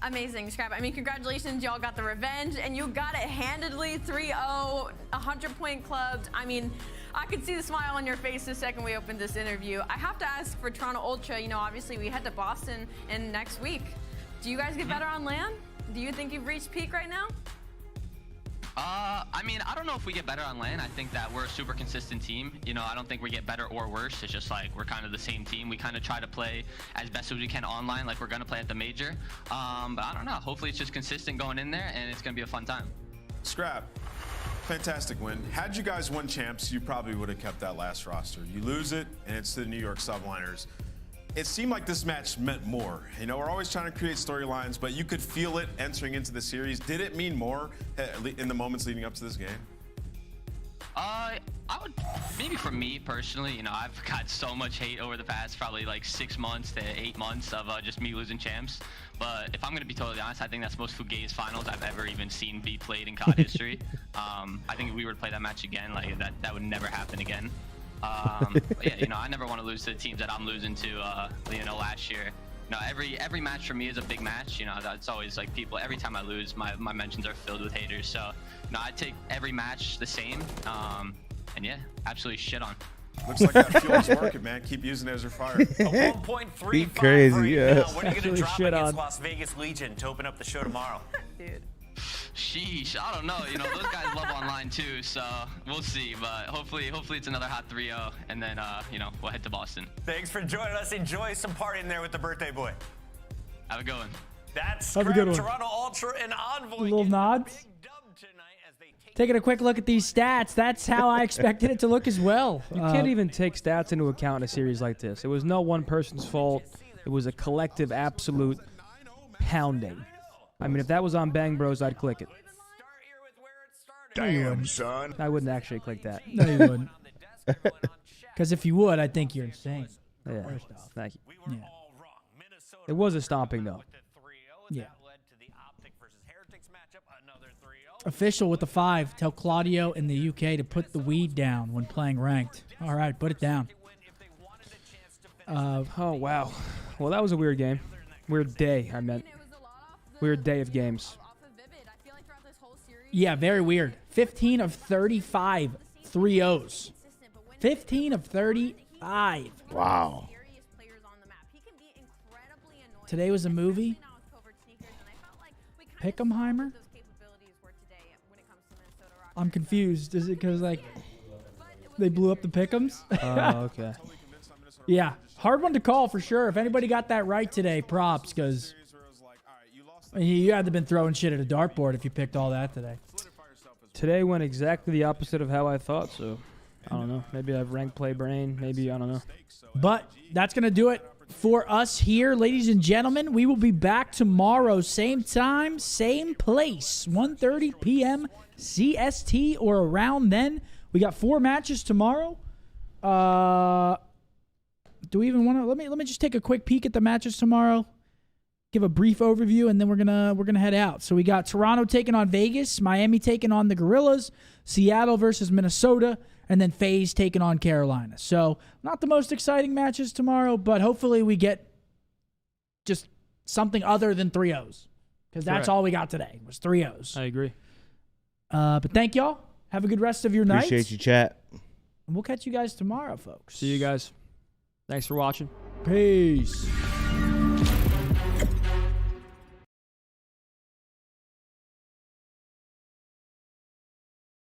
Amazing, Scrap. I mean, congratulations. Y'all got the revenge, and you got it handedly. 3-0, 100-point clubs. I mean, I could see the smile on your face the second we opened this interview. I have to ask for Toronto Ultra, you know, obviously we head to Boston in next week. Do you guys get better on land? Do you think you've reached peak right now? I mean, I don't know if we get better on LAN. I think that we're a super consistent team. You know, I don't think we get better or worse. It's just like we're kind of the same team. We kind of try to play as best as we can online, like we're going to play at the major. But I don't know. Hopefully it's just consistent going in there, and it's going to be a fun time. Scrap, fantastic win. Had you guys won champs, you probably would have kept that last roster. You lose it, and it's the New York Subliners. It seemed like this match meant more. You know, we're always trying to create storylines, but you could feel it entering into the series. Did it mean more in the moments leading up to this game? I would, maybe for me personally, you know, I've got so much hate over the past probably like 6 months to 8 months of just me losing champs. But if I'm going to be totally honest, I think that's the most fugazi finals I've ever even seen be played in COD history. I think if we were to play that match again, like that would never happen again. But yeah, you know, I never want to lose to the teams that I'm losing to, you know, last year. You know, every match for me is a big match. You know, that's always like people, every time I lose, my mentions are filled with haters. So, you know, I take every match the same. And yeah, absolutely shit on. Looks like that fuel's working, man. Keep using it as your fire. 1.35 crazy, right yeah. now. What are you going to drop shit against on. Las Vegas Legion to open up the show tomorrow? Dude. Sheesh, I don't know. You know, those guys love online too, so we'll see. But hopefully it's another hot 3-0, and then you know, we'll head to Boston. Thanks for joining us. Enjoy some partying there with the birthday boy. Have a good one. That's Have a good one. Toronto Ultra and Envoy. Little nods. Taking a quick look at these stats, that's how I expected it to look as well. You can't even take stats into account in a series like this. It was no one person's fault. It was a collective, absolute pounding. I mean, if that was on Bang Bros, I'd click it. Damn, son. I wouldn't actually click that. No, you wouldn't. Because if you would, I think you're insane. Yeah, First off. thank you. Yeah. It was a stomping, though. Yeah. Official with the 5. Tell Claudio in the UK to put the weed down when playing ranked. All right, put it down. Oh, wow. Well, that was a weird game. Weird day, I meant. Weird day of games. Yeah, very weird. 15 of 35 3-0s. 15 of 35. Wow. Today was a movie. Pickenheimer? I'm confused. Is it because, like, they blew up the Pick'ems? Oh, okay. Yeah. Hard one to call for sure. If anybody got that right today, props, because you had to been throwing shit at a dartboard if you picked all that today. Today went exactly the opposite of how I thought, so I don't know. Maybe I have rank play brain. Maybe, I don't know. But that's going to do it for us here, ladies and gentlemen. We will be back tomorrow, same time, same place, 1:30 p.m. CST or around then. We got 4 matches tomorrow. Do we even want to? Let me just take a quick peek at the matches tomorrow. Give a brief overview, and then we're gonna head out. So we got Toronto taking on Vegas, Miami taking on the Gorillas, Seattle versus Minnesota, and then FaZe taking on Carolina. So not the most exciting matches tomorrow, but hopefully we get just something other than 3-0s, because that's all we got today was 3-0s. I agree. But thank y'all. Have a good rest of your night. Appreciate you, chat. And we'll catch you guys tomorrow, folks. See you guys. Thanks for watching. Peace.